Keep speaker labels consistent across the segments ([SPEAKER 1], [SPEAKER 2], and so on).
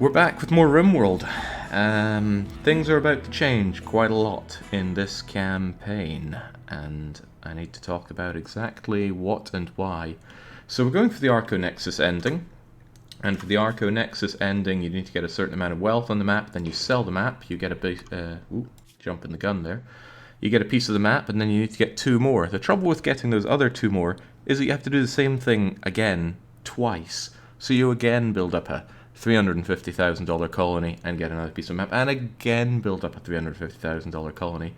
[SPEAKER 1] We're back with more RimWorld. Things are about to change quite a lot in this campaign, and I need to talk about exactly what and why. So we're going for the Arco Nexus ending, and for the Arco Nexus ending you need to get a certain amount of wealth on the map, then you sell the map, you get a bit, jumping the gun there. You get a piece of the map, and then you need to get 2 more. The trouble with getting those other 2 more is that you have to do the same thing again, twice. So you again build up a $350,000 colony and get another piece of map, and again build up a $350,000 colony.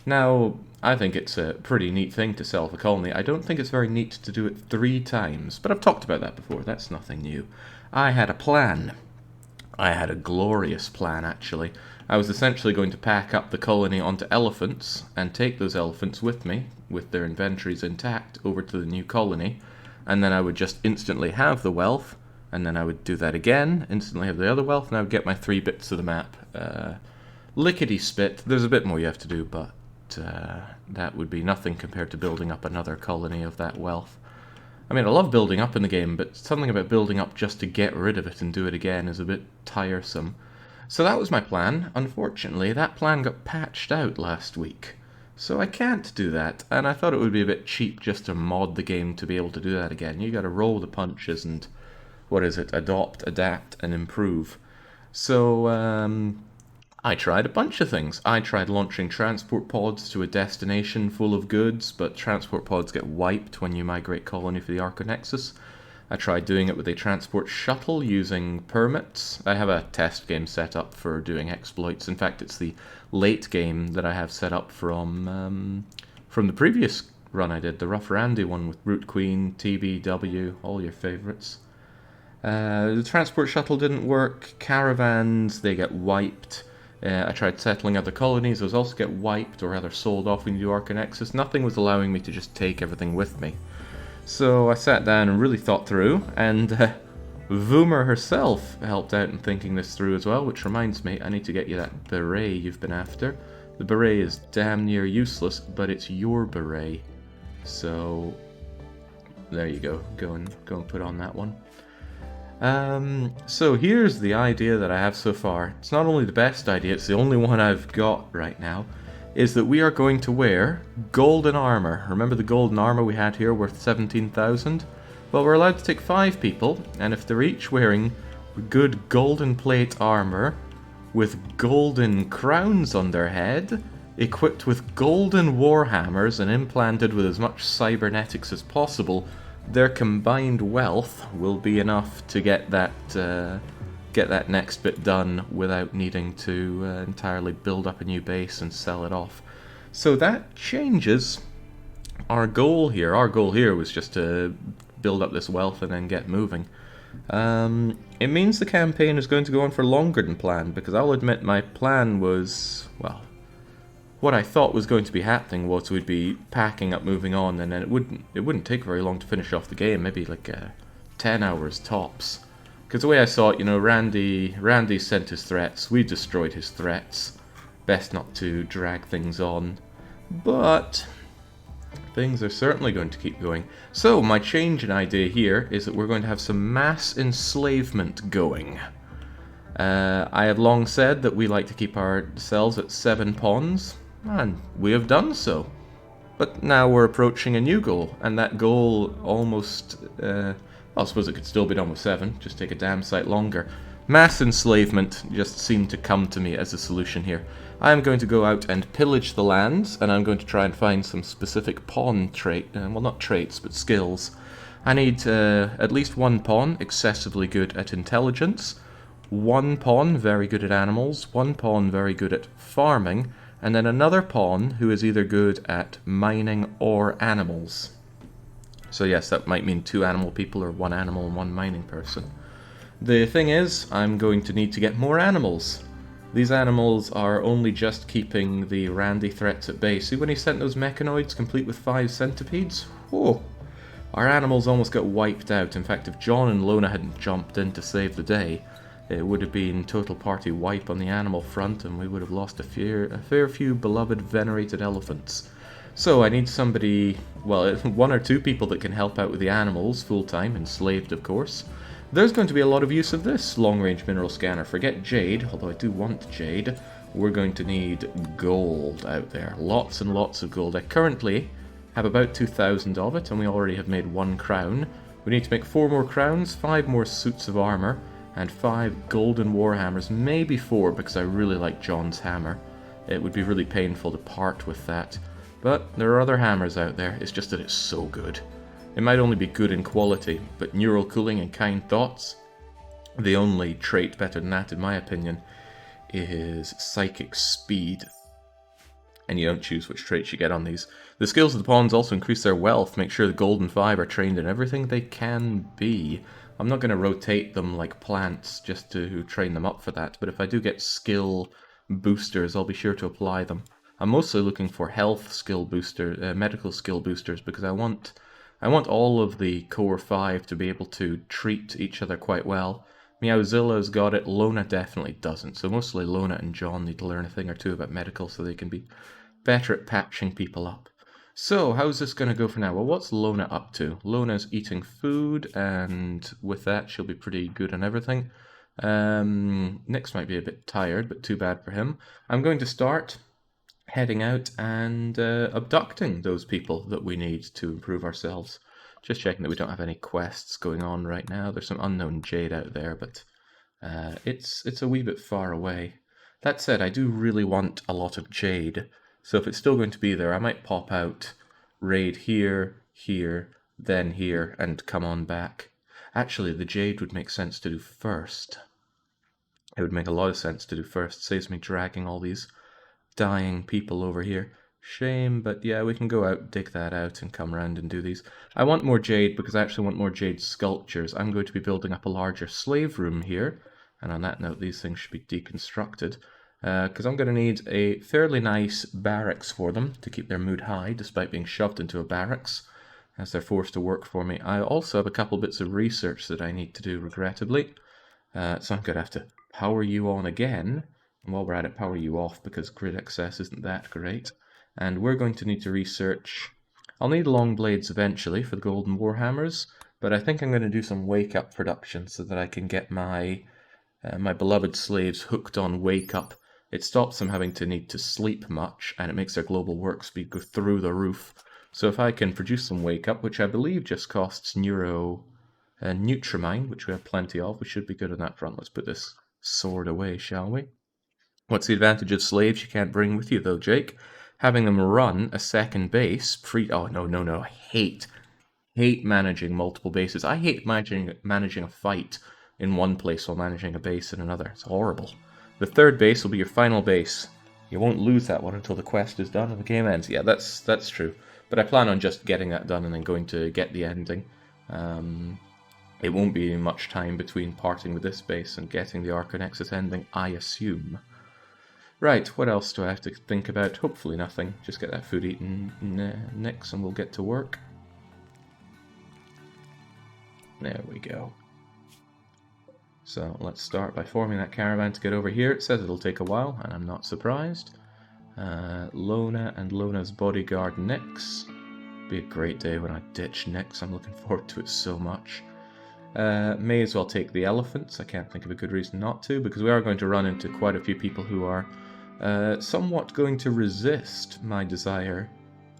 [SPEAKER 1] Now, I think it's a pretty neat thing to sell the colony. I don't think it's very neat to do it 3 times, but I've talked about that before, that's nothing new. I had a plan. I had a glorious plan, actually. I was essentially going to pack up the colony onto elephants and take those elephants with me, with their inventories intact, over to the new colony, and then I would just instantly have the wealth, and then I would do that again, instantly have the other wealth, and I would get my 3 bits of the map. Lickety-spit. There's a bit more you have to do, but that would be nothing compared to building up another colony of that wealth. I mean, I love building up in the game, but something about building up just to get rid of it and do it again is a bit tiresome. So that was my plan. Unfortunately, that plan got patched out last week. So I can't do that, and I thought it would be a bit cheap just to mod the game to be able to do that again. You gotta roll the punches and, adopt, adapt, and improve. So, I tried a bunch of things. I tried launching transport pods to a destination full of goods, but transport pods get wiped when you migrate colony for the Arco Nexus. I tried doing it with a transport shuttle using permits. I have a test game set up for doing exploits. In fact, it's the late game that I have set up from the previous run I did, the Rough Randy one with Root Queen, TBW, all your favourites. The transport shuttle didn't work. Caravans, they get wiped. I tried settling other colonies, those also get wiped, or rather sold off when you do Arco Nexus. Nothing was allowing me to just take everything with me. So I sat down and really thought through, and Voomer herself helped out in thinking this through as well, which reminds me, I need to get you that beret you've been after. The beret is damn near useless, but it's your beret. So, there you go. Go and put on that one. So here's the idea that I have so far. It's not only the best idea, it's the only one I've got right now, is that we are going to wear golden armor. Remember the golden armor we had here worth 17,000? Well, we're allowed to take 5 people, and if they're each wearing good golden plate armor with golden crowns on their head, equipped with golden warhammers and implanted with as much cybernetics as possible, their combined wealth will be enough to get that next bit done without needing to entirely build up a new base and sell it off. So that changes our goal here. Our goal here was just to build up this wealth and then get moving. It means the campaign is going to go on for longer than planned, because I'll admit my plan was, well, what I thought was going to be happening was we'd be packing up, moving on, and then it wouldn't take very long to finish off the game, maybe like 10 hours tops. Because the way I saw it, you know, Randy sent his threats, we destroyed his threats. Best not to drag things on. But things are certainly going to keep going. So my change in idea here is that we're going to have some mass enslavement going. I have long said that we like to keep ourselves at 7 pawns, and we have done so. But now we're approaching a new goal, and that goal almost, well, I suppose it could still be done with 7, just take a damn sight longer. Mass enslavement just seemed to come to me as a solution here. I am going to go out and pillage the lands, and I'm going to try and find some specific pawn well, not traits, but skills. I need at least 1 pawn excessively good at intelligence, 1 pawn very good at animals, 1 pawn very good at farming, and then another pawn who is either good at mining or animals. So yes, that might mean 2 animal people or 1 animal and 1 mining person. The thing is, I'm going to need to get more animals. These animals are only just keeping the Randy threats at bay. See when he sent those mechanoids complete with 5 centipedes? Whoa! Our animals almost got wiped out. In fact, if John and Lona hadn't jumped in to save the day, it would have been total party wipe on the animal front, and we would have lost a fair few beloved venerated elephants. So I need somebody, well, 1 or 2 people that can help out with the animals, full-time, enslaved of course. There's going to be a lot of use of this long-range mineral scanner. Forget jade, although I do want jade. We're going to need gold out there. Lots and lots of gold. I currently have about 2,000 of it, and we already have made 1 crown. We need to make 4 more crowns, 5 more suits of armor, and 5 golden warhammers. Maybe 4, because I really like John's hammer. It would be really painful to part with that. But there are other hammers out there, it's just that it's so good. It might only be good in quality, but neural cooling and kind thoughts, the only trait better than that, in my opinion, is psychic speed. And you don't choose which traits you get on these. The skills of the pawns also increase their wealth, make sure the golden 5 are trained in everything they can be. I'm not going to rotate them like plants just to train them up for that, but if I do get skill boosters, I'll be sure to apply them. I'm mostly looking for health skill booster, medical skill boosters, because I want all of the core 5 to be able to treat each other quite well. Meowzilla's got it, Lona definitely doesn't, so mostly Lona and John need to learn a thing or two about medical so they can be better at patching people up. So, how's this going to go for now? Well, what's Lona up to? Lona's eating food, and with that she'll be pretty good on everything. Nyx might be a bit tired, but too bad for him. I'm going to start heading out and abducting those people that we need to improve ourselves. Just checking that we don't have any quests going on right now. There's some unknown jade out there, but it's a wee bit far away. That said, I do really want a lot of jade, so if it's still going to be there, I might pop out, raid here, here, then here, and come on back. Actually, the jade would make sense to do first. It would make a lot of sense to do first. Saves me dragging all these dying people over here. Shame, but yeah, we can go out, dig that out, and come around and do these. I want more jade because I actually want more jade sculptures. I'm going to be building up a larger slave room here, and on that note, these things should be deconstructed, because I'm going to need a fairly nice barracks for them to keep their mood high, despite being shoved into a barracks, as they're forced to work for me. I also have a couple bits of research that I need to do, regrettably, so I'm going to have to power you on again. And while we're at it, power you off because grid access isn't that great. And we're going to need to research. I'll need long blades eventually for the golden warhammers, but I think I'm going to do some wake up production so that I can get my my beloved slaves hooked on wake up. It stops them having to need to sleep much, and it makes their global work speed go through the roof. So if I can produce some wake up, which I believe just costs Nutrimine, which we have plenty of, we should be good on that front. Let's put this sword away, shall we? What's the advantage of slaves you can't bring with you, though, Jake? Having them run a second base, oh, no, I hate managing multiple bases. I hate managing a fight in one place while managing a base in another. It's horrible. The third base will be your final base. You won't lose that one until the quest is done and the game ends. Yeah, that's true. But I plan on just getting that done and then going to get the ending. It won't be much time between parting with this base and getting the Arconexus ending, I assume. Right, what else do I have to think about? Hopefully nothing. Just get that food eaten next and we'll get to work. There we go. So let's start by forming that caravan to get over here. It says it'll take a while, and I'm not surprised. Lona and Lona's bodyguard Nyx. Be a great day when I ditch Nyx. I'm looking forward to it so much. May as well take the elephants. I can't think of a good reason not to, because we are going to run into quite a few people who are somewhat going to resist my desire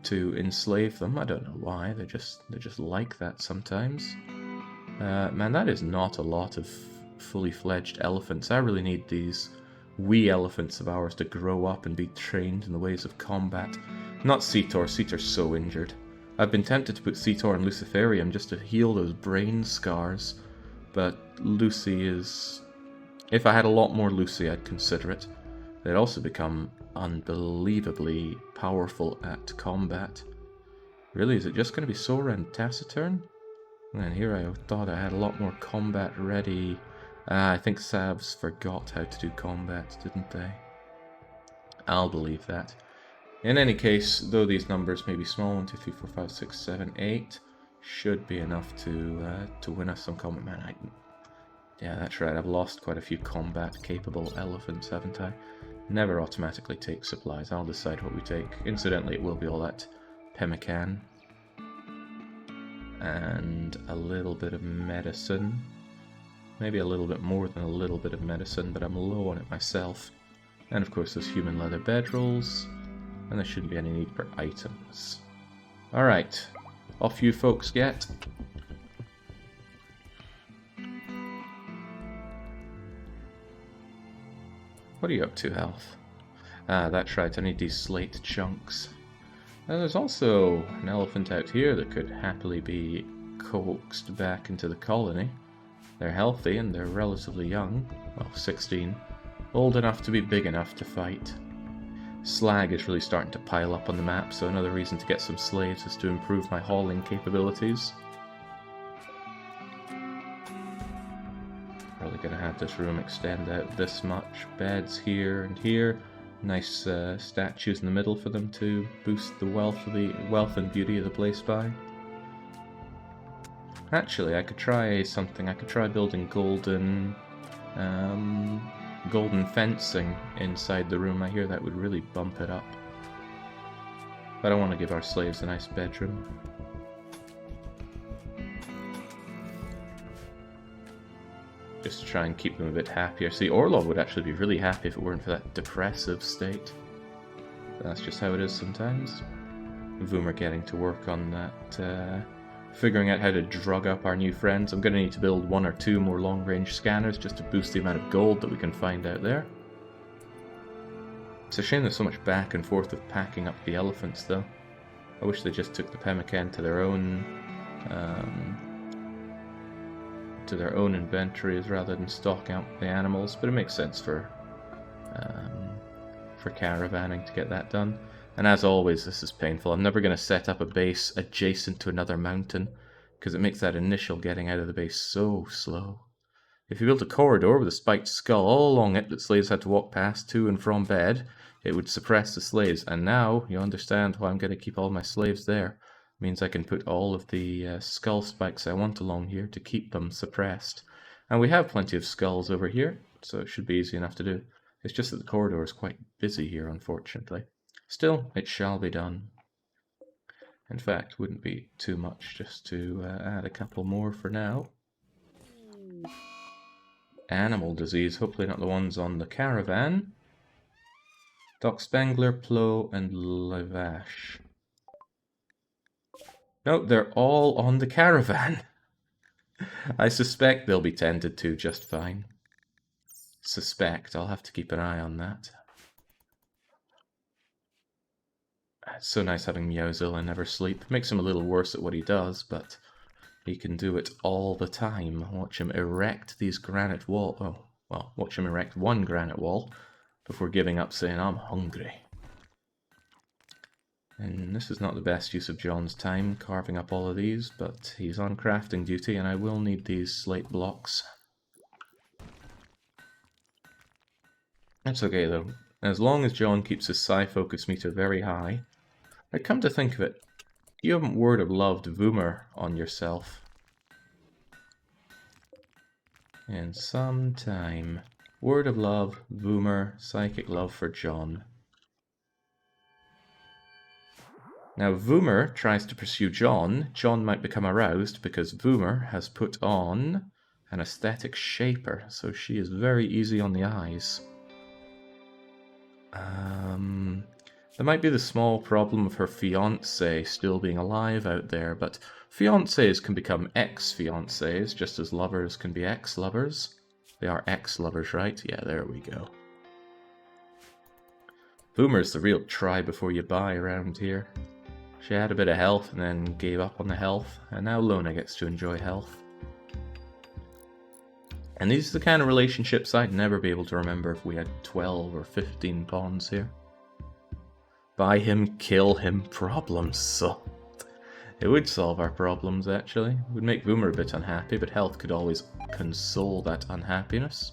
[SPEAKER 1] to enslave them. I don't know why. They're just like that sometimes. Man, that is not a lot of fully fledged elephants. I really need these wee elephants of ours to grow up and be trained in the ways of combat. Not Cetor. Cetor's so injured. I've been tempted to put Cetor and Luciferium just to heal those brain scars, but Lucy is... If I had a lot more Lucy, I'd consider it. They'd also become unbelievably powerful at combat. Really, is it just going to be Sora and Taciturn? And here I thought I had a lot more combat ready. I think Savs forgot how to do combat, didn't they? I'll believe that. In any case, though these numbers may be small, 1, 2, 3, 4, 5, 6, 7, 8, should be enough to win us some combat. Man, yeah, that's right, I've lost quite a few combat-capable elephants, haven't I? Never automatically take supplies, I'll decide what we take. Incidentally, it will be all that pemmican. And a little bit of medicine. Maybe a little bit more than a little bit of medicine, but I'm low on it myself. And of course there's human leather bedrolls, and there shouldn't be any need for items. Alright, off you folks get. What are you up to, Health? Ah, that's right, I need these slate chunks. Now there's also an elephant out here that could happily be coaxed back into the colony. They're healthy and they're relatively young, well, 16, old enough to be big enough to fight. Slag is really starting to pile up on the map, so another reason to get some slaves is to improve my hauling capabilities. Probably going to have this room extend out this much. Beds here and here. Nice statues in the middle for them to boost the wealth and beauty of the place by. Actually, I could try something. I could try building golden fencing inside the room. I hear that would really bump it up. But I want to give our slaves a nice bedroom. Just to try and keep them a bit happier. See, Orlov would actually be really happy if it weren't for that depressive state. That's just how it is sometimes. Voomer getting to work on that, figuring out how to drug up our new friends. I'm going to need to build 1 or 2 more long-range scanners just to boost the amount of gold that we can find out there. It's a shame there's so much back and forth of packing up the elephants, though. I wish they just took the pemmican to their own inventories rather than stocking up the animals, but it makes sense for caravanning to get that done. And as always, this is painful. I'm never going to set up a base adjacent to another mountain, because it makes that initial getting out of the base so slow. If you built a corridor with a spiked skull all along it that slaves had to walk past to and from bed, it would suppress the slaves. And now you understand why I'm going to keep all my slaves there. Means I can put all of the skull spikes I want along here to keep them suppressed. And we have plenty of skulls over here, so it should be easy enough to do. It's just that the corridor is quite busy here, unfortunately. Still, it shall be done. In fact, wouldn't be too much just to add a couple more for now. Animal disease, hopefully not the ones on the caravan. Doc Spangler, Plo, and Lavash. No, they're all on the caravan. I suspect they'll be tended to just fine. Suspect, I'll have to keep an eye on that. It's so nice having Meowzilla never sleep. Makes him a little worse at what he does, but he can do it all the time. Watch him erect these granite walls. Oh, well, watch him erect 1 granite wall before giving up saying, I'm hungry. And this is not the best use of John's time, carving up all of these, but he's on crafting duty, and I will need these slate blocks. That's okay, though. As long as John keeps his psi focus meter very high. I come to think of it, you haven't word of loved Voomer on yourself in some time. Word of love, Voomer, psychic love for John. Now, Voomer tries to pursue John. John might become aroused because Voomer has put on an aesthetic shaper, so she is very easy on the eyes. There might be the small problem of her fiancé still being alive out there, but fiancés can become ex-fiancés, just as lovers can be ex-lovers. They are ex-lovers, right? Yeah, there we go. Boomer's the real try before you buy around here. She had a bit of health and then gave up on the health, and now Lona gets to enjoy health. And these are the kind of relationships I'd never be able to remember if we had 12 or 15 pawns here. Buy him, kill him, problem solved. It would solve our problems, actually. It would make Boomer a bit unhappy, but health could always console that unhappiness.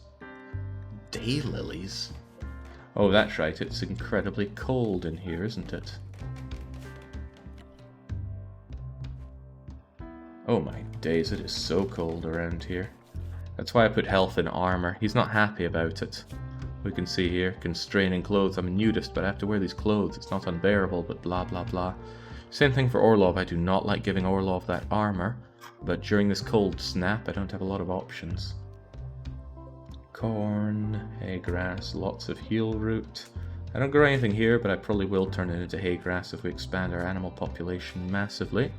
[SPEAKER 1] Daylilies? Oh, that's right, it's incredibly cold in here, isn't it? Oh my days, it is so cold around here. That's why I put health in armor. He's not happy about it. We can see here, constraining clothes. I'm a nudist, but I have to wear these clothes. It's not unbearable, but blah blah blah. Same thing for Orlov. I do not like giving Orlov that armor, but during this cold snap, I don't have a lot of options. Corn, hay grass, lots of heel root. I don't grow anything here, but I probably will turn it into hay grass if we expand our animal population massively.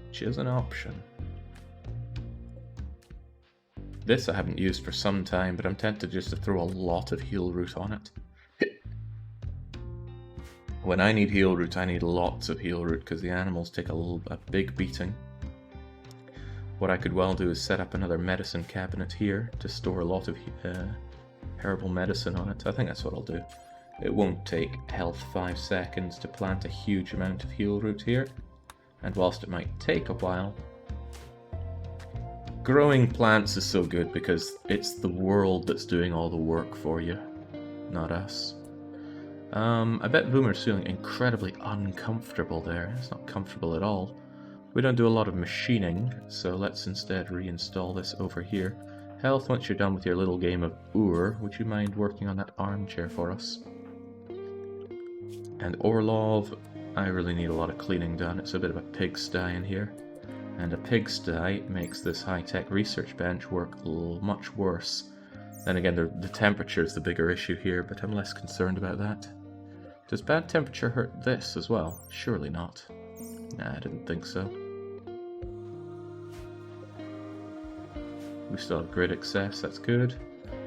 [SPEAKER 1] Which is an option. This I haven't used for some time, but I'm tempted just to throw a lot of heel root on it. When I need heel root, I need lots of heel root because the animals take a big beating. What I could well do is set up another medicine cabinet here to store a lot of herbal medicine on it. I think that's what I'll do. It won't take health 5 seconds to plant a huge amount of heel root here, and whilst it might take a while, growing plants is so good because it's the world that's doing all the work for you, not us. I bet Boomer's feeling incredibly uncomfortable there. It's not comfortable at all. We don't do a lot of machining, so let's instead reinstall this over here. Health, once you're done with your little game of Ur, would you mind working on that armchair for us? And Orlov, I really need a lot of cleaning done. It's a bit of a pigsty in here. And a pigsty makes this high-tech research bench work much worse. Then again, the temperature is the bigger issue here, but I'm less concerned about that. Does bad temperature hurt this as well? Surely not. Nah, I didn't think so. We still have grid access, that's good.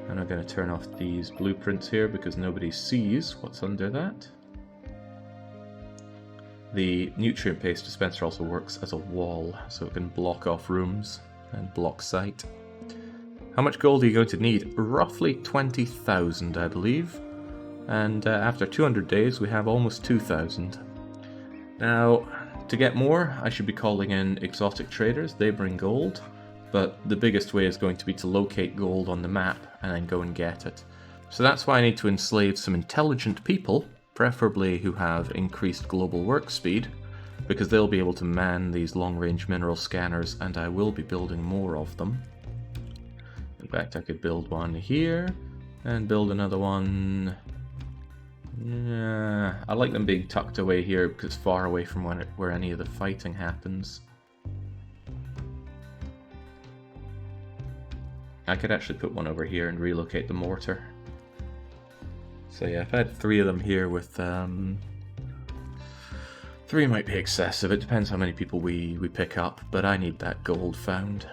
[SPEAKER 1] And I'm going to turn off these blueprints here because nobody sees what's under that. The nutrient paste dispenser also works as a wall, so it can block off rooms and block sight. How much gold are you going to need? Roughly 20,000, I believe. And after 200 days, we have almost 2,000. Now, to get more, I should be calling in exotic traders. They bring gold, but the biggest way is going to be to locate gold on the map and then go and get it. So that's why I need to enslave some intelligent people, preferably who have increased global work speed, because they'll be able to man these long-range mineral scanners, and I will be building more of them. In fact, I could build one here, and build another one. Yeah, I like them being tucked away here because it's far away from where any of the fighting happens. I could actually put one over here and relocate the mortar. So yeah, if I had 3 of them here with 3 might be excessive. It depends how many people we pick up, but I need that gold found.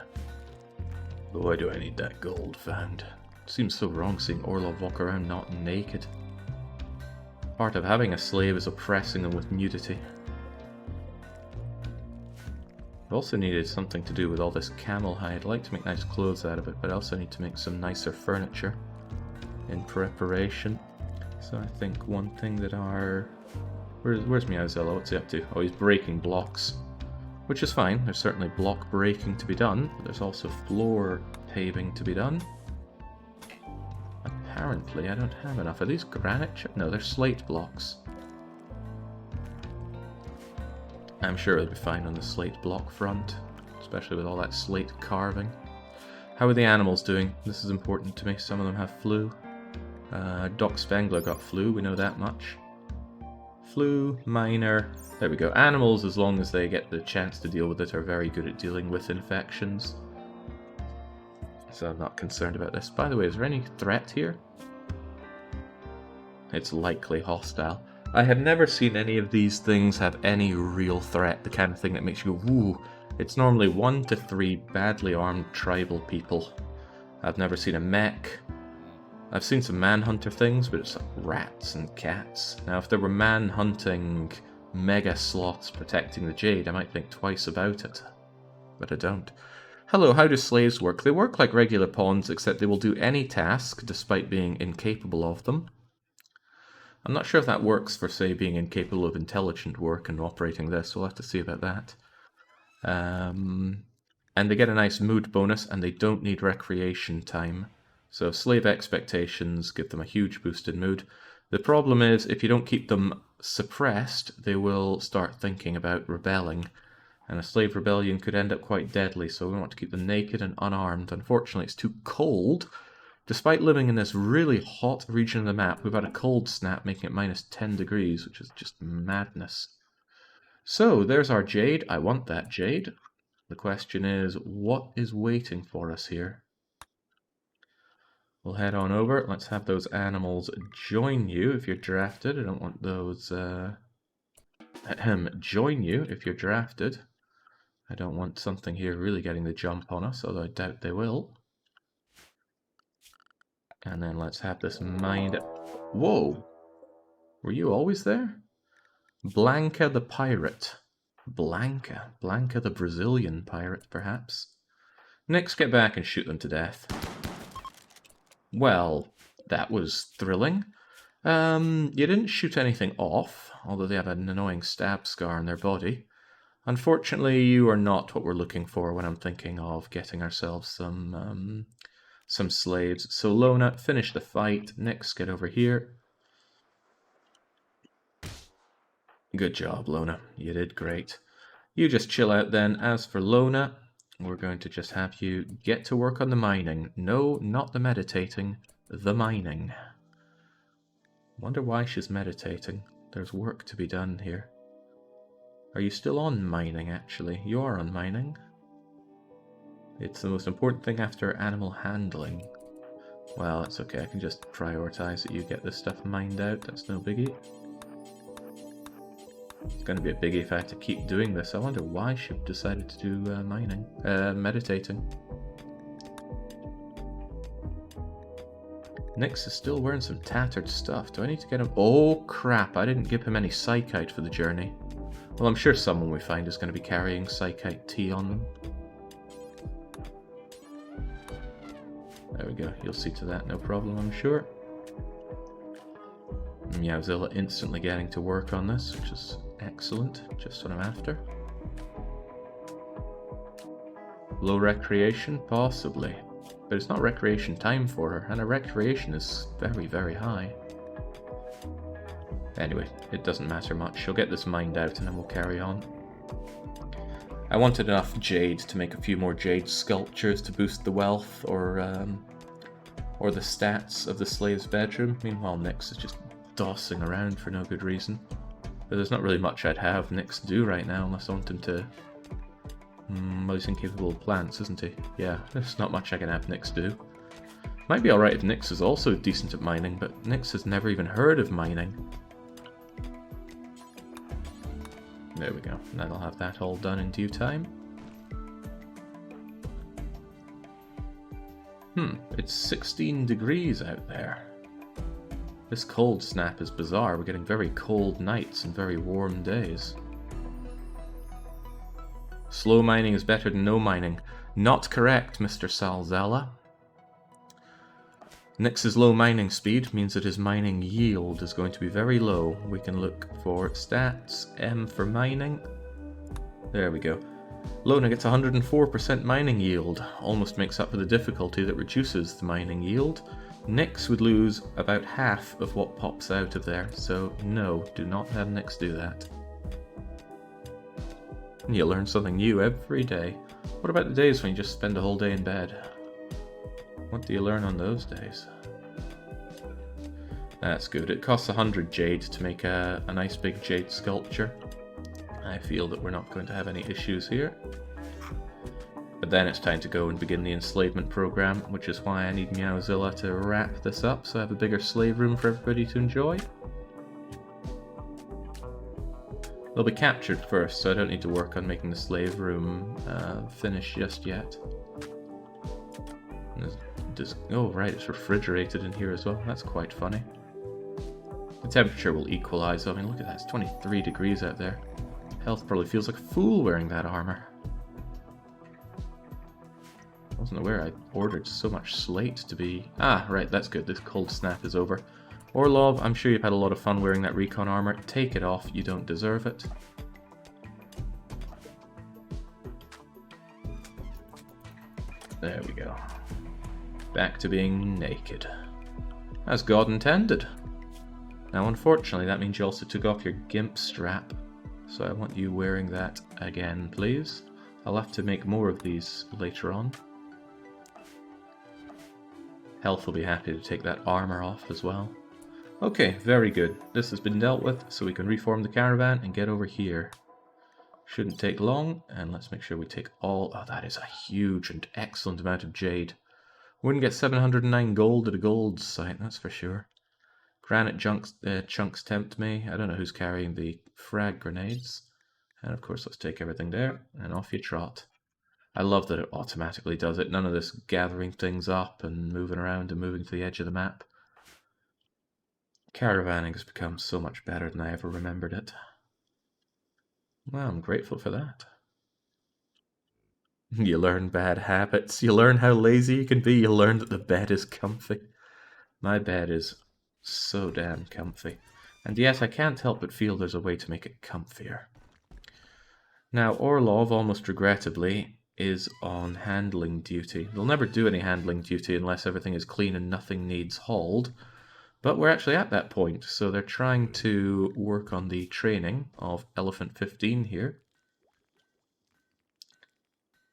[SPEAKER 1] Boy, do I need that gold found. It seems so wrong seeing Orlov walk around not naked. Part of having a slave is oppressing them with nudity. I also needed something to do with all this camel hide. I'd like to make nice clothes out of it, but I also need to make some nicer furniture in preparation. So I think one thing that our... Where's Meowzilla? What's he up to? Oh, he's breaking blocks. Which is fine. There's certainly block breaking to be done, but there's also floor paving to be done. Apparently, I don't have enough. Are these granite? No, they're slate blocks. I'm sure it'll be fine on the slate block front, especially with all that slate carving. How are the animals doing? This is important to me. Some of them have flu. Doc Spengler got flu, we know that much. Flu, minor. There we go. Animals, as long as they get the chance to deal with it, are very good at dealing with infections. So I'm not concerned about this. By the way, is there any threat here? It's likely hostile. I have never seen any of these things have any real threat, the kind of thing that makes you go, ooh. It's normally 1 to 3 badly armed tribal people. I've never seen a mech. I've seen some manhunter things, but it's like rats and cats. Now, if there were man-hunting mega sloths protecting the jade, I might think twice about it. But I don't. Hello, how do slaves work? They work like regular pawns, except they will do any task, despite being incapable of them. I'm not sure if that works for, say, being incapable of intelligent work and operating this. We'll have to see about that. And they get a nice mood bonus, and they don't need recreation time. So slave expectations give them a huge boost in mood. The problem is, if you don't keep them suppressed, they will start thinking about rebelling. And a slave rebellion could end up quite deadly, so we want to keep them naked and unarmed. Unfortunately, it's too cold. Despite living in this really hot region of the map, we've had a cold snap making it minus 10 degrees, which is just madness. So, there's our jade. I want that jade. The question is, what is waiting for us here? We'll head on over. Let's have those animals join you if you're drafted. I don't want those... join you if you're drafted. I don't want something here really getting the jump on us, although I doubt they will. And then let's have this mind... Whoa! Were you always there? Blanca the pirate. Blanca the Brazilian pirate, perhaps. Next, get back and shoot them to death. Well, that was thrilling. You didn't shoot anything off, although they have an annoying stab scar on their body. Unfortunately, you are not what we're looking for when I'm thinking of getting ourselves some slaves. So Lona, finish the fight. Next, get over here. Good job, Lona. You did great. You just chill out then. As for Lona, we're going to just have you get to work on the mining. No, not the meditating. The mining. Wonder why she's meditating. There's work to be done here. Are you still on mining, actually? You are on mining. It's the most important thing after animal handling. Well, that's okay. I can just prioritize that you get this stuff mined out. That's no biggie. It's going to be a biggie if I have to keep doing this. I wonder why she decided to do meditating. Nyx is still wearing some tattered stuff. Do I need to get him? Oh crap, I didn't give him any psychite for the journey. Well, I'm sure someone we find is going to be carrying psychite tea on them. There we go, you'll see to that, no problem, I'm sure. Meowzilla instantly getting to work on this, which is excellent, just what I'm after. Low recreation? Possibly. But it's not recreation time for her, and her recreation is very, very high. Anyway, it doesn't matter much. She'll get this mined out and then we'll carry on. I wanted enough jade to make a few more jade sculptures to boost the wealth or the stats of the slave's bedroom. Meanwhile, Nyx is just dossing around for no good reason. But there's not really much I'd have Nyx do right now unless I want him to... well, he's incapable of plants, isn't he? Yeah, there's not much I can have Nyx do. Might be alright if Nyx is also decent at mining, but Nyx has never even heard of mining. There we go. That'll have that all done in due time. It's 16 degrees out there. This cold snap is bizarre. We're getting very cold nights and very warm days. Slow mining is better than no mining. Not correct, Mr. Salzella. Nyx's low mining speed means that his mining yield is going to be very low. We can look for stats, M for mining. There we go. Lona gets 104% mining yield, almost makes up for the difficulty that reduces the mining yield. Nyx would lose about half of what pops out of there, so no, do not have Nyx do that. You learn something new every day. What about the days when you just spend a whole day in bed? What do you learn on those days? That's good. It costs 100 jade to make a nice big jade sculpture. I feel that we're not going to have any issues here. But then it's time to go and begin the enslavement program, which is why I need Meowzilla to wrap this up so I have a bigger slave room for everybody to enjoy. They'll be captured first, so I don't need to work on making the slave room finish just yet. Oh right, it's refrigerated in here as well. That's quite funny. The temperature will equalize. I mean, look at that. It's 23 degrees out there. Health probably feels like a fool wearing that armor. I wasn't aware I ordered so much slate to be... Ah, right, that's good. This cold snap is over. Orlov, I'm sure you've had a lot of fun wearing that recon armor. Take it off. You don't deserve it. There we go. Back to being naked. As God intended. Now, unfortunately, that means you also took off your gimp strap. So I want you wearing that again, please. I'll have to make more of these later on. Health will be happy to take that armor off as well. Okay, very good. This has been dealt with, so we can reform the caravan and get over here. Shouldn't take long, and let's make sure we take all... Oh, that is a huge and excellent amount of jade. Wouldn't get 709 gold at a gold site, that's for sure. Granite chunks tempt me. I don't know who's carrying the frag grenades. And of course, let's take everything there, and off you trot. I love that it automatically does it. None of this gathering things up and moving around and moving to the edge of the map. Caravanning has become so much better than I ever remembered it. Well, I'm grateful for that. You learn bad habits. You learn how lazy you can be. You learn that the bed is comfy. My bed is so damn comfy. And yes, I can't help but feel there's a way to make it comfier. Now, Orlov, almost regrettably, is on handling duty. They'll never do any handling duty unless everything is clean and nothing needs hauled. But we're actually at that point, so they're trying to work on the training of Elephant 15 here.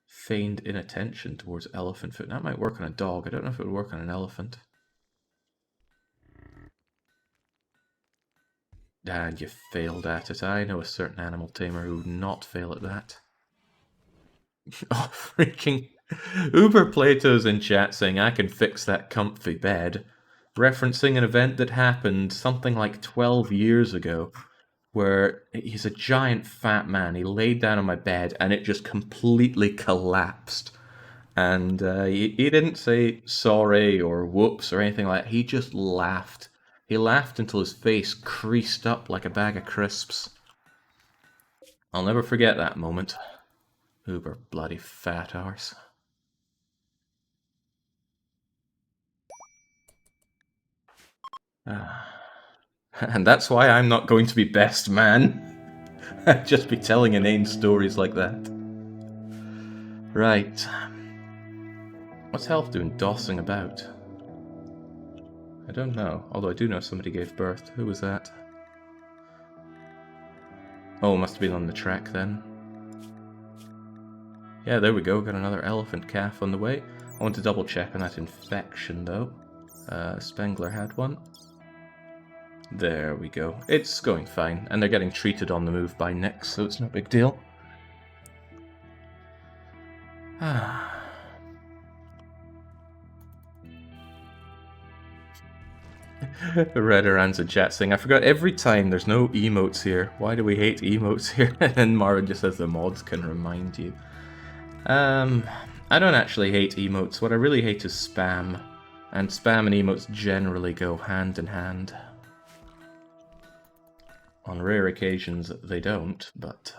[SPEAKER 1] Feigned inattention towards Elephant 15. That might work on a dog. I don't know if it would work on an elephant. And you failed at it. I know a certain animal tamer who would not fail at that. Oh, freaking... Uber Plato's in chat saying, I can fix that comfy bed, referencing an event that happened something like 12 years ago, where he's a giant fat man. He laid down on my bed, and it just completely collapsed. And he didn't say sorry or whoops or anything like that. He just laughed. He laughed until his face creased up like a bag of crisps. I'll never forget that moment. Uber bloody fat arse. And that's why I'm not going to be best man. I'd just be telling inane stories like that. Right. What's Health doing dossing about? I don't know, although I do know somebody gave birth. Who was that? Oh, must have been on the track then. Yeah, there we go, got another elephant calf on the way. I want to double check on that infection though. Spengler had one. There we go. It's going fine, and they're getting treated on the move by Nick, so it's no big deal. Redoran's in chat saying, I forgot every time there's no emotes here. Why do we hate emotes here? And then Mara just says the mods can remind you. I don't actually hate emotes. What I really hate is spam. And spam and emotes generally go hand in hand. On rare occasions they don't, but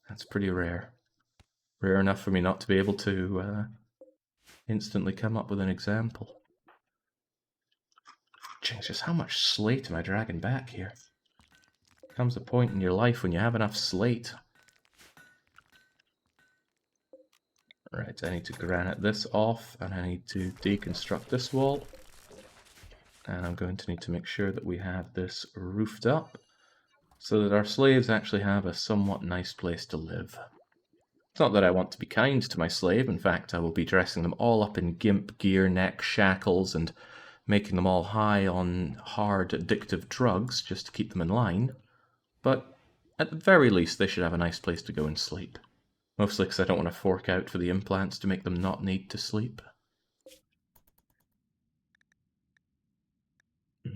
[SPEAKER 1] that's pretty rare. Rare enough for me not to be able to instantly come up with an example. Jesus, how much slate am I dragging back here? Comes a point in your life when you have enough slate. Right, I need to granite this off, and I need to deconstruct this wall. And I'm going to need to make sure that we have this roofed up, so that our slaves actually have a somewhat nice place to live. It's not that I want to be kind to my slave. In fact, I will be dressing them all up in gimp gear, neck shackles, and making them all high on hard, addictive drugs just to keep them in line. But at the very least, they should have a nice place to go and sleep. Mostly because I don't want to fork out for the implants to make them not need to sleep.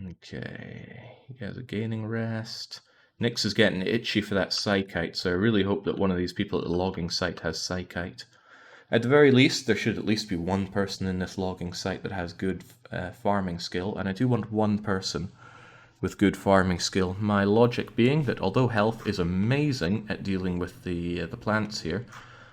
[SPEAKER 1] Okay, you guys are gaining rest. Nyx is getting itchy for that psychite, so I really hope that one of these people at the logging site has psychite. At the very least, there should at least be one person in this logging site that has good farming skill, and I do want one person with good farming skill. My logic being that although Health is amazing at dealing with the plants here,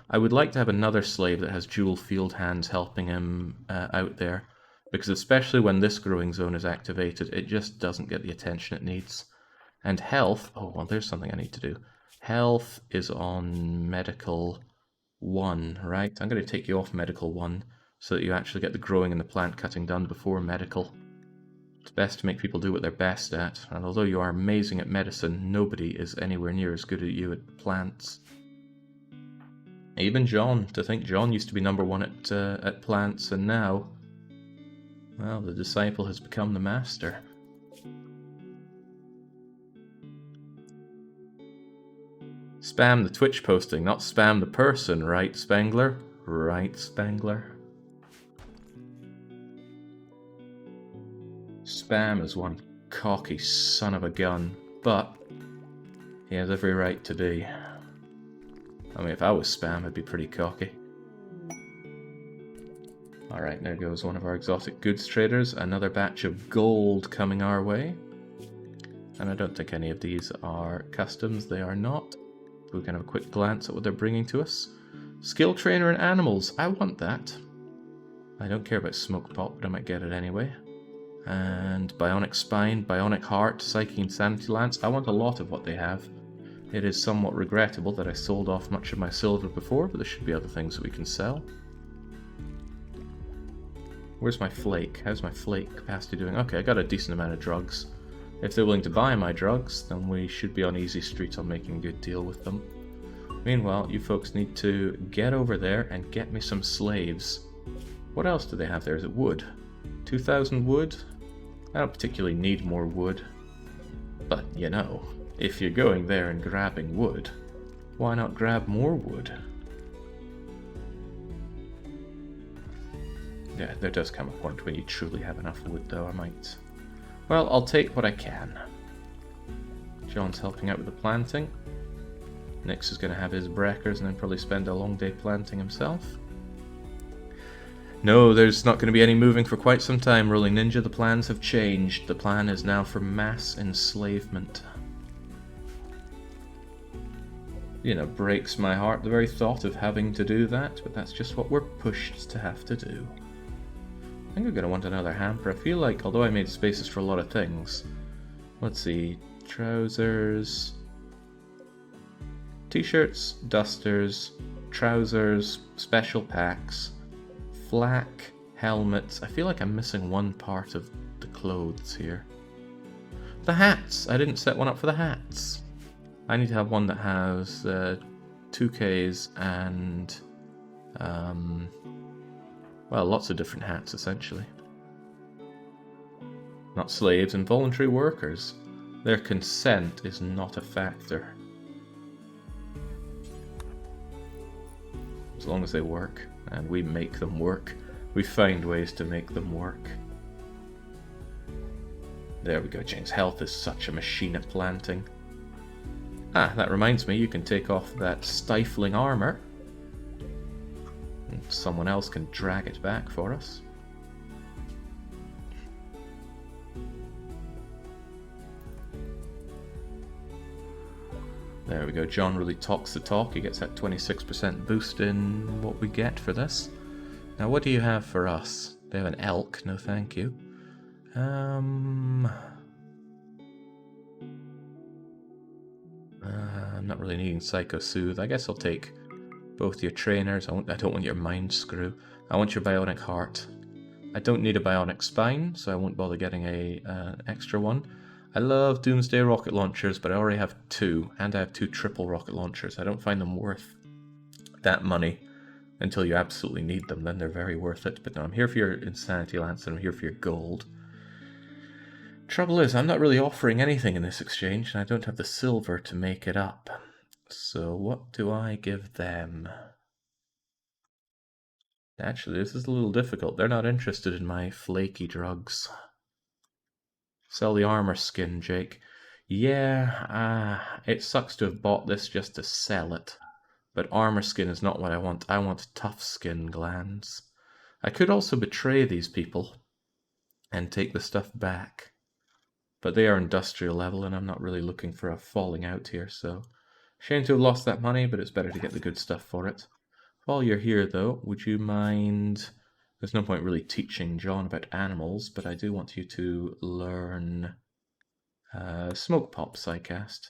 [SPEAKER 1] I would like to have another slave that has dual field hands helping him out there, because especially when this growing zone is activated, it just doesn't get the attention it needs. And Health, oh well, there's something I need to do. Health is on Medical 1, right? I'm going to take you off Medical 1 so that you actually get the growing and the plant cutting done before Medical. It's best to make people do what they're best at, and although you are amazing at medicine, nobody is anywhere near as good as you at plants. Even John, to think John used to be #1 at plants, and now, well, the disciple has become the master. Spam the Twitch posting, not spam the person, right, Spangler? Right, Spangler? Spam is one cocky son of a gun, but he has every right to be. I mean, if I was spam, I'd be pretty cocky. Alright, there goes one of our exotic goods traders. Another batch of gold coming our way. And I don't think any of these are customs. They are not. We can have a quick glance at what they're bringing to us. Skill trainer and animals. I want that. I don't care about smoke pop, but I might get it anyway. And bionic spine, bionic heart, psyche and sanity lance. I want a lot of what they have. It is somewhat regrettable that I sold off much of my silver before, but there should be other things that we can sell. Where's my flake? How's my flake capacity doing? Okay, I got a decent amount of drugs. If they're willing to buy my drugs, then we should be on easy street on making a good deal with them. Meanwhile, you folks need to get over there and get me some slaves. What else do they have there? Is it wood? 2,000 wood? I don't particularly need more wood. But, you know, if you're going there and grabbing wood, why not grab more wood? Yeah, there does come a point when you truly have enough wood, though. I might... Well, I'll take what I can. John's helping out with the planting. Nix is going to have his breakers and then probably spend a long day planting himself. No, there's not going to be any moving for quite some time, Rolling Ninja. The plans have changed. The plan is now for mass enslavement. You know, breaks my heart the very thought of having to do that, but that's just what we're pushed to have to do. I think I'm going to want another hamper. I feel like, although I made spaces for a lot of things... Let's see... Trousers... T-shirts, dusters, trousers, special packs, flak, helmets. I feel like I'm missing one part of the clothes here. The hats! I didn't set one up for the hats. I need to have one that has 2Ks and... well, lots of different hats, essentially. Not slaves, and voluntary workers. Their consent is not a factor. As long as they work, and we make them work. We find ways to make them work. There we go, James. Health is such a machine at planting. Ah, that reminds me, you can take off that stifling armor. And someone else can drag it back for us. There we go, John really talks the talk. He gets that 26% boost in what we get for this. Now, what do you have for us? They have an elk, no thank you. I'm not really needing Psycho Soothe. I guess I'll take both your trainers. I don't want your Mind Screw. I want your Bionic Heart. I don't need a Bionic Spine, so I won't bother getting an extra one. I love Doomsday rocket launchers, but I already have 2, and I have 2 triple rocket launchers. I don't find them worth that money until you absolutely need them. Then they're very worth it. But no, I'm here for your Insanity Lance, and I'm here for your gold. Trouble is, I'm not really offering anything in this exchange, and I don't have the silver to make it up. So what do I give them? Actually, this is a little difficult. They're not interested in my flaky drugs. Sell the armor skin, Jake. Yeah, it sucks to have bought this just to sell it. But armor skin is not what I want. I want tough skin glands. I could also betray these people and take the stuff back. But they are industrial level, and I'm not really looking for a falling out here, so... Shame to have lost that money, but it's better to get the good stuff for it. While you're here, though, would you mind... There's no point really teaching John about animals, but I do want you to learn... Smoke Pop Psycast.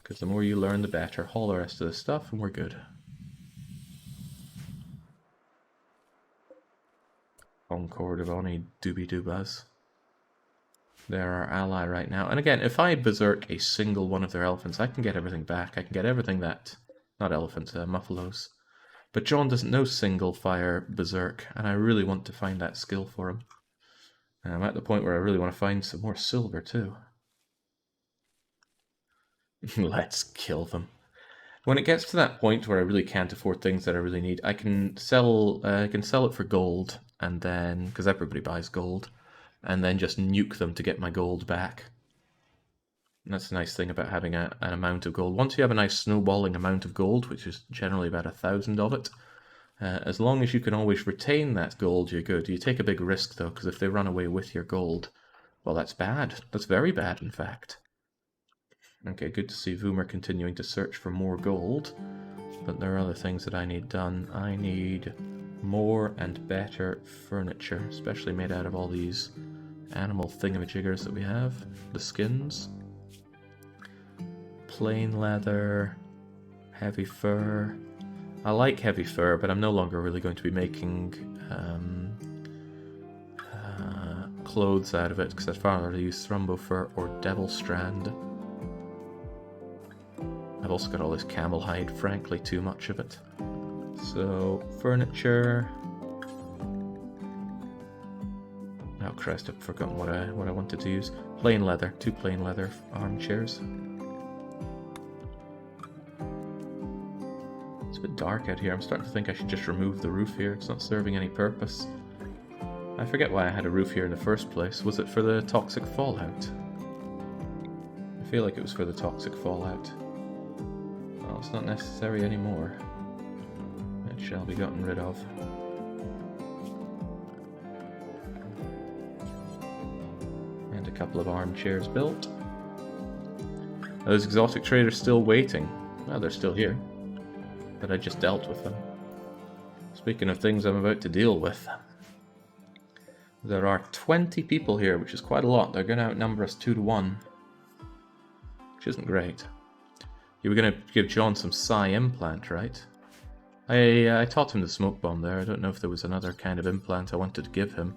[SPEAKER 1] Because the more you learn, the better. Haul the rest of the stuff, and we're good. Concord of any doobie-doobas. They're our ally right now. And again, if I berserk a single one of their elephants, I can get everything back. I can get everything that... Not elephants, muffalos. But John doesn't know single fire berserk, and I really want to find that skill for him. And I'm at the point where I really want to find some more silver, too. Let's kill them. When it gets to that point where I really can't afford things that I really need, I can sell it for gold, and then, because everybody buys gold, and then just nuke them to get my gold back. And that's the nice thing about having an amount of gold. Once you have a nice snowballing amount of gold, which is generally about 1,000 of it, as long as you can always retain that gold, you're good. You take a big risk, though, because if they run away with your gold, well, that's bad. That's very bad, in fact. Okay, good to see Voomer continuing to search for more gold, but there are other things that I need done. I need more and better furniture, especially made out of all these animal thingamajiggers that we have. The skins. Plain leather, heavy fur. I like heavy fur, but I'm no longer really going to be making clothes out of it, because I'd rather use Thrumbo fur or devil strand. I've also got all this camel hide, frankly too much of it. So, furniture. Oh Christ, I've forgotten what I wanted to use. Plain leather, 2 plain leather armchairs. It's a bit dark out here. I'm starting to think I should just remove the roof here. It's not serving any purpose. I forget why I had a roof here in the first place. Was it for the toxic fallout? I feel like it was for the toxic fallout. Well, it's not necessary anymore. It shall be gotten rid of. And a couple of armchairs built. Are those exotic traders still waiting? Well, they're still here. But I just dealt with them. Speaking of things I'm about to deal with. There are 20 people here, which is quite a lot. They're going to outnumber us 2 to 1. Which isn't great. You were going to give John some psi implant, right? I taught him the smoke bomb there. I don't know if there was another kind of implant I wanted to give him.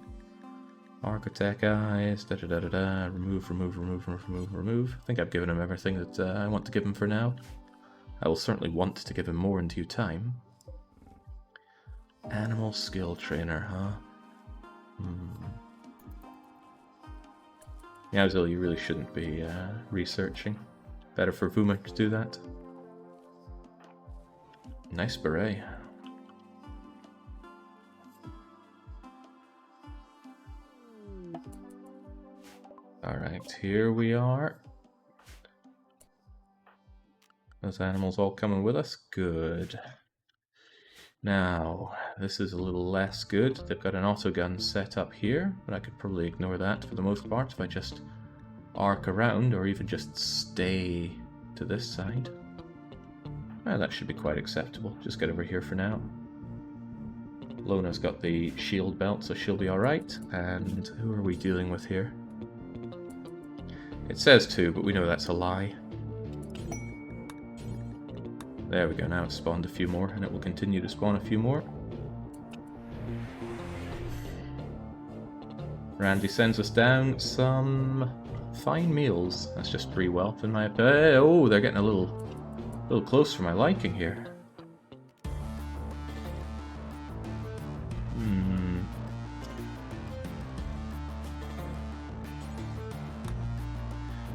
[SPEAKER 1] Architect eyes, da-da-da-da-da, remove. I think I've given him everything that I want to give him for now. I will certainly want to give him more in due time. Animal skill trainer, huh? Yazil, you really shouldn't be researching. Better for Vuma to do that. Nice beret. Alright, here we are. Those animals all coming with us? Good. Now, this is a little less good. They've got an autogun set up here, but I could probably ignore that for the most part if I just arc around or even just stay to this side. That should be quite acceptable. Just get over here for now. Lona's got the shield belt, so she'll be alright. And who are we dealing with here? It says 2, but we know that's a lie. There we go, now it's spawned a few more, and it will continue to spawn a few more. Randy sends us down some fine meals. That's just 3 wealth in my opinion. Oh, they're getting a little close for my liking here.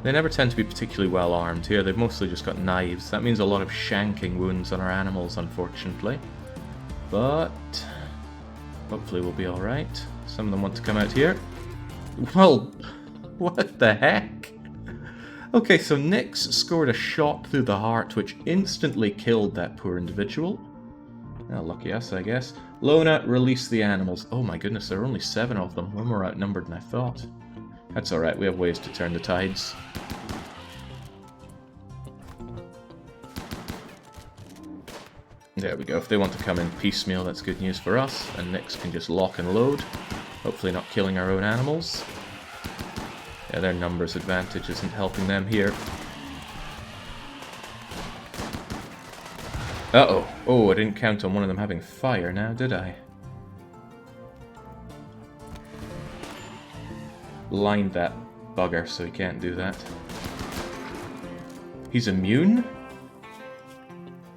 [SPEAKER 1] They never tend to be particularly well armed here. They've mostly just got knives. That means a lot of shanking wounds on our animals, unfortunately. But hopefully we'll be alright. Some of them want to come out here. Well, what the heck? Okay, so Nyx scored a shot through the heart, which instantly killed that poor individual. Well, lucky us, I guess. Lona, release the animals. Oh my goodness, there are only 7 of them. We're more outnumbered than I thought. That's alright, we have ways to turn the tides. There we go, if they want to come in piecemeal, that's good news for us, and Nyx can just lock and load, hopefully not killing our own animals. Yeah, their numbers advantage isn't helping them here. Uh-oh. Oh, I didn't count on one of them having fire now, did I? Blind that bugger so he can't do that. He's immune?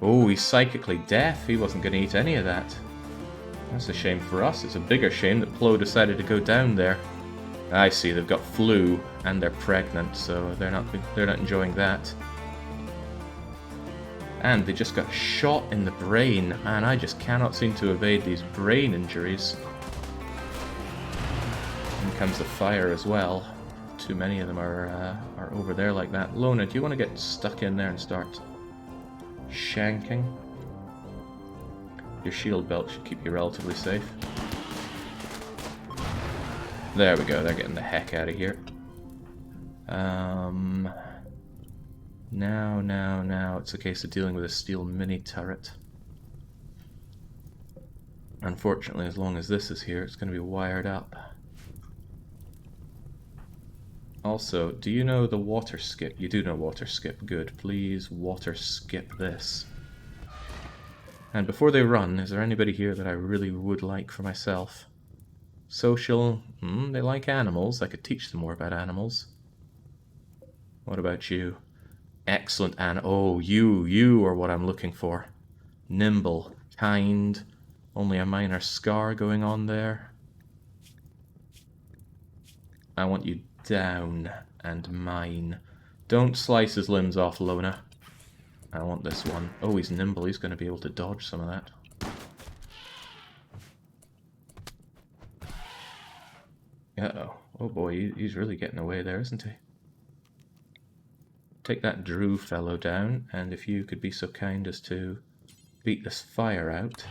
[SPEAKER 1] Oh, he's psychically deaf. He wasn't going to eat any of that. That's a shame for us. It's a bigger shame that Plo decided to go down there. I see, they've got flu and they're pregnant, so they're not enjoying that. And they just got shot in the brain. Man, I just cannot seem to evade these brain injuries. In comes the fire as well. Too many of them are over there like that. Lona, do you want to get stuck in there and start shanking? Your shield belt should keep you relatively safe. There we go, they're getting the heck out of here. Now, it's a case of dealing with a steel mini turret. Unfortunately, as long as this is here, it's going to be wired up. Also, do you know the water skip? You do know water skip. Good. Please water skip this. And before they run, is there anybody here that I really would like for myself? Social. They like animals. I could teach them more about animals. What about you? Excellent, oh, you are what I'm looking for. Nimble, kind, only a minor scar going on there. I want you down and mine. Don't slice his limbs off, Lona. I want this one. Oh, he's nimble. He's going to be able to dodge some of that. Uh-oh. Oh boy, he's really getting away there, isn't he? Take that Drew fellow down, and if you could be so kind as to beat this fire out.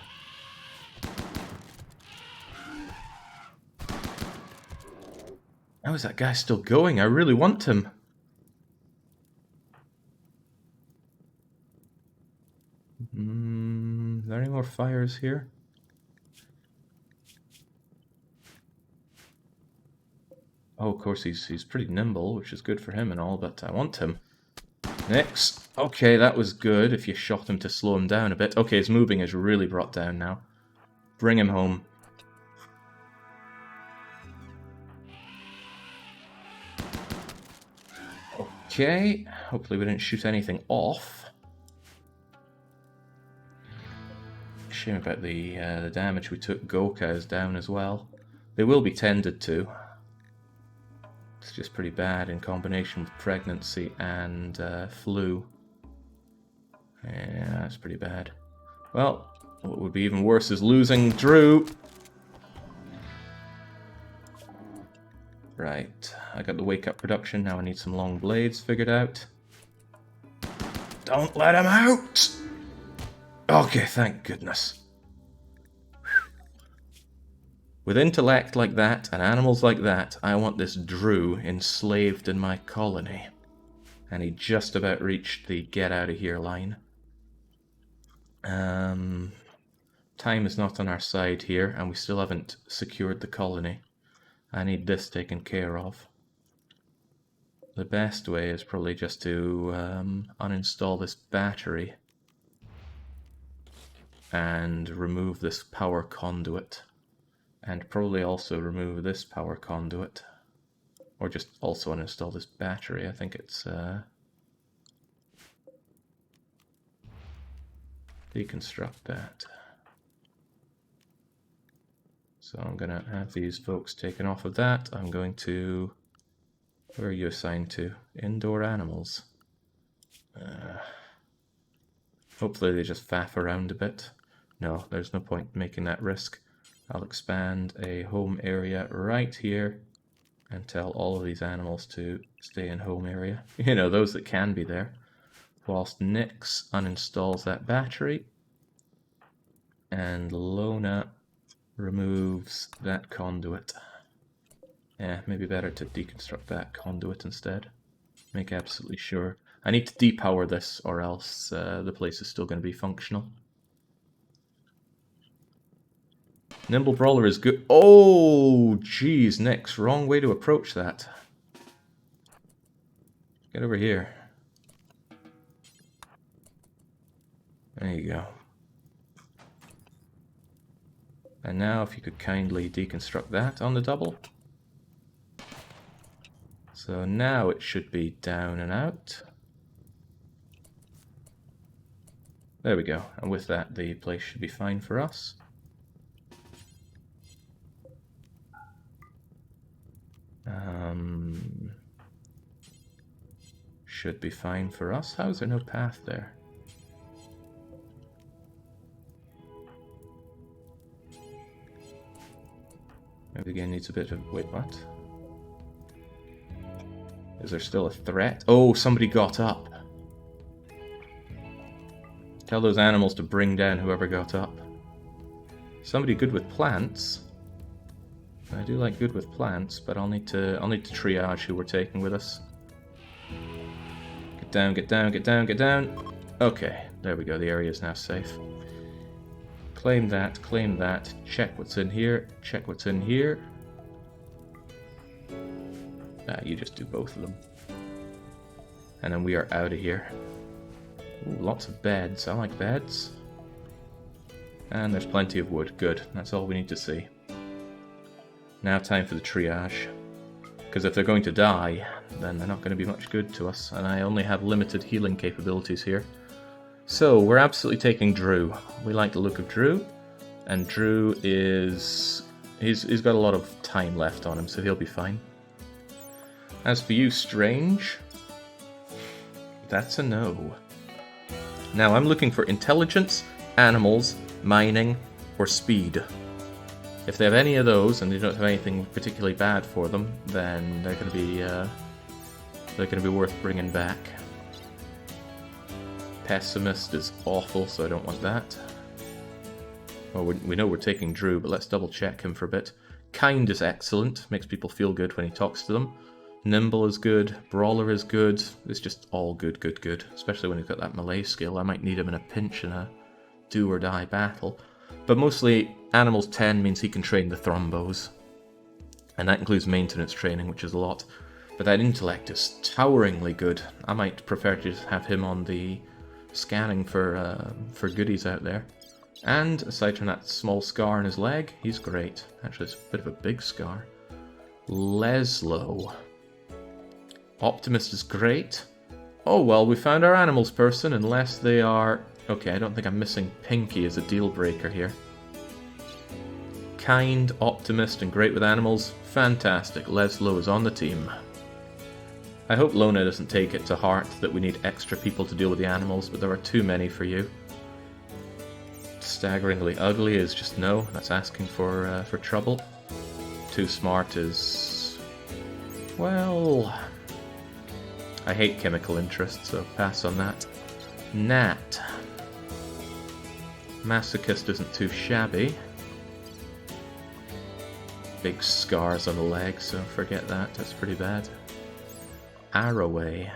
[SPEAKER 1] How is that guy still going? I really want him. Are there any more fires here? Oh, of course, he's pretty nimble, which is good for him and all, but I want him. Next. Okay, that was good if you shot him to slow him down a bit. Okay, his moving is really brought down now. Bring him home. Okay, hopefully we didn't shoot anything off. Shame about the damage we took. Goka is down as well. They will be tended to. It's just pretty bad in combination with pregnancy and flu. Yeah, that's pretty bad. Well, what would be even worse is losing Drew. Right, I got the wake up production. Now I need some long blades figured out. Don't let him out! Okay, thank goodness. With intellect like that, and animals like that, I want this Drew enslaved in my colony. And he just about reached the get out of here line. Time is not on our side here, and we still haven't secured the colony. I need this taken care of. The best way is probably just to uninstall this battery and remove this power conduit. And probably also remove this power conduit. Or just also uninstall this battery. I think it's... deconstruct that. So I'm going to have these folks taken off of that. I'm going to... Where are you assigned to? Indoor animals. Hopefully they just faff around a bit. No, there's no point making that risk. I'll expand a home area right here and tell all of these animals to stay in home area. You know, those that can be there. Whilst Nyx uninstalls that battery and Lona removes that conduit. Yeah, maybe better to deconstruct that conduit instead. Make absolutely sure. I need to depower this or else the place is still going to be functional. Nimble Brawler is good. Oh, jeez, Nyx, wrong way to approach that. Get over here. There you go. And now if you could kindly deconstruct that on the double. So now it should be down and out. There we go. And with that, the place should be fine for us. Should be fine for us. How is there no path there? Maybe the game needs a bit of... Wait, what? Is there still a threat? Oh, somebody got up. Tell those animals to bring down whoever got up. Somebody good with plants. I do like good with plants, but I'll need to triage who we're taking with us. Get down, get down, get down, get down. Okay, there we go. The area is now safe. Claim that, check what's in here, check what's in here. You just do both of them. And then we are out of here. Ooh, lots of beds. I like beds. And there's plenty of wood. Good. That's all we need to see. Now time for the triage. Because if they're going to die, then they're not going to be much good to us. And I only have limited healing capabilities here. So, we're absolutely taking Drew. We like the look of Drew. And Drew is... He's got a lot of time left on him, so he'll be fine. As for you, Strange... That's a no. Now, I'm looking for intelligence, animals, mining, or speed. If they have any of those, and they don't have anything particularly bad for them, then they're going to be worth bringing back. Pessimist is awful, so I don't want that. Well, we know we're taking Drew, but let's double check him for a bit. Kind is excellent, makes people feel good when he talks to them. Nimble is good, Brawler is good, it's just all good, good, good. Especially when he's got that melee skill. I might need him in a pinch in a do-or-die battle. But mostly, Animals 10 means he can train the Thrombos. And that includes maintenance training, which is a lot. But that intellect is toweringly good. I might prefer to just have him on the scanning for goodies out there. And aside from that small scar on his leg, he's great. Actually, it's a bit of a big scar. Leslo. Optimist is great. Oh, well, we found our animals person, unless they are... Okay, I don't think I'm missing Pinky as a deal breaker here. Kind, optimist, and great with animals. Fantastic. Leslo is on the team. I hope Lona doesn't take it to heart that we need extra people to deal with the animals, but there are too many for you. Staggeringly ugly is just no. That's asking for trouble. Too smart is... Well... I hate chemical interest, so pass on that. Nat. Masochist isn't too shabby. Big scars on the leg, so forget that. That's pretty bad. Arroway.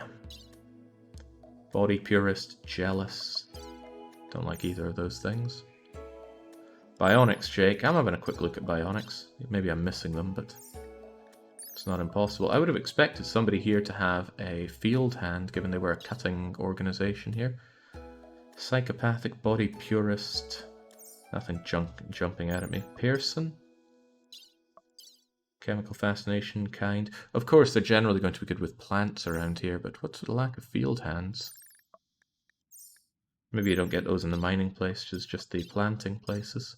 [SPEAKER 1] Body purist, jealous. Don't like either of those things. Bionics, Jake. I'm having a quick look at Bionics. Maybe I'm missing them, but it's not impossible. I would have expected somebody here to have a field hand, given they were a cutting organization here. Psychopathic, body purist. Nothing jumping out at me. Pearson. Chemical fascination, kind. Of course, they're generally going to be good with plants around here, but what's the lack of field hands? Maybe you don't get those in the mining places, just the planting places.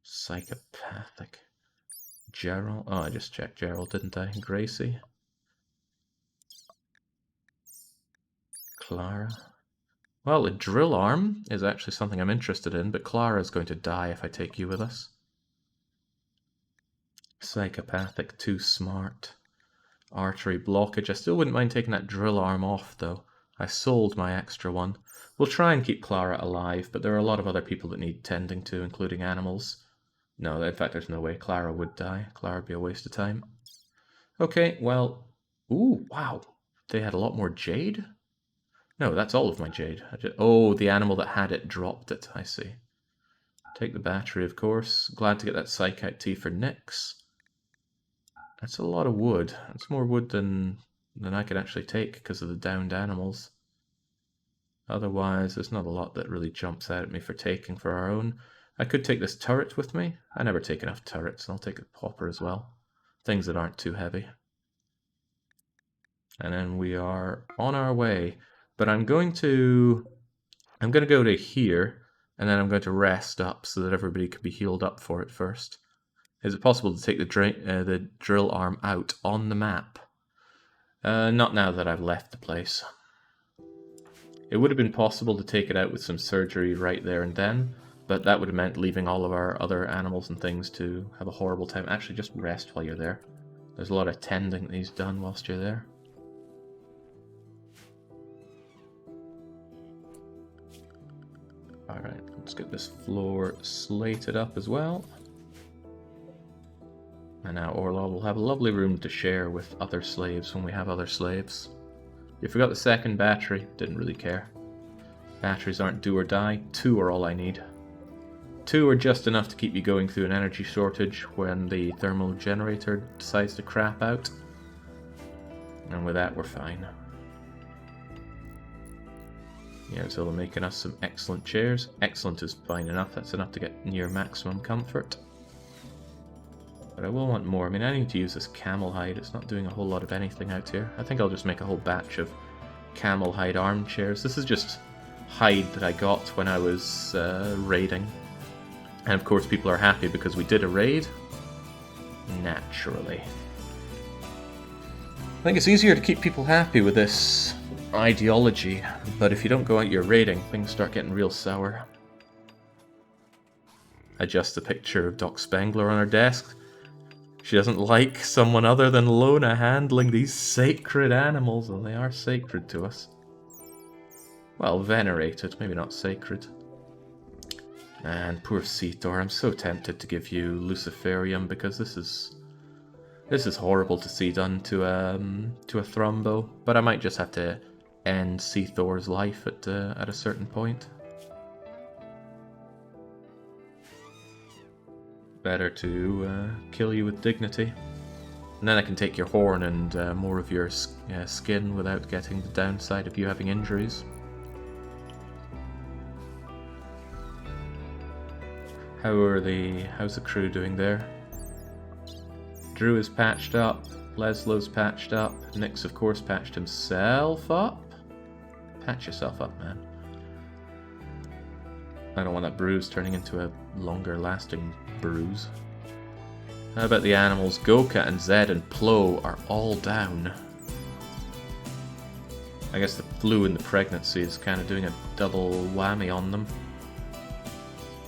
[SPEAKER 1] Psychopathic. Gerald. Oh, I just checked Gerald, didn't I? Gracie. Clara. Well, a drill arm is actually something I'm interested in, but Clara's going to die if I take you with us. Psychopathic, too smart. Archery blockage. I still wouldn't mind taking that drill arm off, though. I sold my extra one. We'll try and keep Clara alive, but there are a lot of other people that need tending to, including animals. No, in fact, there's no way Clara would die. Clara would be a waste of time. Okay, well... Ooh, wow. They had a lot more jade? No, that's all of my jade. Oh, the animal that had it dropped it, I see. Take the battery, of course. Glad to get that Psychite tea for Nyx. That's a lot of wood. That's more wood than I could actually take because of the downed animals. Otherwise, there's not a lot that really jumps out at me for taking for our own. I could take this turret with me. I never take enough turrets, and I'll take a popper as well. Things that aren't too heavy. And then we are on our way. But I'm going to go to here, and then I'm going to rest up so that everybody can be healed up for it first. Is it possible to take the drill arm out on the map? Not now that I've left the place. It would have been possible to take it out with some surgery right there and then, But that would have meant leaving all of our other animals and things to have a horrible time. Actually, just rest while you're there. There's a lot of tending that needs done whilst you're there. Alright, let's get this floor slated up as well. And now Orlaw will have a lovely room to share with other slaves when we have other slaves. You forgot the second battery, didn't really care. Batteries aren't do or die, 2 are all I need. 2 are just enough to keep you going through an energy shortage when the thermal generator decides to crap out. And with that, we're fine. Yeah, so they're making us some excellent chairs. Excellent is fine enough, that's enough to get near maximum comfort. But I will want more. I mean, I need to use this camel hide, it's not doing a whole lot of anything out here. I think I'll just make a whole batch of camel hide armchairs. This is just hide that I got when I was raiding. And of course people are happy because we did a raid. Naturally. I think it's easier to keep people happy with this ideology, but if you don't go out your raiding, things start getting real sour. Adjust the picture of Doc Spengler on her desk. She doesn't like someone other than Lona handling these sacred animals, and they are sacred to us. Well, venerated, maybe not sacred. And poor Cetor, I'm so tempted to give you Luciferium because this is horrible to see done to a Thrumbo, but I might just have to end Cetor's life at a certain point. Better to kill you with dignity, and then I can take your horn and more of your skin without getting the downside of you having injuries. How's the crew doing there? Drew is patched up, Leslow's patched up, Nick's of course patched himself up. Patch yourself up, man. I don't want that bruise turning into a longer lasting bruise. How about the animals? Goka and Zed and Plo are all down. I guess the flu and the pregnancy is kind of doing a double whammy on them.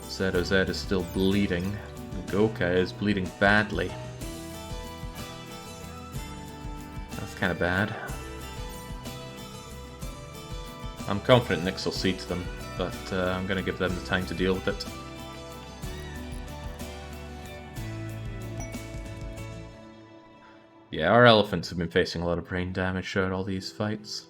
[SPEAKER 1] Zed is still bleeding. Goka is bleeding badly. That's kind of bad. I'm confident Nyx will see to them, but I'm going to give them the time to deal with it. Yeah, our elephants have been facing a lot of brain damage throughout all these fights.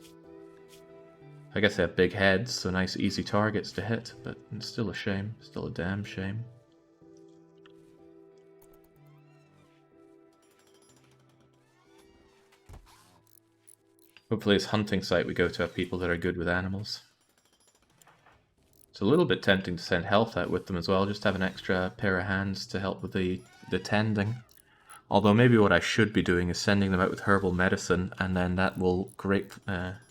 [SPEAKER 1] I guess they have big heads, so nice easy targets to hit, but it's still a shame. Still a damn shame. Hopefully this hunting site we go to have people that are good with animals. It's a little bit tempting to send health out with them as well, just have an extra pair of hands to help with the tending. Although maybe what I should be doing is sending them out with herbal medicine, and then that will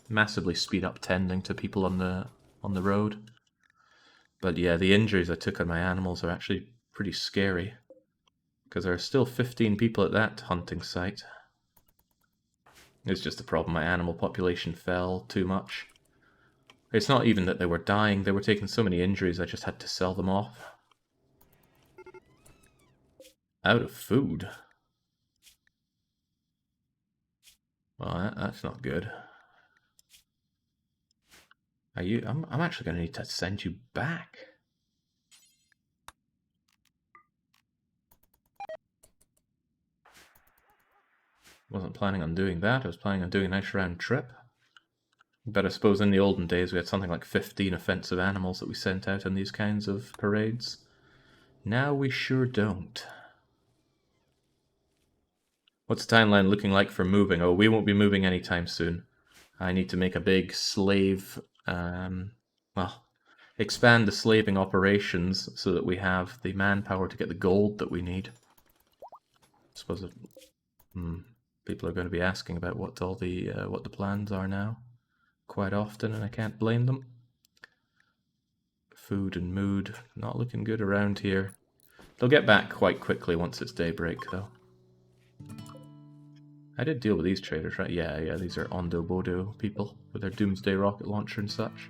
[SPEAKER 1] massively speed up tending to people on the road. But yeah, the injuries I took on my animals are actually pretty scary, because there are still 15 people at that hunting site. It's just a problem, my animal population fell too much. It's not even that they were dying, they were taking so many injuries I just had to sell them off. Out of food? Well, that's not good. I'm actually going to need to send you back. Wasn't planning on doing that, I was planning on doing a nice round trip. But I suppose in the olden days we had something like 15 offensive animals that we sent out on these kinds of parades. Now we sure don't. What's the timeline looking like for moving? Oh, we won't be moving anytime soon. I need to make a big slave, expand the slaving operations so that we have the manpower to get the gold that we need. I suppose people are going to be asking about what the plans are now quite often, and I can't blame them. Food and mood, not looking good around here. They'll get back quite quickly once it's daybreak, though. I did deal with these traders, right? Yeah, these are Ondo Bodo people with their Doomsday rocket launcher and such.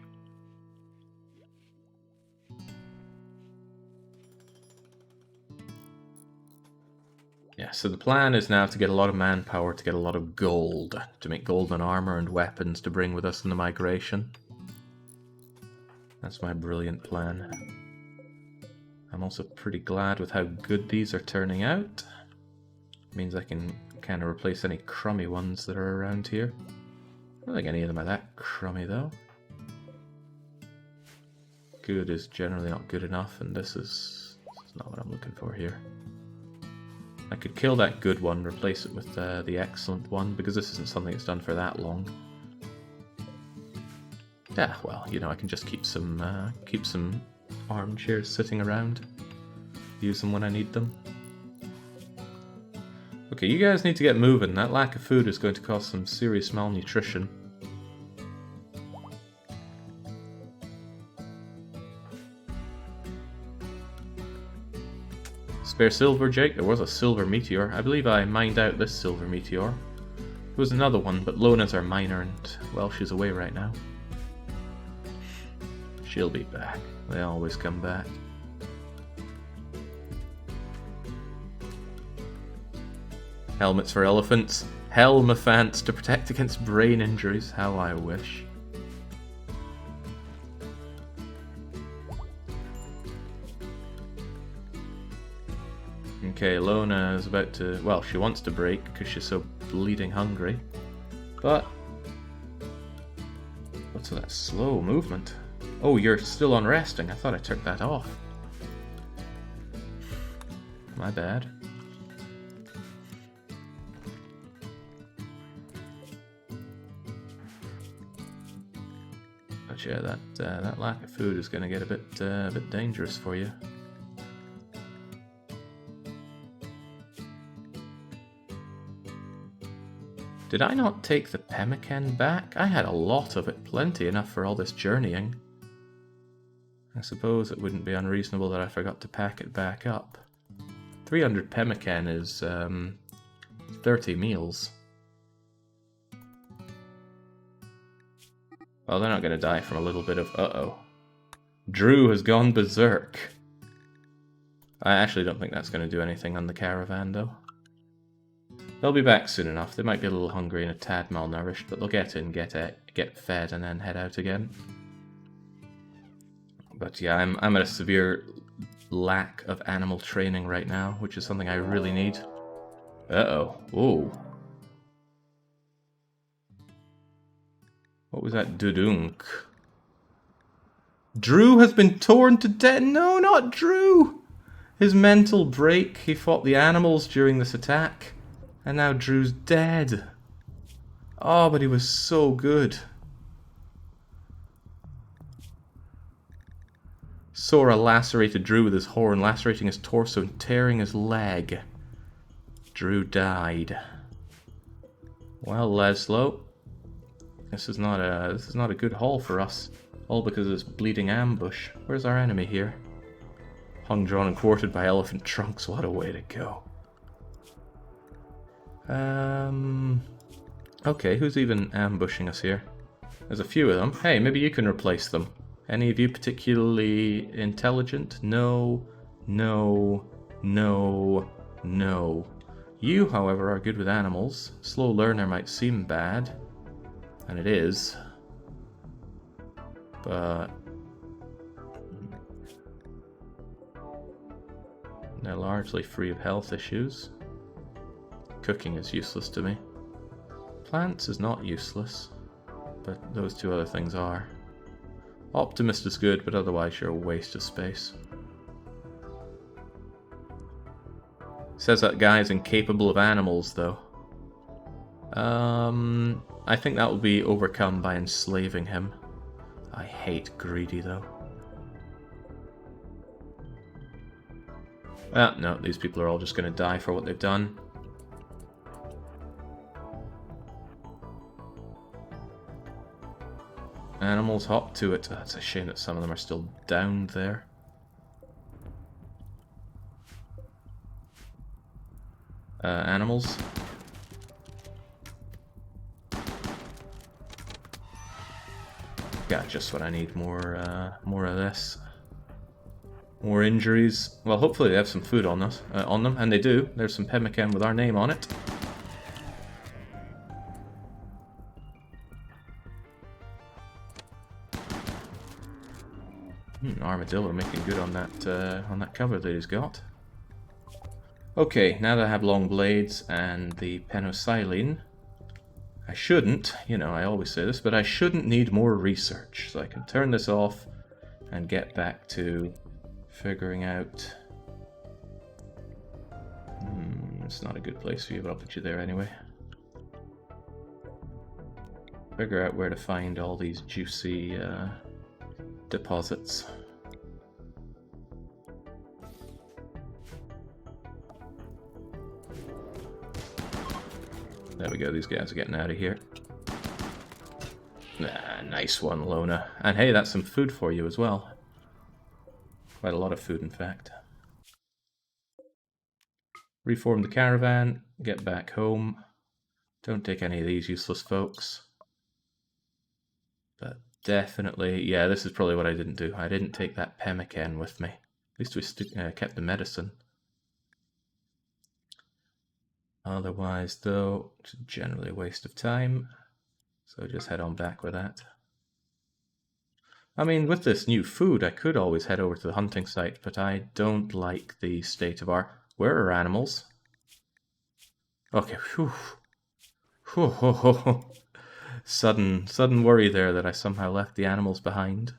[SPEAKER 1] Yeah, so the plan is now to get a lot of manpower, to get a lot of gold, to make golden armor and weapons to bring with us in the migration. That's my brilliant plan. I'm also pretty glad with how good these are turning out. It means I can kind of replace any crummy ones that are around here. I don't think any of them are that crummy though. Good is generally not good enough, and this is not what I'm looking for here. I could kill that good one, replace it with the excellent one, because this isn't something that's done for that long. Yeah, well, you know, I can just keep some armchairs sitting around. Use them when I need them. Okay, you guys need to get moving. That lack of food is going to cause some serious malnutrition. Spare silver, Jake? There was a silver meteor. I believe I mined out this silver meteor. There was another one, but Lona's our miner, and, well, she's away right now. She'll be back. They always come back. Helmets for elephants. Helmephants to protect against brain injuries. How I wish. Okay, Lona is about to... well, she wants to break because she's so bleeding hungry. But... what's that slow movement? Oh, you're still on resting. I thought I took that off. My bad. But yeah, that lack of food is going to get a bit dangerous for you. Did I not take the pemmican back? I had a lot of it, plenty enough for all this journeying. I suppose it wouldn't be unreasonable that I forgot to pack it back up. 300 pemmican is 30 meals. Well, they're not going to die from a little bit of uh-oh. Drew has gone berserk. I actually don't think that's going to do anything on the caravan, though. They'll be back soon enough. They might be a little hungry and a tad malnourished, but they'll get in, get fed, and then head out again. But yeah, I'm at a severe lack of animal training right now, which is something I really need. Uh-oh. Whoa. What was that dudunk? Drew has been torn to death. No, not Drew! His mental break. He fought the animals during this attack. And now Drew's dead. Oh, but he was so good. Sora lacerated Drew with his horn, lacerating his torso and tearing his leg. Drew died. Well, Leslo, this is not a good haul for us. All because of this bleeding ambush. Where's our enemy here? Hung, drawn, and quartered by elephant trunks. What a way to go. Okay, who's even ambushing us here? There's a few of them. Hey, maybe you can replace them. Any of you particularly intelligent? No, no, no, no. You, however, are good with animals. Slow learner might seem bad, and it is. But they're largely free of health issues. Cooking is useless to me. Plants is not useless, but those two other things are. Optimist is good, but otherwise you're a waste of space. Says that guy is incapable of animals, though. I think that will be overcome by enslaving him. I hate greedy, though. No, these people are all just going to die for what they've done. Animals hop to it. It's a shame that some of them are still down there. Animals. Got just what I need. More of this. More injuries. Well, hopefully they have some food on us, on them, and they do. There's some pemmican with our name on it. Armadillo making good on that cover that he's got. Okay, now that I have long blades and the penicillin, I shouldn't, you know, I always say this, but I shouldn't need more research. So I can turn this off and get back to figuring out... it's not a good place for you, but I'll put you there anyway. Figure out where to find all these juicy deposits. There we go, these guys are getting out of here. Nice one, Lona. And hey, that's some food for you as well. Quite a lot of food, in fact. Reform the caravan, get back home. Don't take any of these useless folks. But definitely, yeah, this is probably what I didn't do. I didn't take that pemmican with me. At least we kept the medicine. Otherwise, though, it's generally a waste of time. So just head on back with that. I mean, with this new food, I could always head over to the hunting site, but I don't like the state of our... Where are animals? Okay, whew. Whew, ho, ho, ho. Sudden worry there that I somehow left the animals behind.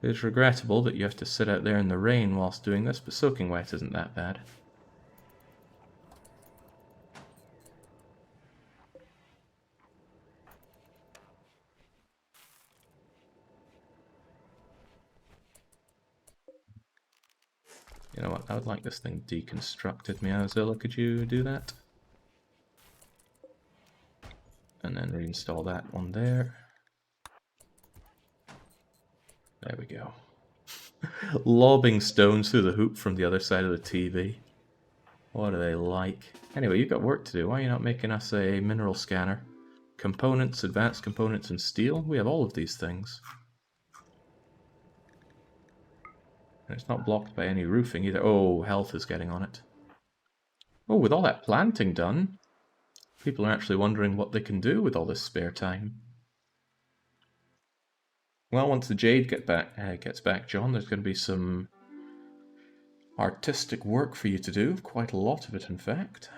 [SPEAKER 1] It's regrettable that you have to sit out there in the rain whilst doing this, but soaking wet isn't that bad. You know what, I would like this thing deconstructed. Meowzilla, could you do that? And then reinstall that one there. There we go. Lobbing stones through the hoop from the other side of the TV. What are they like? Anyway, you've got work to do. Why are you not making us a mineral scanner? Components, advanced components, and steel? We have all of these things. And it's not blocked by any roofing either. Oh, health is getting on it. Oh, with all that planting done, people are actually wondering what they can do with all this spare time. Well, once the jade gets back, John, there's going to be some artistic work for you to do. Quite a lot of it, in fact.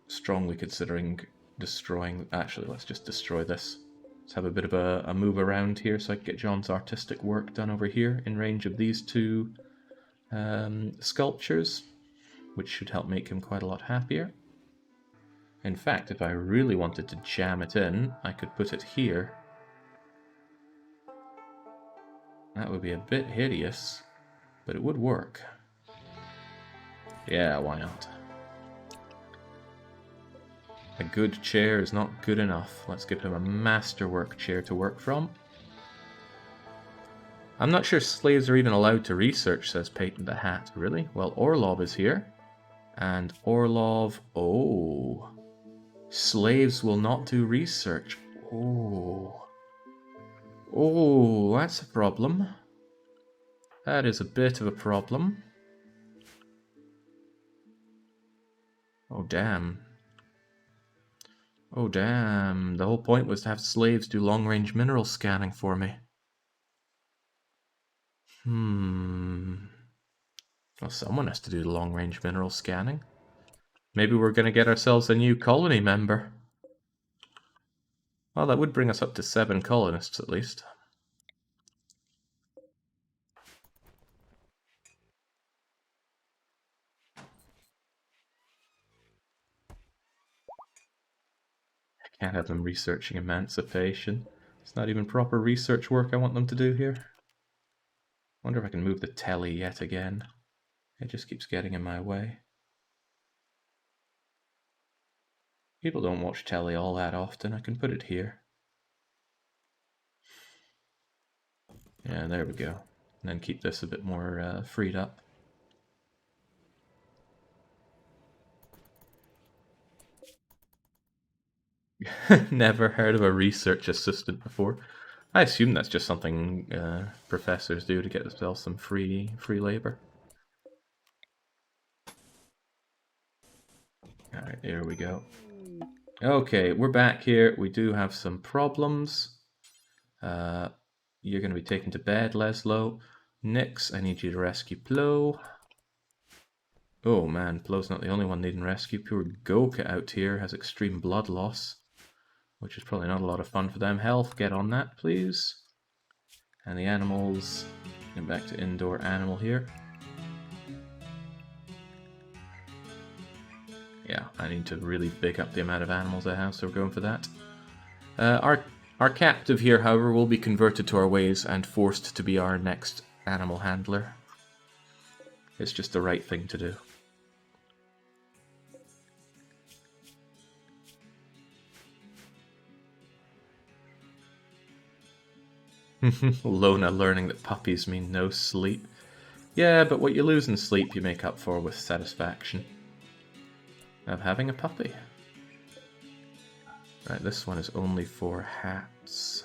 [SPEAKER 1] Strongly considering destroying... Actually, let's just destroy this. Let's have a bit of a move around here so I can get John's artistic work done over here in range of these two sculptures, which should help make him quite a lot happier. In fact, if I really wanted to jam it in, I could put it here. That would be a bit hideous, but it would work. Yeah, why not? A good chair is not good enough. Let's give him a masterwork chair to work from. I'm not sure slaves are even allowed to research, says Peyton the Hat. Really? Well, Orlov is here. And Orlov... Oh. Slaves will not do research. Oh. Oh, that's a problem. That is a bit of a problem. Oh, damn. Oh, damn. The whole point was to have slaves do long-range mineral scanning for me. Well, someone has to do the long-range mineral scanning. Maybe we're going to get ourselves a new colony member. Well, that would bring us up to 7 colonists, at least. I can't have them researching emancipation. It's not even proper research work I want them to do here. Wonder if I can move the telly yet again. It just keeps getting in my way. People don't watch telly all that often. I can put it here. Yeah, there we go. And then keep this a bit more freed up. Never heard of a research assistant before. I assume that's just something professors do to get themselves some free labor. Alright, here we go. Okay, we're back here. We do have some problems. You're going to be taken to bed, Leslo. Nix, I need you to rescue Plo. Oh man, Plo's not the only one needing rescue. Poor Goka out here has extreme blood loss, which is probably not a lot of fun for them. Health, get on that, please. And the animals, get back to indoor animal here. Yeah, I need to really big up the amount of animals I have, so we're going for that. Our captive here, however, will be converted to our ways and forced to be our next animal handler. It's just the right thing to do. Lona learning that puppies mean no sleep. Yeah, but what you lose in sleep you make up for with satisfaction of having a puppy. Right, this one is only for hats.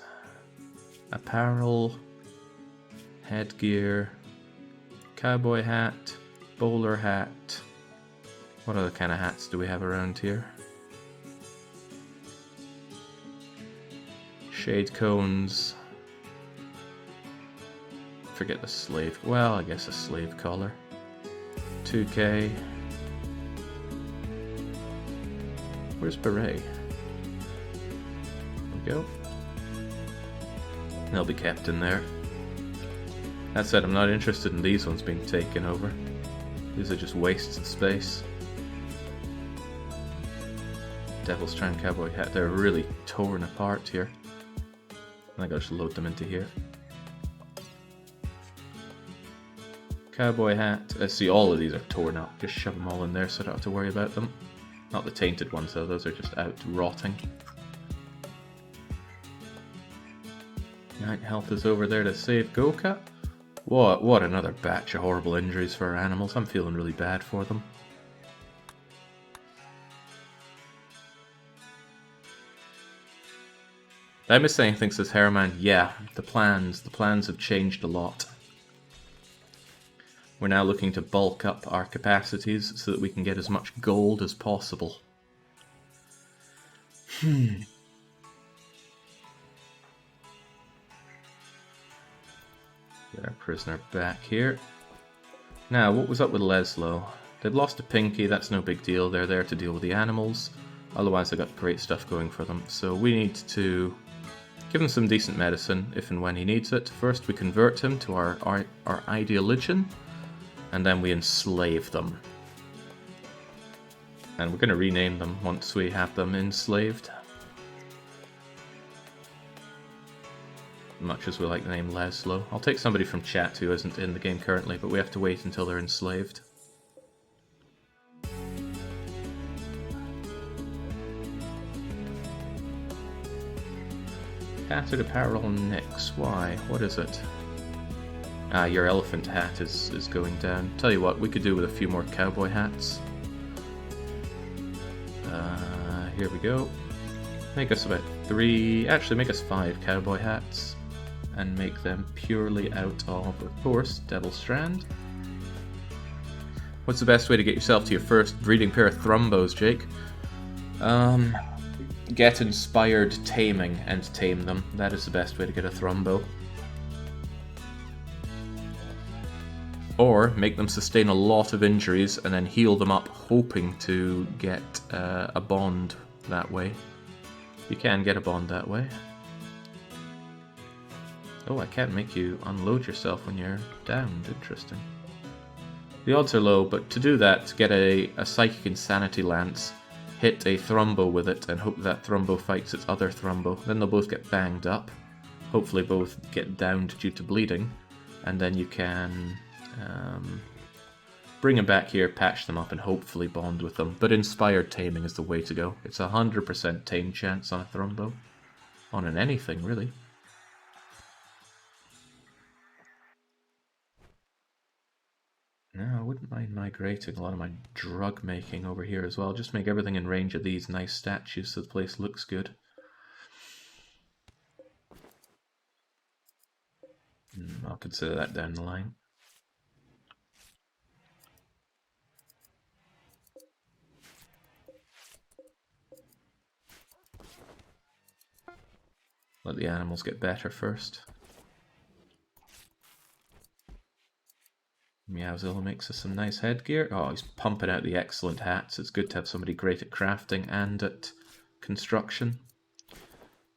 [SPEAKER 1] Apparel, headgear, cowboy hat, bowler hat. What other kind of hats do we have around here? Shade cones. Forget the slave. Well, I guess a slave collar. 2K. Where's Beret? There we go. They'll be kept in there. That said, I'm not interested in these ones being taken over. These are just wastes of space. Devil's Strand cowboy hat. They're really torn apart here. I think I'll just load them into here. Cowboy hat. See, all of these are torn up. Just shove them all in there so I don't have to worry about them. Not the tainted ones though, those are just out rotting. Night health is over there to save Goka. What another batch of horrible injuries for our animals. I'm feeling really bad for them. Did I miss anything, says Herman? Yeah, the plans have changed a lot. We're now looking to bulk up our capacities so that we can get as much gold as possible. Get our prisoner back here. Now, what was up with Leslo? They've lost a pinky, that's no big deal. They're there to deal with the animals. Otherwise, they got great stuff going for them. So we need to give him some decent medicine if and when he needs it. First, we convert him to our ideologian. And then we enslave them. And we're going to rename them once we have them enslaved. Much as we like the name Leslo. I'll take somebody from chat who isn't in the game currently, but we have to wait until they're enslaved. Tattered apparel Nix. Why? What is it? Ah, your elephant hat is going down. Tell you what, we could do with a few more cowboy hats. Here we go. Make us about 3, actually make us 5 cowboy hats. And make them purely out of course, Devil Strand. What's the best way to get yourself to your first breeding pair of Thrumbos, Jake? Get inspired taming and tame them. That is the best way to get a Thrumbo. Or make them sustain a lot of injuries and then heal them up, hoping to get a bond that way. You can get a bond that way. Oh, I can't make you unload yourself when you're downed. Interesting. The odds are low, but to do that, get a Psychic Insanity Lance, hit a Thrumbo with it, and hope that Thrumbo fights its other Thrumbo. Then they'll both get banged up. Hopefully both get downed due to bleeding. And then you can bring them back here, patch them up, and hopefully bond with them. But Inspired Taming is the way to go. It's a 100% tame chance on a Thrumbo. On an anything, really. Now, wouldn't mind migrating a lot of my drug making over here as well. Just make everything in range of these nice statues so the place looks good. I'll consider that down the line. Let the animals get better first. Meowzilla makes us some nice headgear. Oh, he's pumping out the excellent hats. It's good to have somebody great at crafting and at construction.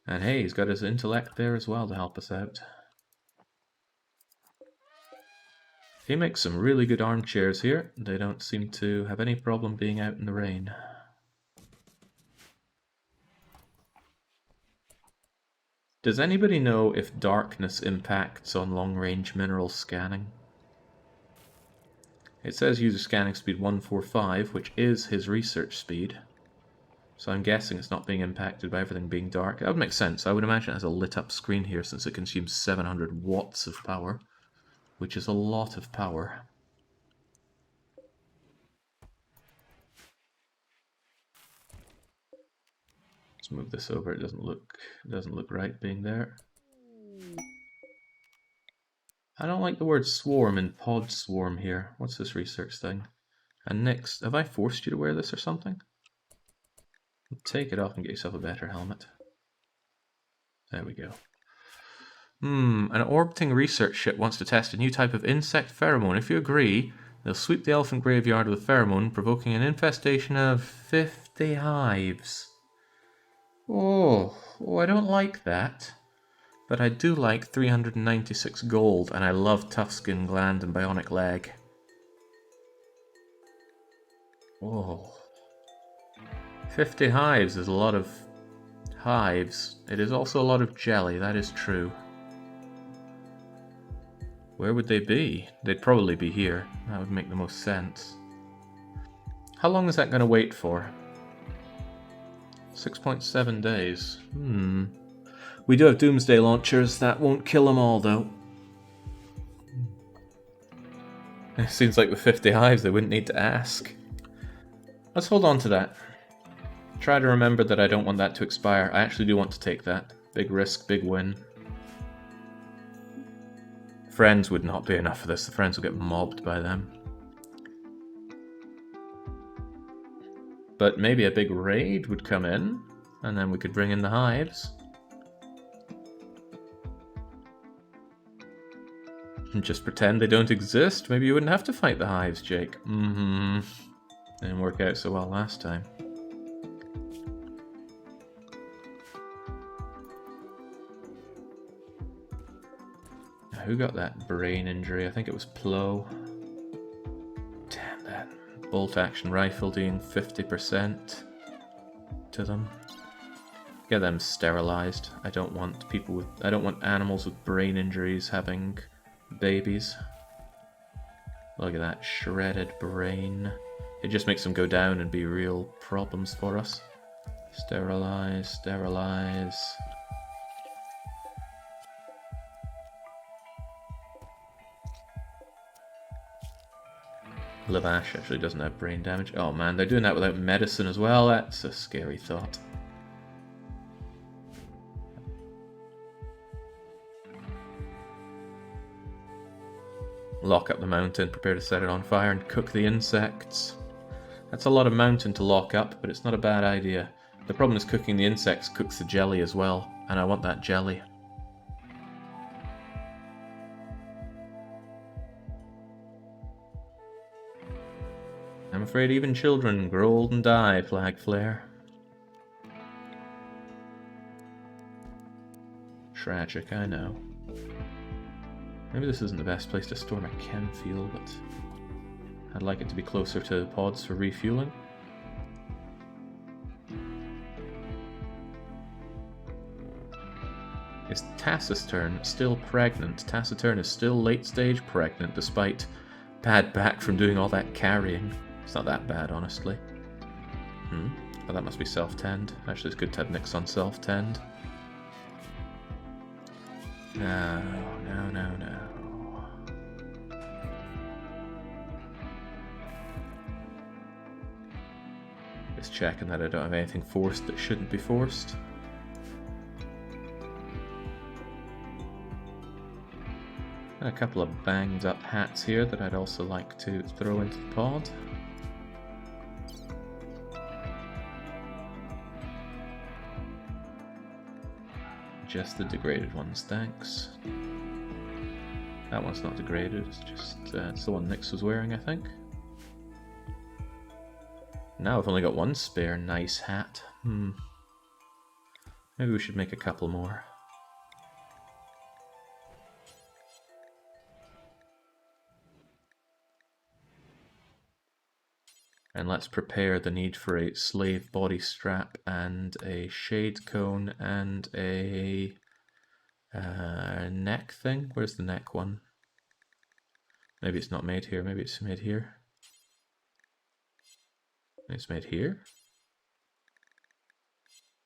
[SPEAKER 1] And hey, he's got his intellect there as well to help us out. He makes some really good armchairs here. They don't seem to have any problem being out in the rain. Does anybody know if darkness impacts on long-range mineral scanning? It says user scanning speed 145, which is his research speed. So I'm guessing it's not being impacted by everything being dark. That would make sense. I would imagine it has a lit up screen here since it consumes 700 watts of power, which is a lot of power. Let's move this over. It doesn't look right being there. I don't like the word swarm in pod swarm here. What's this research thing? And next, have I forced you to wear this or something? Take it off and get yourself a better helmet. There we go. An orbiting research ship wants to test a new type of insect pheromone. If you agree, they'll sweep the elephant graveyard with a pheromone, provoking an infestation of 50 hives. Oh, I don't like that. But I do like 396 gold, and I love tough skin gland and bionic leg. Oh. 50 hives is a lot of hives. It is also a lot of jelly, that is true. Where would they be? They'd probably be here. That would make the most sense. How long is that going to wait for? 6.7 days. We do have doomsday launchers. That won't kill them all, though. It seems like with 50 hives, they wouldn't need to ask. Let's hold on to that. Try to remember that I don't want that to expire. I actually do want to take that. Big risk, big win. Friends would not be enough for this. The friends will get mobbed by them. But maybe a big raid would come in, and then we could bring in the hives. And just pretend they don't exist. Maybe you wouldn't have to fight the hives, Jake. Didn't work out so well last time. Who got that brain injury? I think it was Plo. Damn that. Bolt action rifle doing 50% to them. Get them sterilized. I don't want animals with brain injuries having babies. Look at that shredded brain. It just makes them go down and be real problems for us. Sterilize, sterilize. Lavash actually doesn't have brain damage. Oh man, they're doing that without medicine as well. That's a scary thought. Lock up the mountain, prepare to set it on fire and cook the insects. That's a lot of mountain to lock up, but it's not a bad idea. The problem is cooking the insects cooks the jelly as well, and I want that jelly. I'm afraid even children grow old and die, Flag Flare. Tragic, I know. Maybe this isn't the best place to store my chem fuel, but I'd like it to be closer to the pods for refueling. Is Taciturn still pregnant? Taciturn is still late stage pregnant despite bad back from doing all that carrying. It's not that bad, honestly. But that must be self-tend. Actually, it's good to have Nyx on self-tend. No. Just checking that I don't have anything forced that shouldn't be forced. A couple of banged up hats here that I'd also like to throw into the pod. Just the degraded ones, thanks. That one's not degraded, it's just it's the one Nyx was wearing, I think. Now I've only got one spare nice hat. Maybe we should make a couple more. And let's prepare the need for a slave body strap and a shade cone and a neck thing. Where's the neck one? Maybe it's not made here, maybe it's made here. It's made here?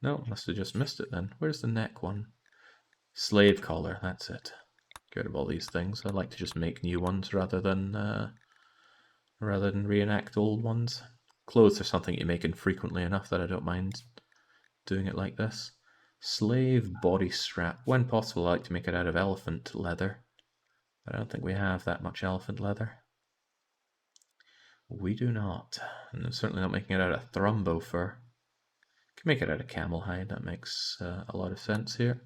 [SPEAKER 1] No, must have just missed it then. Where's the neck one? Slave collar, that's it. Get rid of all these things. I like to just make new ones rather than reenact old ones. Clothes are something you make infrequently enough that I don't mind doing it like this. Slave body strap. When possible, I like to make it out of elephant leather. But I don't think we have that much elephant leather. We do not. And I'm certainly not making it out of thrumbo fur. Can make it out of camel hide. That makes a lot of sense here.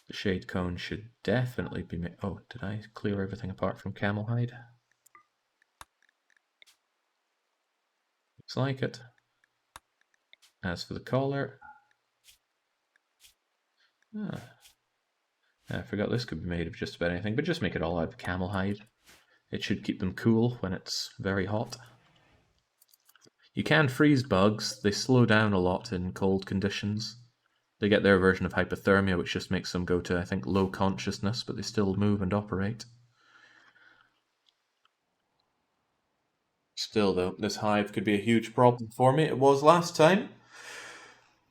[SPEAKER 1] The shade cone should definitely be made. Oh, did I clear everything apart from camel hide? Looks like it. As for the collar, I forgot this could be made of just about anything, but just make it all out of camel hide. It should keep them cool when it's very hot. You can freeze bugs. They slow down a lot in cold conditions. They get their version of hypothermia, which just makes them go to, I think, low consciousness, but they still move and operate. Still, though, this hive could be a huge problem for me. It was last time.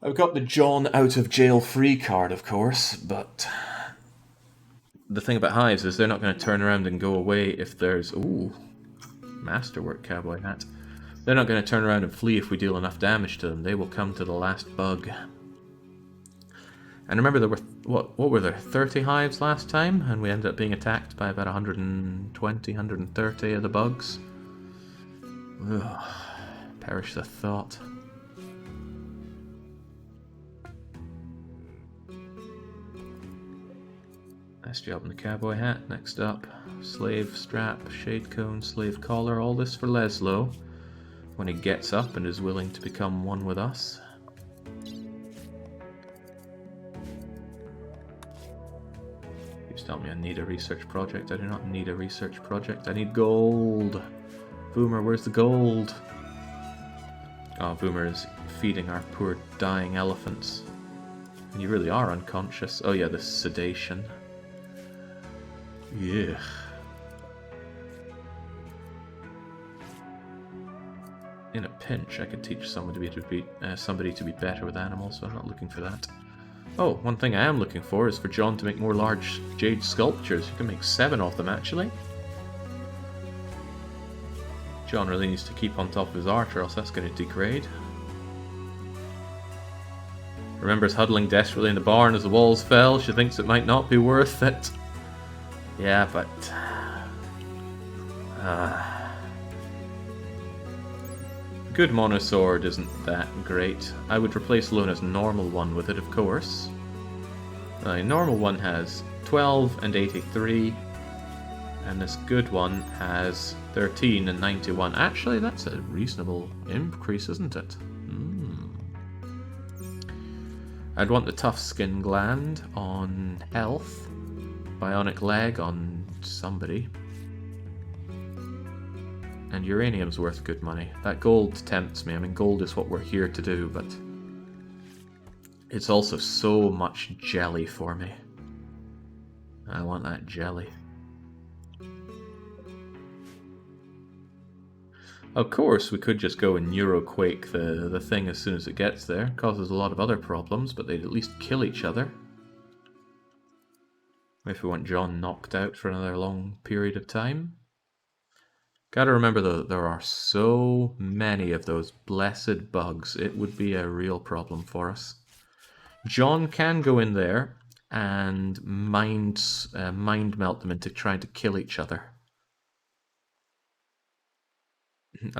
[SPEAKER 1] I've got the John out of jail free card, of course, but the thing about hives is they're not going to turn around and go away if there's... Ooh, masterwork cowboy hat. They're not going to turn around and flee if we deal enough damage to them. They will come to the last bug. And remember, there were, what were there, 30 hives last time? And we ended up being attacked by about 120, 130 of the bugs. Ugh, perish the thought. Nice job on the cowboy hat. Next up, slave strap, shade cone, slave collar. All this for Leslo when he gets up and is willing to become one with us. Please tell me I need a research project. I do not need a research project. I need gold. Boomer, where's the gold? Oh, Boomer is feeding our poor dying elephants. And you really are unconscious. Oh yeah, the sedation. Yeah. In a pinch, I could teach somebody to be better with animals, so I'm not looking for that. Oh, one thing I am looking for is for John to make more large jade sculptures. You can make 7 of them, actually. John really needs to keep on top of his art, or else that's going to degrade. Remembers huddling desperately in the barn as the walls fell. She thinks it might not be worth it. Yeah, but... good monosword isn't that great. I would replace Lona's normal one with it, of course. The normal one has 12 and 83, and this good one has 13 and 91. Actually, that's a reasonable increase, isn't it? I'd want the tough skin gland on health, bionic leg on somebody. And uranium's worth good money. That gold tempts me. I mean, gold is what we're here to do, but it's also so much jelly for me. I want that jelly. Of course, we could just go and Neuroquake the thing as soon as it gets there. It causes a lot of other problems, but they'd at least kill each other. If we want John knocked out for another long period of time. Gotta remember though, there are so many of those blessed bugs. It would be a real problem for us. John can go in there and mind melt them into trying to kill each other.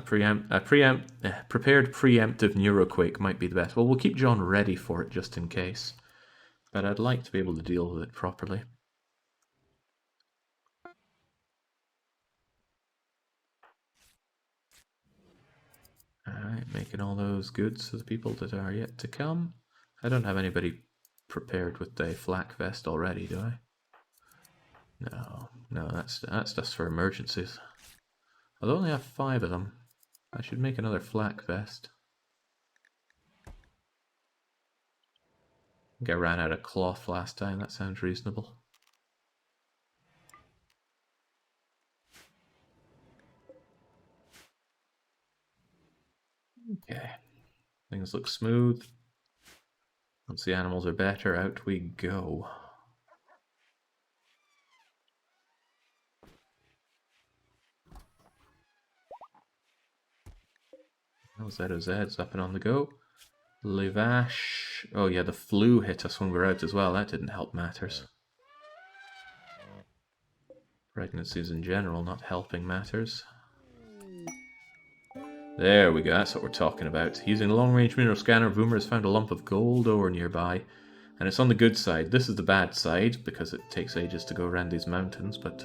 [SPEAKER 1] Prepared preemptive Neuroquake might be the best. Well, we'll keep John ready for it just in case. But I'd like to be able to deal with it properly. Alright, making all those goods for the people that are yet to come. I don't have anybody prepared with the flak vest already, do I? No, that's just for emergencies. I'll only have 5 of them. I should make another flak vest. I think I ran out of cloth last time, that sounds reasonable. Okay, things look smooth. Once the animals are better, out we go. Oh, ZOZ's up and on the go. Levash. Oh yeah, the flu hit us when we were out as well. That didn't help matters. Pregnancies in general not helping matters. There we go, that's what we're talking about. Using a long-range mineral scanner, Voomer has found a lump of gold ore nearby. And it's on the good side. This is the bad side, because it takes ages to go around these mountains, but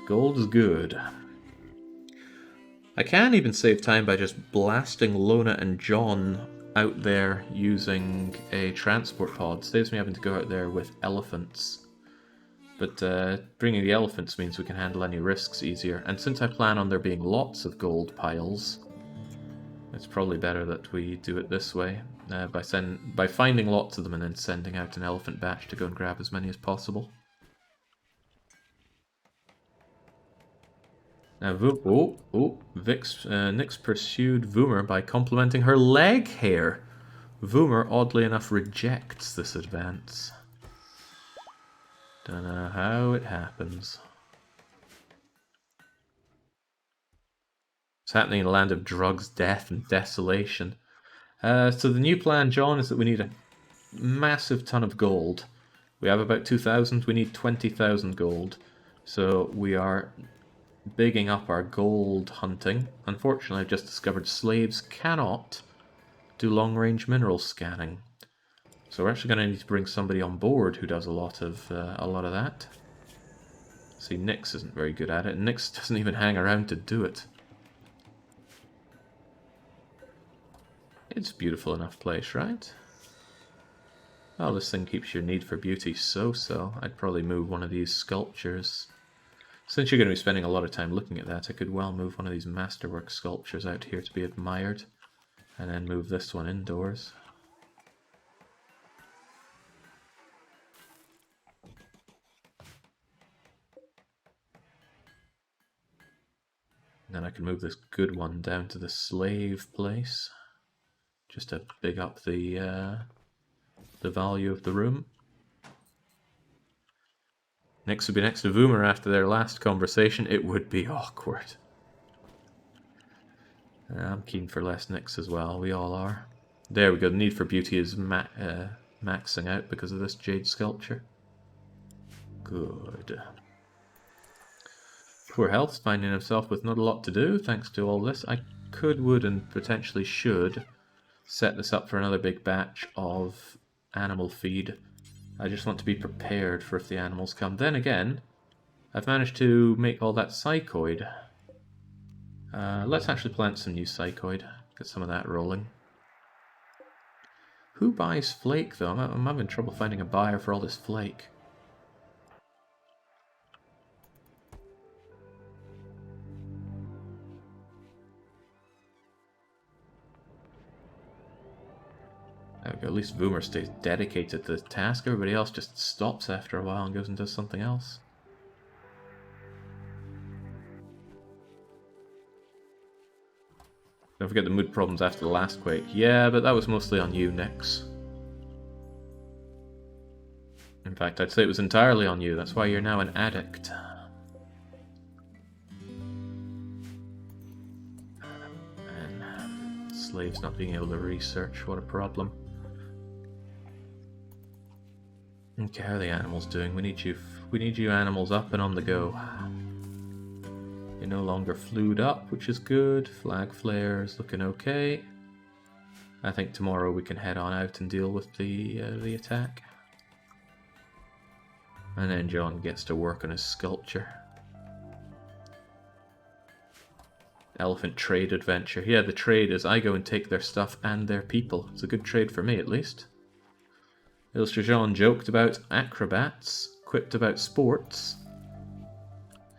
[SPEAKER 1] gold is good. I can even save time by just blasting Lona and John out there using a transport pod. Saves me having to go out there with elephants. But bringing the elephants means we can handle any risks easier. And since I plan on there being lots of gold piles, it's probably better that we do it this way. By finding lots of them and then sending out an elephant batch to go and grab as many as possible. Now, Nyx pursued Voomer by complimenting her leg hair. Voomer, oddly enough, rejects this advance. Don't know how it happens. It's happening in a land of drugs, death, and desolation. So the new plan, John, is that we need a massive ton of gold. We have about 2,000. We need 20,000 gold. So we are bigging up our gold hunting. Unfortunately, I've just discovered slaves cannot do long-range mineral scanning. So we're actually going to need to bring somebody on board who does a lot of that. See, Nyx isn't very good at it. Nyx doesn't even hang around to do it. It's a beautiful enough place, right? Well, this thing keeps your need for beauty so-so. I'd probably move one of these sculptures. Since you're going to be spending a lot of time looking at that, I could well move one of these masterwork sculptures out here to be admired. And then move this one indoors. And then I can move this good one down to the slave place. Just to big up the value of the room. Nyx would be next to Voomer after their last conversation. It would be awkward. I'm keen for less Nyx as well. We all are. There we go. The need for beauty is maxing out because of this jade sculpture. Good. Poor Health's finding himself with not a lot to do thanks to all this. I would, and potentially should set this up for another big batch of animal feed. I just want to be prepared for if the animals come. Then again, I've managed to make all that psychoid. Let's actually plant some new psychoid. Get some of that rolling. Who buys flake though? I'm having trouble finding a buyer for all this flake. There we go. At least Voomer stays dedicated to the task. Everybody else just stops after a while and goes and does something else. Don't forget the mood problems after the last quake. Yeah, but that was mostly on you, Nyx. In fact, I'd say it was entirely on you. That's why you're now an addict. slaves not being able to research. What a problem. Okay, how are the animals doing? We need you animals up and on the go. You're no longer flued up, which is good. Flag flares looking okay. I think tomorrow we can head on out and deal with the attack. And then John gets to work on his sculpture. Elephant trade adventure. Yeah, the trade is I go and take their stuff and their people. It's a good trade for me, at least. Illustrajon joked about acrobats, quipped about sports,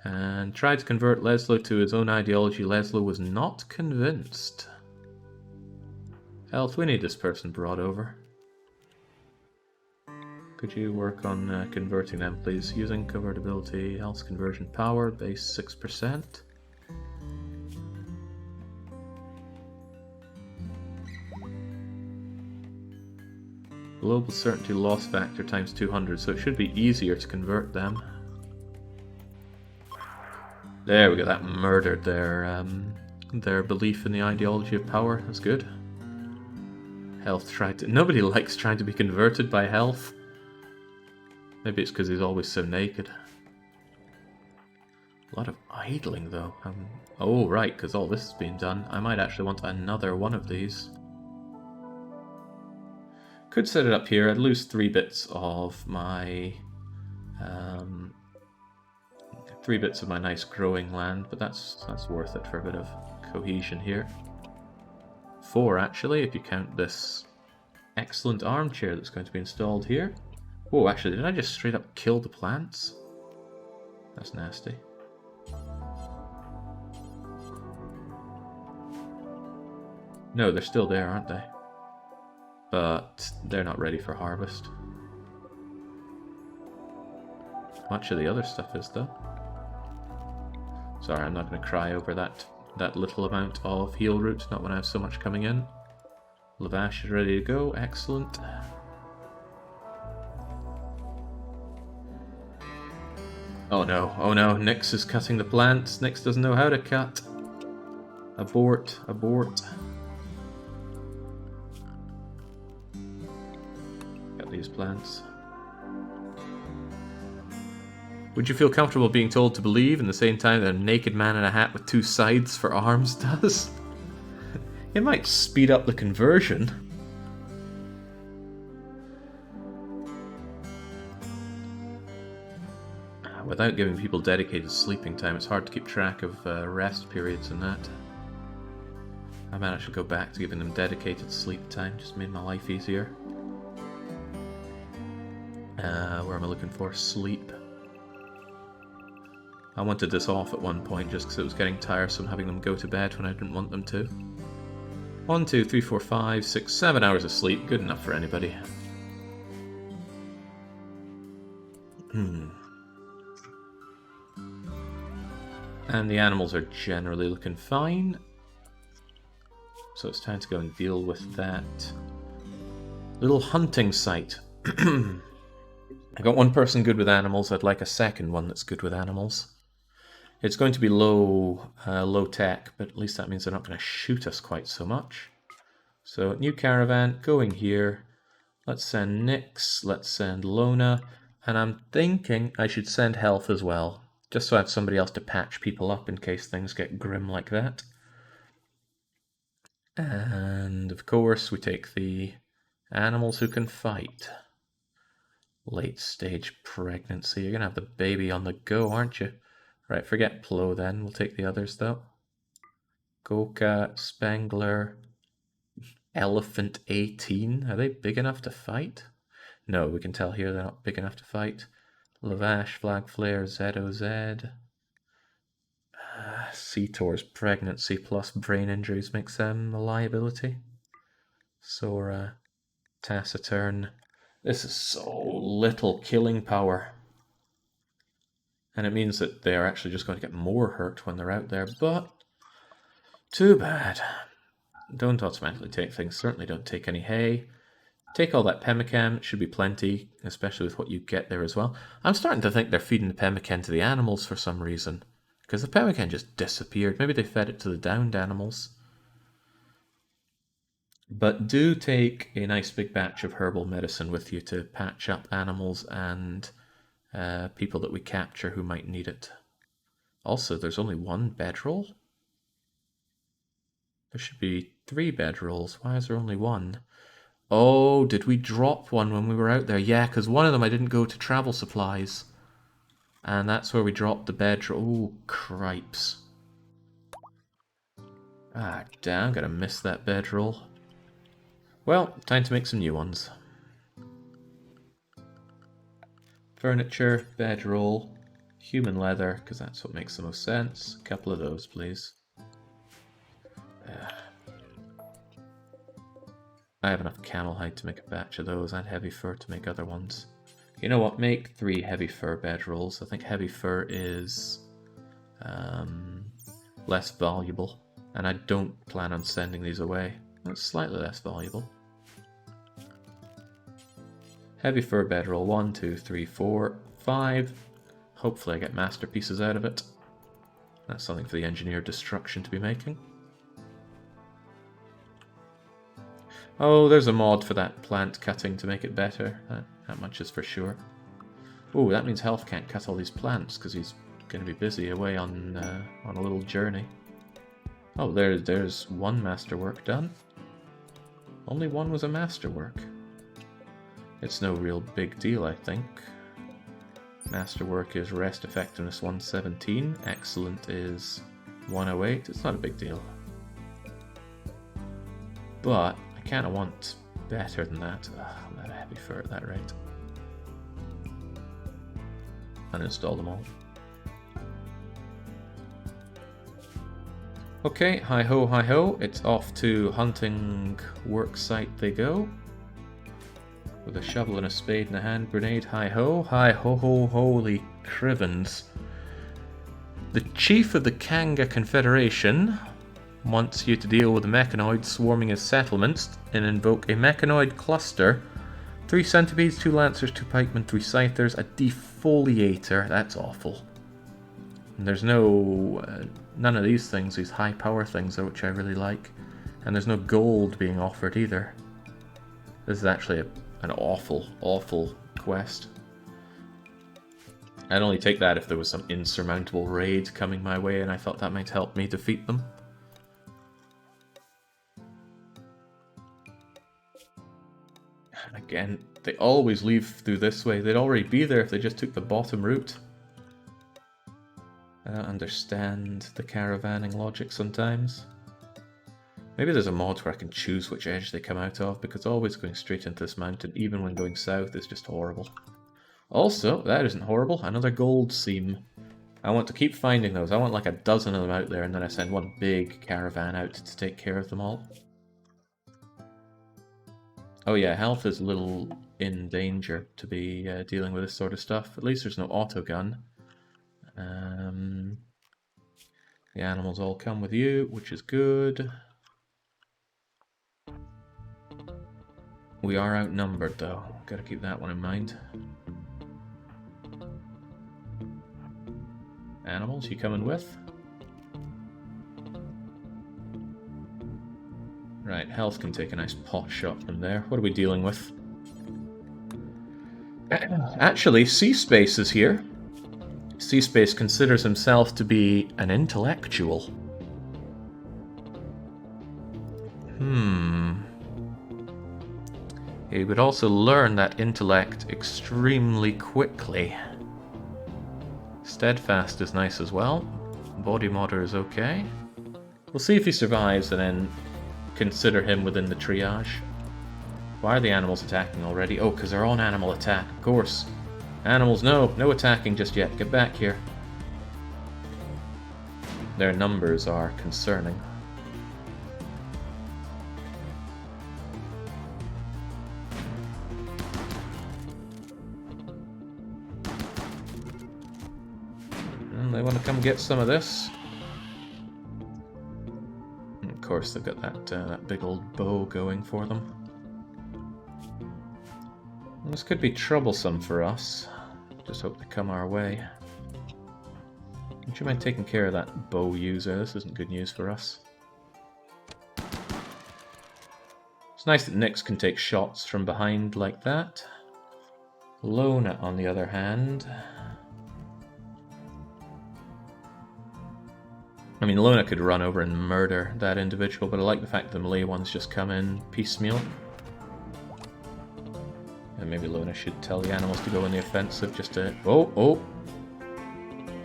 [SPEAKER 1] and tried to convert Leslo to his own ideology. Leslo was not convinced. Health, we need this person brought over. Could you work on converting them, please? Using convertibility, health conversion power, base 6%. Global certainty loss factor times 200, so it should be easier to convert them. There we go, that murdered their belief in the ideology of power. That's good. Health tried to... Nobody likes trying to be converted by Health. Maybe it's because he's always so naked. A lot of idling, though. Oh, right, because all this has been done. I might actually want another one of these. Could set it up here. I'd lose 3 bits of my... 3 bits of my nice growing land, but that's worth it for a bit of cohesion here. 4, actually, if you count this excellent armchair that's going to be installed here. Whoa, actually, did I just straight up kill the plants? That's nasty. No, they're still there, aren't they? But they're not ready for harvest. Much of the other stuff is, though. Sorry, I'm not going to cry over that little amount of heal root, not when I have so much coming in. Lavash is ready to go, excellent. Oh no, Nyx is cutting the plants. Nyx doesn't know how to cut. Abort, abort. Got these plants. Would you feel comfortable being told to believe in the same time that a naked man in a hat with 2 sides for arms does? It might speed up the conversion. Without giving people dedicated sleeping time, it's hard to keep track of rest periods and that. I might actually go back to giving them dedicated sleep time, just made my life easier. Where am I looking for? Sleep. I wanted this off at one point just because it was getting tiresome having them go to bed when I didn't want them to. 1, 2, 3, 4, 5, 6, 7 hours of sleep. Good enough for anybody. And the animals are generally looking fine. So it's time to go and deal with that little hunting site. I got one person good with animals. I'd like a second one that's good with animals. It's going to be low tech, but at least that means they're not going to shoot us quite so much. So new caravan going here. Let's send Nyx. Let's send Lona. And I'm thinking I should send Health as well, just so I have somebody else to patch people up in case things get grim like that. And of course we take the animals who can fight. Late stage pregnancy. You're going to have the baby on the go, aren't you? Right, forget Plo then. We'll take the others though. Goka, Spangler, Elephant 18. Are they big enough to fight? No, we can tell here they're not big enough to fight. Lavash, Flag Flare, ZOZ. Cetor's pregnancy plus brain injuries makes them a liability. Sora, Taciturn. This is so little killing power. And it means that they are actually just going to get more hurt when they're out there, but too bad. Don't automatically take things. Certainly don't take any hay. Take all that pemmican. It should be plenty, especially with what you get there as well. I'm starting to think they're feeding the pemmican to the animals for some reason, because the pemmican just disappeared. Maybe they fed it to the downed animals. But do take a nice big batch of herbal medicine with you to patch up animals and people that we capture who might need it. Also, there's only one bedroll? There should be 3 bedrolls. Why is there only one? Oh, did we drop one when we were out there? Yeah, because one of them I didn't go to travel supplies. And that's where we dropped the bedroll. Oh, cripes. Ah, damn, gonna miss that bedroll. Well, time to make some new ones. Furniture, bedroll, human leather, because that's what makes the most sense. A couple of those, please. I have enough camel hide to make a batch of those, and heavy fur to make other ones. You know what, make 3 heavy fur bedrolls. I think heavy fur is less valuable, and I don't plan on sending these away. It's slightly less valuable. Heavy fur bedroll, 1, 2, 3, 4, 5. Hopefully I get masterpieces out of it. That's something for the engineer destruction to be making. Oh, there's a mod for that plant cutting to make it better. That much is for sure. Oh, that means Health can't cut all these plants because he's going to be busy away on a little journey. Oh, there's one masterwork done. Only one was a masterwork. It's no real big deal, I think. Masterwork is Rest Effectiveness 117. Excellent is 108. It's not a big deal. But I kind of want better than that. I'm not happy for at that rate. Uninstall them all. Okay, hi ho, hi ho. It's off to hunting work site they go. With a shovel and a spade and a hand grenade, hi ho, holy crivens. The chief of the Kanga Confederation wants you to deal with the mechanoids swarming his settlements and invoke a mechanoid cluster. 3 centipedes, 2 lancers, 2 pikemen, 3 scythers, a defoliator. That's awful. And there's no none of these things, these high power things, which I really like. And there's no gold being offered either. This is actually an awful, awful quest. I'd only take that if there was some insurmountable raid coming my way and I thought that might help me defeat them. Again, they always leave through this way. They'd already be there if they just took the bottom route. I don't understand the caravanning logic sometimes. Maybe there's a mod where I can choose which edge they come out of, because always going straight into this mountain, even when going south, is just horrible. Also, that isn't horrible, another gold seam. I want to keep finding those. I want like a dozen of them out there, and then I send one big caravan out to take care of them all. Oh yeah, health is a little in danger to be dealing with this sort of stuff. At least there's no autogun. The animals all come with you, which is good. We are outnumbered though, gotta keep that one in mind. Animals, you coming with? Right, health can take a nice pot shot from there. What are we dealing with? Actually, C-Space is here. C-Space considers himself to be an intellectual. He would also learn that intellect extremely quickly. Steadfast is nice as well. Body modder is okay. We'll see if he survives and then consider him within the triage. Why are the animals attacking already? Oh, because they're on animal attack, of course. Animals, no attacking just yet. Get back here. Their numbers are concerning. And they want to come get some of this. And of course, they've got that big old bow going for them. And this could be troublesome for us. Just hope they come our way. Would you mind taking care of that bow user? This isn't good news for us. It's nice that Nyx can take shots from behind like that. Lona, on the other hand... I mean, Lona could run over and murder that individual, but I like the fact that the melee ones just come in piecemeal. And maybe Lona should tell the animals to go on the offensive just to... Oh!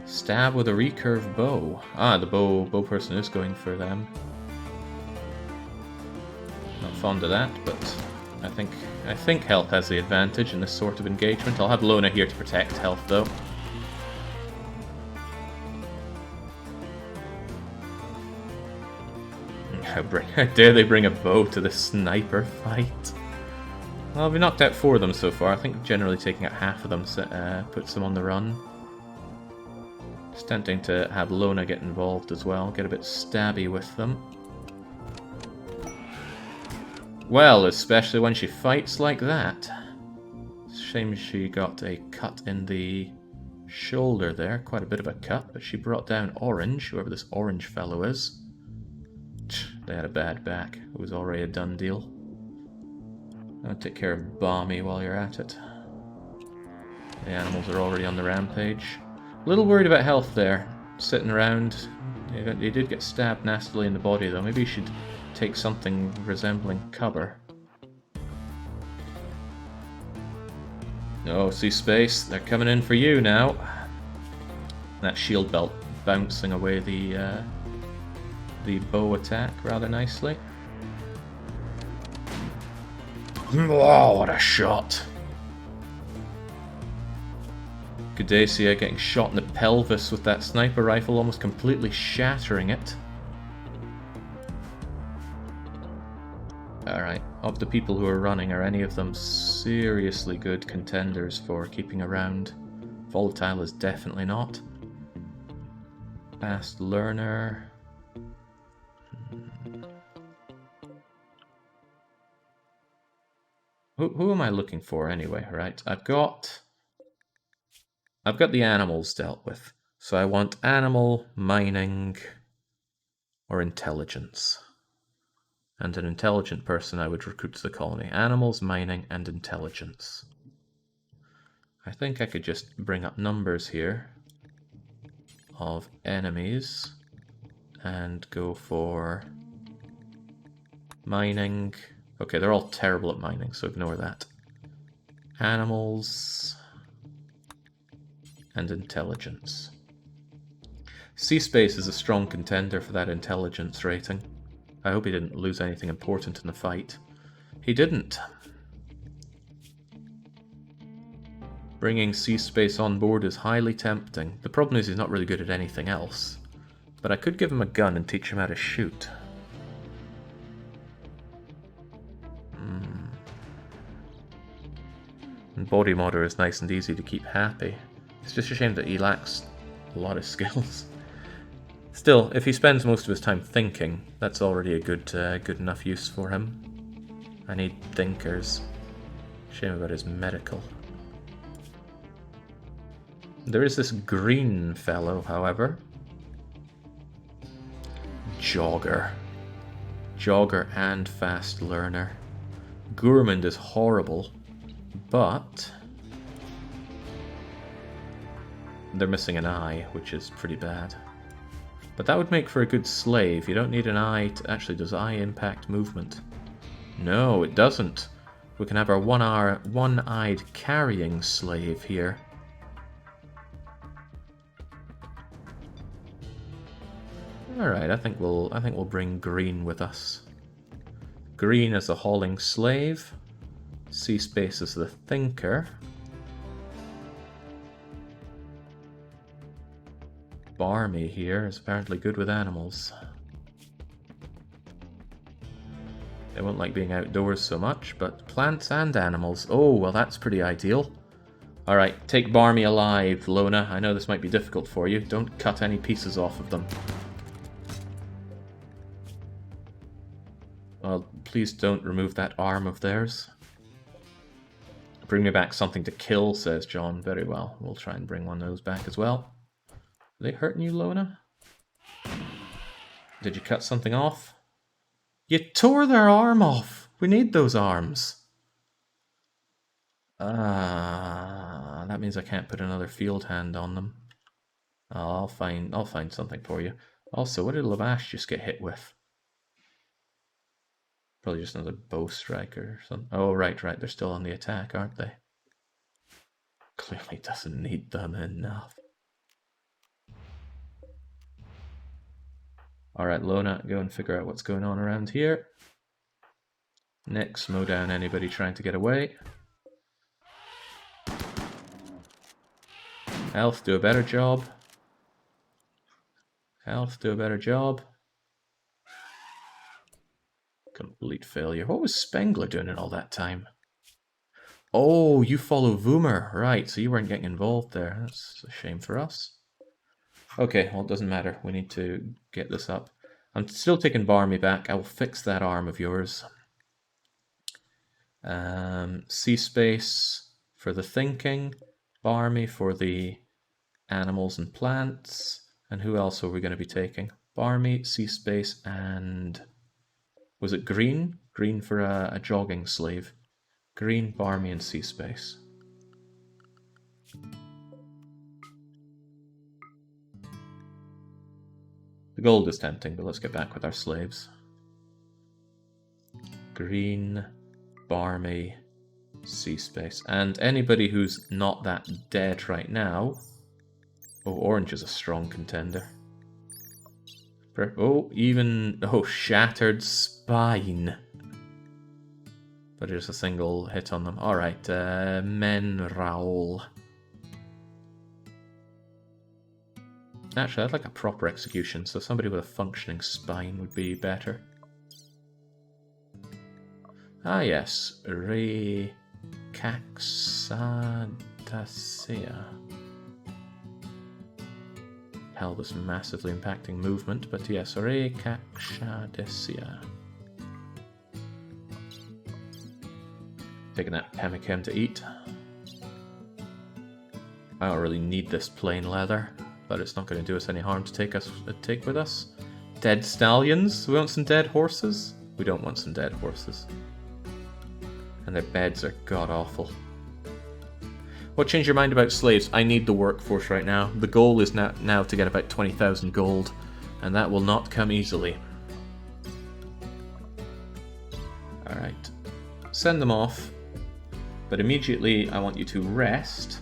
[SPEAKER 1] Stab with a recurve bow. Ah, the bow person is going for them. Not fond of that, but I think health has the advantage in this sort of engagement. I'll have Lona here to protect health, though. How dare they bring a bow to the sniper fight? Well, we knocked out 4 of them so far. I think generally taking out half of them puts them on the run. It's tempting to have Lona get involved as well, get a bit stabby with them. Well, especially when she fights like that. It's a shame she got a cut in the shoulder there, quite a bit of a cut, but she brought down Orange, whoever this Orange fellow is. They had a bad back. It was already a done deal. I'll take care of Balmy while you're at it. The animals are already on the rampage. A little worried about health there. Sitting around. He did get stabbed nastily in the body though. Maybe he should take something resembling cover. Oh, see space. They're coming in for you now. That shield belt bouncing away the bow attack rather nicely. Oh, what a shot! Cadesia getting shot in the pelvis with that sniper rifle, almost completely shattering it. Alright, of the people who are running, are any of them seriously good contenders for keeping around? Volatile is definitely not. Fast learner... Who am I looking for anyway, right? I've got the animals dealt with. So I want animal, mining, or intelligence. And an intelligent person I would recruit to the colony. Animals, mining, and intelligence. I think I could just bring up numbers here of enemies and go for mining. Okay, they're all terrible at mining, so ignore that. Animals and intelligence. Sea Space is a strong contender for that intelligence rating. I hope he didn't lose anything important in the fight. He didn't. Bringing Sea Space on board is highly tempting. The problem is he's not really good at anything else. But I could give him a gun and teach him how to shoot. And Body Modder is nice and easy to keep happy. It's just a shame that he lacks a lot of skills. Still, if he spends most of his time thinking, that's already a good enough use for him. I need thinkers. Shame about his medical. There is this green fellow, however. Jogger. Jogger and fast learner. Gourmand is horrible, but they're missing an eye, which is pretty bad. But that would make for a good slave. You don't need an eye to... Actually, does eye impact movement? No, it doesn't. We can have our one-eyed carrying slave here. Alright, I think we'll bring Green with us. Green as a hauling slave. Sea Space as the thinker. Barmy here is apparently good with animals. They won't like being outdoors so much, but plants and animals. Oh, well that's pretty ideal. Alright, take Barmy alive, Lona. I know this might be difficult for you. Don't cut any pieces off of them. Well, please don't remove that arm of theirs. Bring me back something to kill, says John. Very well. We'll try and bring one of those back as well. Are they hurting you, Lona? Did you cut something off? You tore their arm off! We need those arms. That means I can't put another field hand on them. I'll find something for you. Also, what did Lavash just get hit with? Probably just another bow striker or something. Oh, right, they're still on the attack, aren't they? Clearly doesn't need them enough. Alright, Lona, go and figure out what's going on around here. Next, mow down anybody trying to get away. Health, do a better job. Health, do a better job. Complete failure. What was Spengler doing in all that time? Oh, you follow Voomer. Right, so you weren't getting involved there. That's a shame for us. Okay, well, it doesn't matter. We need to get this up. I'm still taking Barmy back. I will fix that arm of yours. C-Space for the thinking. Barmy for the animals and plants. And who else are we going to be taking? Barmy, C-Space, and... was it Green? Green for a jogging slave. Green, Barmy, and C-Space. The gold is tempting, but let's get back with our slaves. Green, Barmy, C-Space. And anybody who's not that dead right now... Oh, orange is a strong contender. Oh, shattered spine. But just a single hit on them. Alright, Men Raoul. Actually, I'd like a proper execution, so somebody with a functioning spine would be better. Ah yes, Recaxadacea. Hell, this massively impacting movement, but yes, Recaxadacea. Taking that pemmican to eat. I don't really need this plain leather, but it's not going to do us any harm to take with us. Dead stallions? We want some dead horses? We don't want some dead horses. And their beds are god-awful. What changed your mind about slaves? I need the workforce right now. The goal is now to get about 20,000 gold, and that will not come easily. Alright. Send them off. But immediately I want you to rest,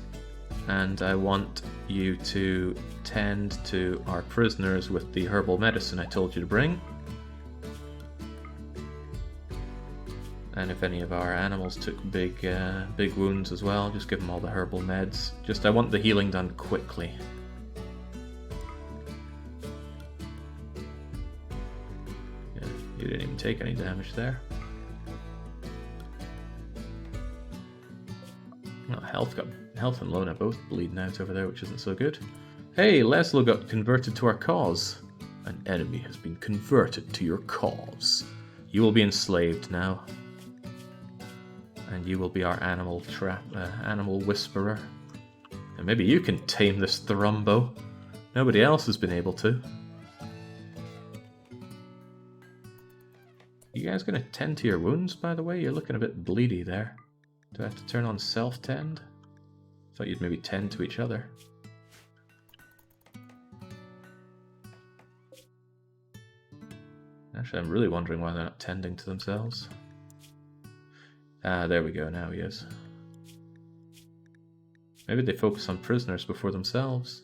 [SPEAKER 1] and I want you to tend to our prisoners with the herbal medicine I told you to bring. And if any of our animals took big wounds as well, just give them all the herbal meds. I want the healing done quickly. Yeah, you didn't even take any damage there. Oh, Health and Lona both bleeding out over there, which isn't so good. Hey, Leslo got converted to our cause. An enemy has been converted to your cause. You will be enslaved now. And you will be our animal whisperer. And maybe you can tame this Thrumbo. Nobody else has been able to. You guys gonna tend to your wounds, by the way? You're looking a bit bleedy there. Do I have to turn on self-tend? Thought you'd maybe tend to each other. Actually, I'm really wondering why they're not tending to themselves. Ah, there we go, now he is. Maybe they focus on prisoners before themselves.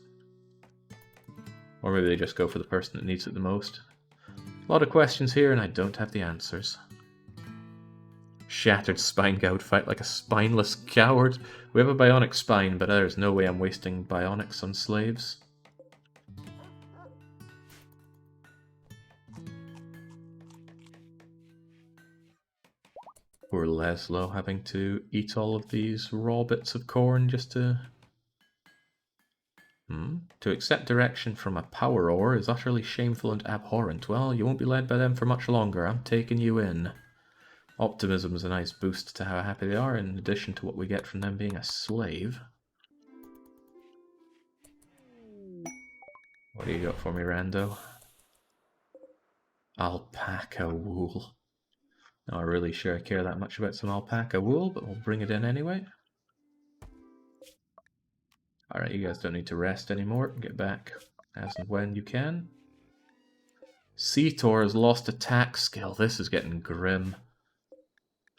[SPEAKER 1] Or maybe they just go for the person that needs it the most. A lot of questions here, and I don't have the answers. Shattered spine gout, fight like a spineless coward. We have a bionic spine, but there's no way I'm wasting bionics on slaves. Poor Leslo having to eat all of these raw bits of corn just to... To accept direction from a power ore is utterly shameful and abhorrent. Well, you won't be led by them for much longer. I'm taking you in. Optimism is a nice boost to how happy they are, in addition to what we get from them being a slave. What do you got for me, Rando? Alpaca wool. Not really sure I care that much about some alpaca wool, but we'll bring it in anyway. Alright, you guys don't need to rest anymore. Get back as and when you can. Seator has lost attack skill. This is getting grim.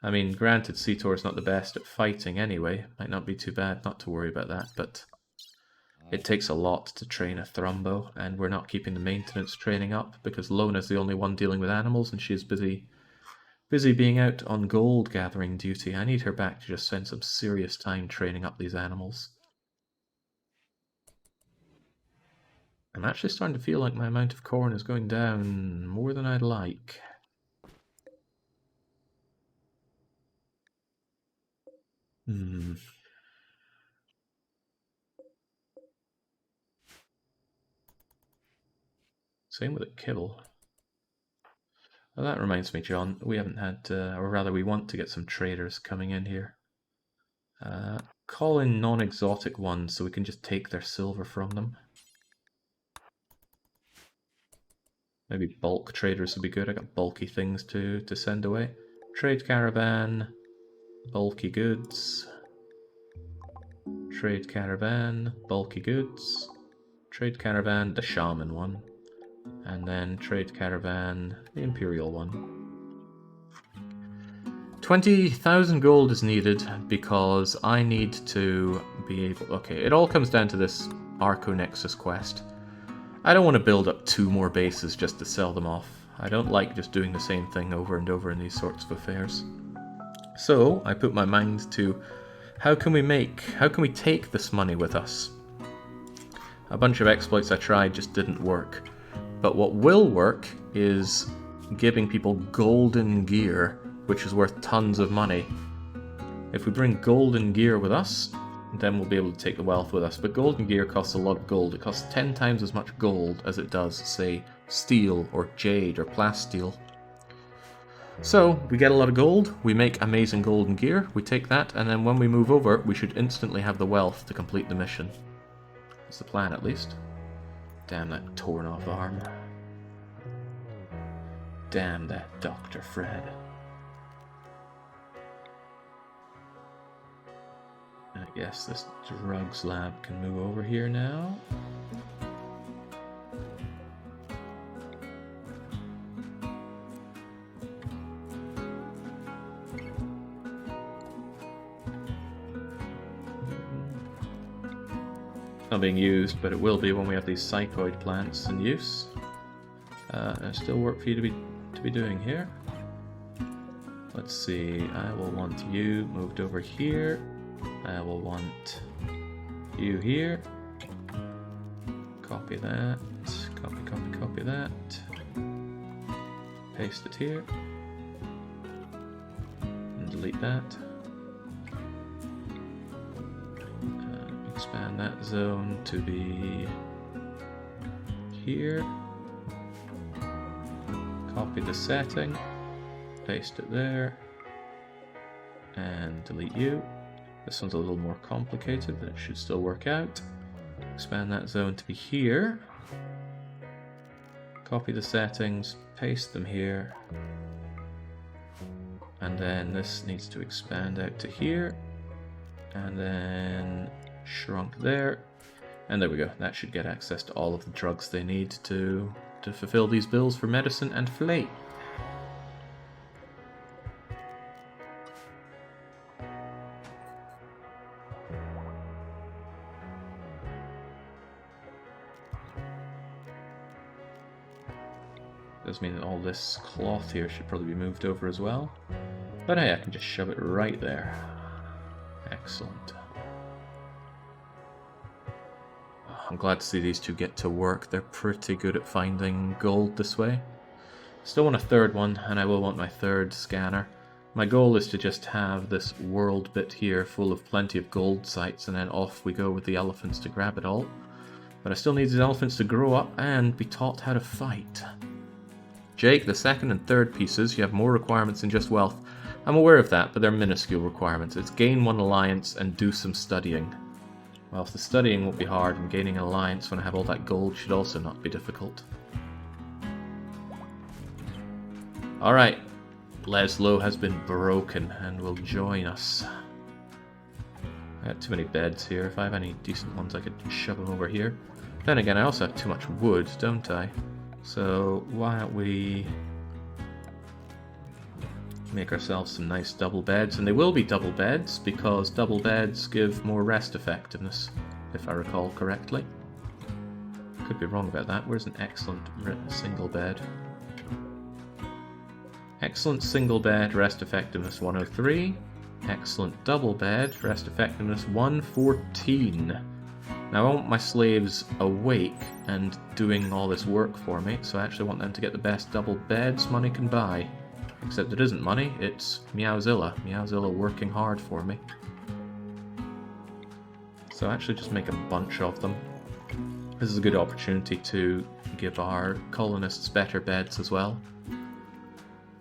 [SPEAKER 1] I mean, granted, Seator is not the best at fighting anyway. Might not be too bad not to worry about that, but it takes a lot to train a Thrumbo, and we're not keeping the maintenance training up because Lona's the only one dealing with animals, and she's busy being out on gold gathering duty. I need her back to just spend some serious time training up these animals. I'm actually starting to feel like my amount of corn is going down more than I'd like. Same with a kibble. Well, that reminds me, John, we haven't had, or rather we want to get some traders coming in here. Call in non-exotic ones so we can just take their silver from them. Maybe bulk traders would be good. I got bulky things to send away. Trade caravan, bulky goods. Trade caravan, bulky goods. Trade caravan, the shaman one. And then trade caravan, the imperial one. 20,000 gold is needed because I need to be able... Okay, it all comes down to this Arco Nexus quest. I don't want to build up 2 more bases just to sell them off. I don't like just doing the same thing over and over in these sorts of affairs. So I put my mind to how can we take this money with us? A bunch of exploits I tried just didn't work. But what will work is giving people golden gear, which is worth tons of money. If we bring golden gear with us, then we'll be able to take the wealth with us. But golden gear costs a lot of gold. It costs 10 times as much gold as it does, say, steel or jade or plasteel. So, we get a lot of gold, we make amazing golden gear, we take that, and then when we move over, we should instantly have the wealth to complete the mission. That's the plan, at least. Damn that torn off arm. Damn that Dr. Fred. I guess this drugs lab can move over here now. Not being used, but it will be when we have these psychoid plants in use. There's still work for you to be doing here. Let's see, I will want you moved over here. I will want you here. Copy that. Copy that. Paste it here. And delete that. Expand that zone to be here. Copy the setting. Paste it there. And delete you. This one's a little more complicated, but it should still work out. Expand that zone to be here. Copy the settings, paste them here. And then this needs to expand out to here. And then shrunk there. And there we go. That should get access to all of the drugs they need to fulfill these bills for medicine and fillet. Does mean that all this cloth here should probably be moved over as well. But hey, I can just shove it right there. Excellent. I'm glad to see these two get to work. They're pretty good at finding gold this way. Still want a third one, and I will want my third scanner. My goal is to just have this world bit here full of plenty of gold sites, and then off we go with the elephants to grab it all. But I still need these elephants to grow up and be taught how to fight. Jake, the second and third pieces, you have more requirements than just wealth. I'm aware of that, but they're minuscule requirements. It's gain 1 alliance and do some studying. Well, if the studying won't be hard, and gaining an alliance when I have all that gold should also not be difficult. Alright, Leslow has been broken and will join us. I got too many beds here. If I have any decent ones, I could shove them over here. Then again, I also have too much wood, don't I? So why don't we make ourselves some nice double beds? And they will be double beds because double beds give more rest effectiveness, if I recall correctly. Could be wrong about that. Where's an excellent single bed? Excellent single bed, rest effectiveness 103. Excellent double bed, rest effectiveness 114. Now I want my slaves awake and doing all this work for me, so I actually want them to get the best double beds money can buy. Except it isn't money, it's Meowzilla. Meowzilla working hard for me. So actually just make a bunch of them. This is a good opportunity to give our colonists better beds as well.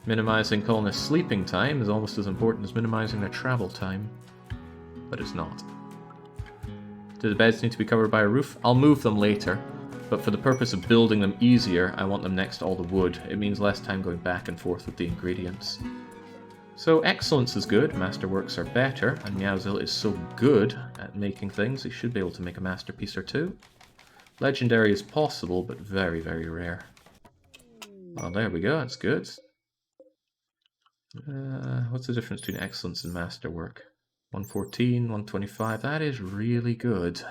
[SPEAKER 1] Minimizing colonists' sleeping time is almost as important as minimizing their travel time. But it's not. Do the beds need to be covered by a roof? I'll move them later, but for the purpose of building them easier, I want them next to all the wood. It means less time going back and forth with the ingredients. So excellence is good, masterworks are better, and Meowzilla is so good at making things, he should be able to make a masterpiece or two. Legendary is possible, but very, very rare. Oh, there we go, that's good. What's the difference between excellence and masterwork? 114, 125, that is really good.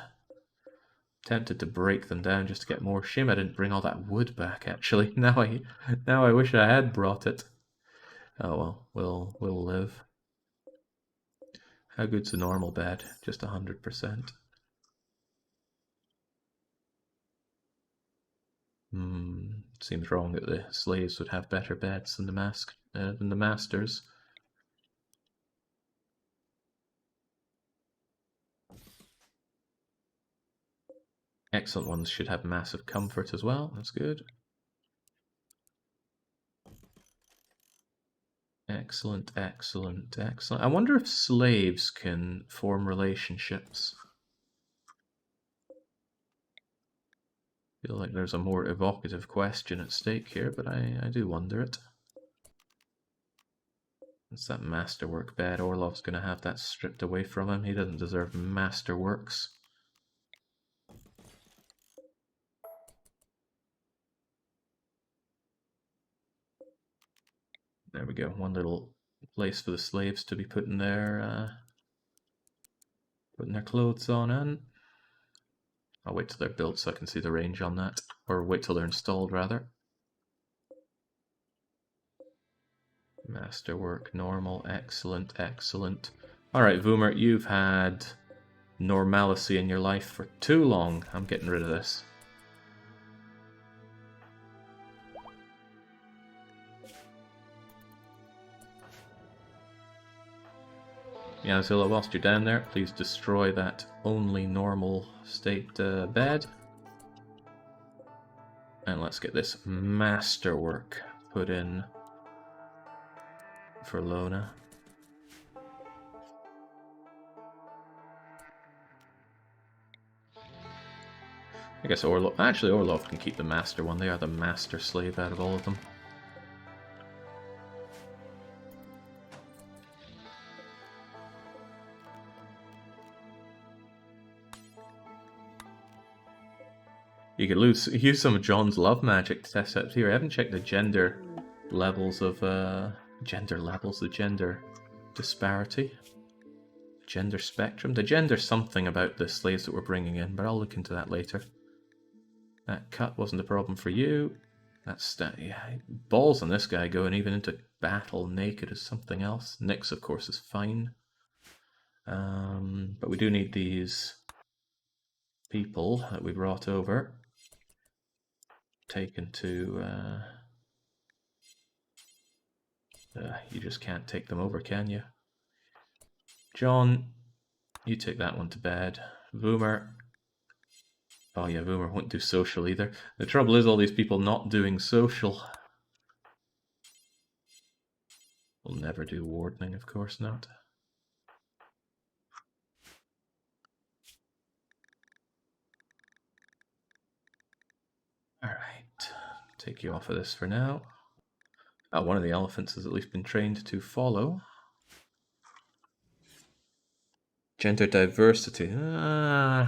[SPEAKER 1] Tempted to break them down just to get more. Shame I didn't bring all that wood back, actually. Now I wish I had brought it. Oh well, we'll live. How good's the normal bed? Just 100%. Seems wrong that the slaves would have better beds than the masters. Excellent ones should have massive comfort as well. That's good. Excellent, excellent, excellent. I wonder if slaves can form relationships. I feel like there's a more evocative question at stake here, but I do wonder it. It's that masterwork bed. Orlov's going to have that stripped away from him. He doesn't deserve masterworks. There we go. One little place for the slaves to be putting their clothes on in. I'll wait till they're built so I can see the range on that. Or wait till they're installed, rather. Masterwork, normal, excellent, excellent. Alright, Voomer, you've had normalcy in your life for too long. I'm getting rid of this. Yeah, Zilla, whilst you're down there, please destroy that only normal state bed. And let's get this masterwork put in for Lona. I guess Orlov... Actually, Orlov can keep the master one. They are the master slave out of all of them. You could use some of John's love magic to test out here. I haven't checked the gender levels of... the gender disparity. Gender spectrum. The gender something about the slaves that we're bringing in, but I'll look into that later. That cut wasn't a problem for you. That's yeah, balls on this guy going even into battle naked is something else. Nyx, of course, is fine. But we do need these people that we brought over taken to... you just can't take them over, can you? John, you take that one to bed. Voomer. Oh yeah, Voomer won't do social either. The trouble is all these people not doing social. We'll never do wardening, of course not. Alright, take you off of this for now. Oh, one of the elephants has at least been trained to follow. Gender diversity. Okay,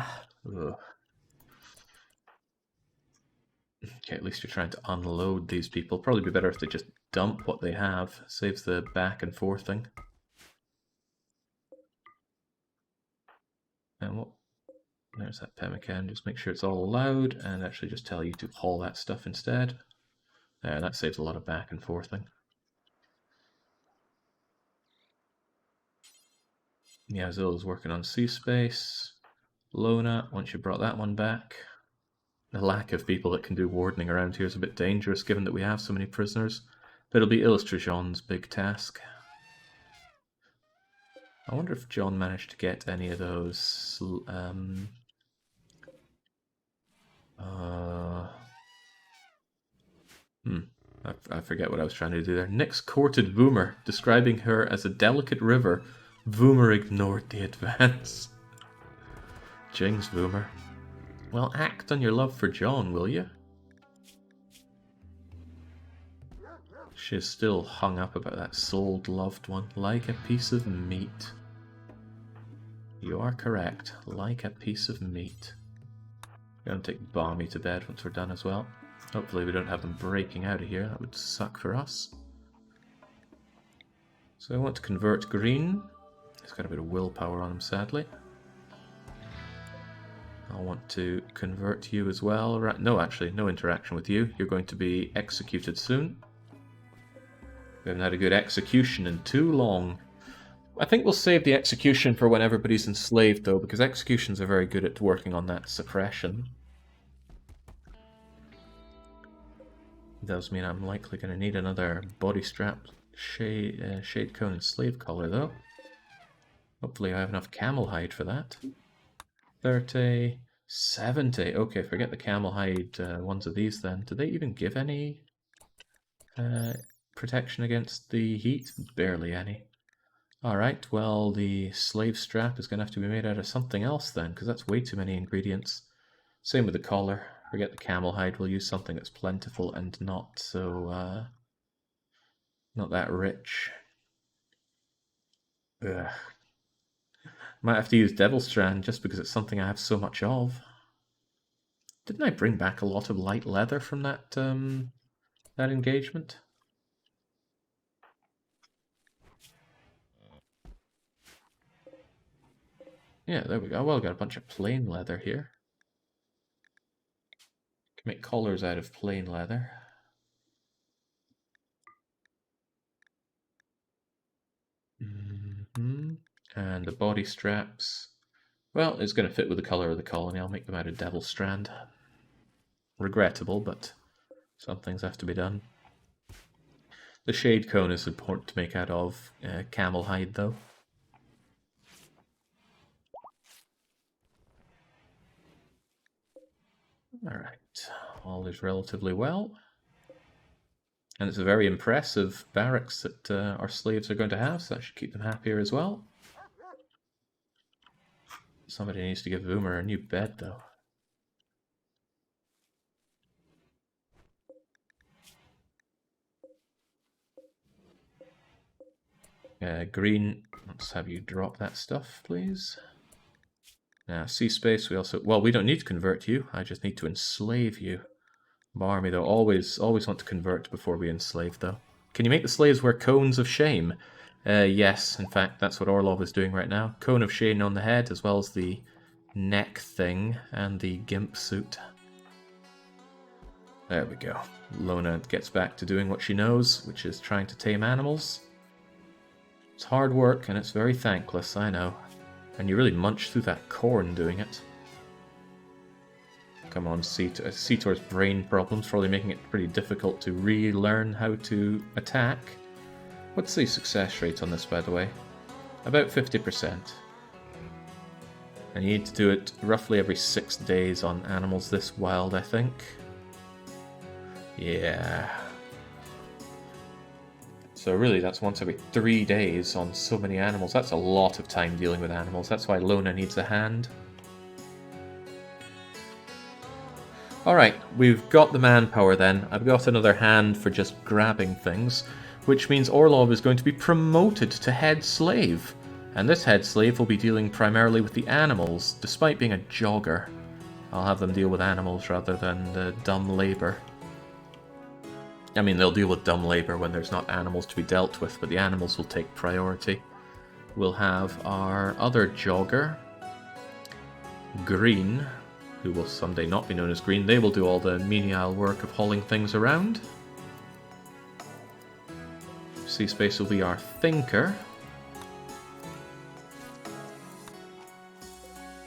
[SPEAKER 1] at least you're trying to unload these people. Probably be better if they just dump what they have. Saves the back and forth thing. And what? There's that pemmican. Just make sure it's all allowed and actually just tell you to haul that stuff instead. There, that saves a lot of back and forthing. Yeah, Zilla's working on sea space. Lona, once you brought that one back. The lack of people that can do wardening around here is a bit dangerous given that we have so many prisoners. But it'll be Illustration's big task. I wonder if John managed to get any of those... I forget what I was trying to do there. Nyx courted Voomer, describing her as a delicate river. Voomer ignored the advance. Jings, Voomer. Well, act on your love for John, will you? She's still hung up about that souled loved one, like a piece of meat. You are correct, like a piece of meat. I'm going to take Balmy to bed once we're done as well. Hopefully we don't have them breaking out of here, that would suck for us. So I want to convert Green. He's got a bit of willpower on him, sadly. I want to convert you as well. Right? No, actually, no interaction with you. You're going to be executed soon. We haven't had a good execution in too long. I think we'll save the execution for when everybody's enslaved, though, because executions are very good at working on that suppression. It does mean I'm likely going to need another body strap, shade cone, and slave collar, though. Hopefully I have enough camel hide for that. 30, 70. Okay, forget the camel hide ones of these then. Do they even give any protection against the heat? Barely any. Alright, well, the slave strap is going to have to be made out of something else then, because that's way too many ingredients. Same with the collar. Forget the camel hide, we'll use something that's plentiful and not so, not that rich. Ugh. Might have to use Devil Strand just because it's something I have so much of. Didn't I bring back a lot of light leather from that, that engagement? Yeah, there we go. Well, got a bunch of plain leather here. Can make collars out of plain leather. And the body straps. Well, it's going to fit with the color of the colony. I'll make them out of Devil Strand. Regrettable, but some things have to be done. The shade cone is important to make out of camel hide, though. Alright, all is relatively well. And it's a very impressive barracks that our slaves are going to have, so that should keep them happier as well. Somebody needs to give Voomer a new bed, though. Green, let's have you drop that stuff, please. Now, sea space, we also... Well, we don't need to convert you, I just need to enslave you. Barmy, though, always want to convert before we enslave, though. Can you make the slaves wear cones of shame? Yes, in fact, that's what Orlov is doing right now. Cone of shame on the head, as well as the neck thing and the gimp suit. There we go. Lona gets back to doing what she knows, which is trying to tame animals. It's hard work, and it's very thankless, I know. And you really munch through that corn doing it. Come on, Cetor's brain problems, probably making it pretty difficult to relearn how to attack. What's the success rate on this, by the way? About 50%. And you need to do it roughly every 6 days on animals this wild, I think. Yeah. So really, that's once every 3 days on so many animals. That's a lot of time dealing with animals. That's why Lona needs a hand. Alright, we've got the manpower then. I've got another hand for just grabbing things, which means Orlov is going to be promoted to head slave. And this head slave will be dealing primarily with the animals, despite being a jogger. I'll have them deal with animals rather than the dumb labor. I mean, they'll deal with dumb labor when there's not animals to be dealt with, but the animals will take priority. We'll have our other jogger, Green, who will someday not be known as Green. They will do all the menial work of hauling things around. C-Space will be our thinker.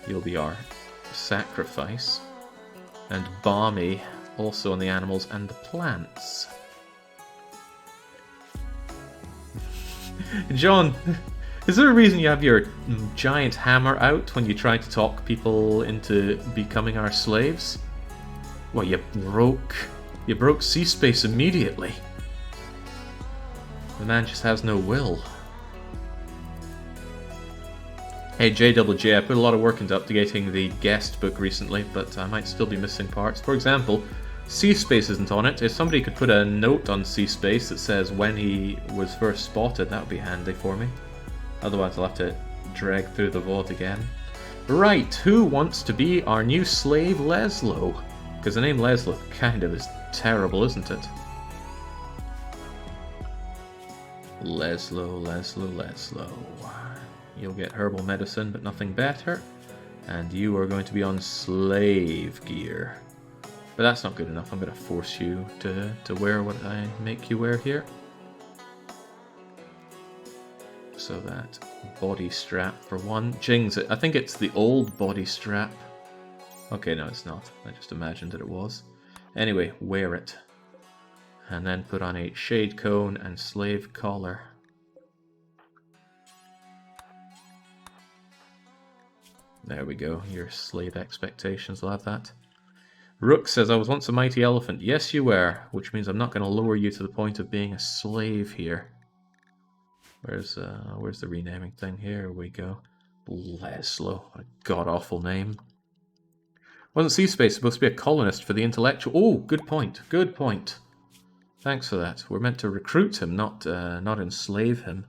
[SPEAKER 1] He'll be our sacrifice. And Balmy, also on the animals and the plants. John, is there a reason you have your giant hammer out when you try to talk people into becoming our slaves? Well, you broke C-Space immediately. The man just has no will. Hey JWJ, I put a lot of work into updating the guest book recently, but I might still be missing parts. For example, C-Space isn't on it. If somebody could put a note on C-Space that says when he was first spotted, that would be handy for me. Otherwise I'll have to drag through the VOD again. Right, who wants to be our new slave Leslo? Because the name Leslo kind of is terrible, isn't it? Leslo. You'll get herbal medicine, but nothing better. And you are going to be on slave gear. But that's not good enough. I'm going to force you to wear what I make you wear here. So that body strap for one. Jings, I think it's the old body strap. Okay, no, it's not. I just imagined that it was. Anyway, wear it. And then put on a shade cone and slave collar. There we go. Your slave expectations will have that. Rook says, I was once a mighty elephant. Yes, you were. Which means I'm not going to lower you to the point of being a slave here. Where's the renaming thing? Here we go. Leslo. A god-awful name. Wasn't C-Space supposed to be a colonist for the intellectual? Oh, good point. Good point. Thanks for that. We're meant to recruit him, not enslave him.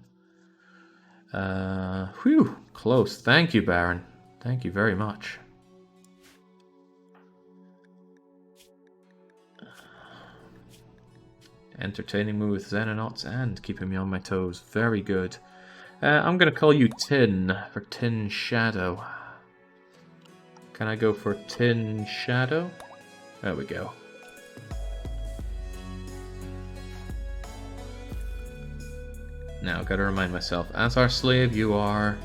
[SPEAKER 1] Whew. Close. Thank you, Baron. Thank you very much. Entertaining me with Xenonauts and keeping me on my toes. Very good. I'm going to call you Tin for Tin Shadow. Can I go for Tin Shadow? There we go. Now, gotta remind myself, as our slave, you are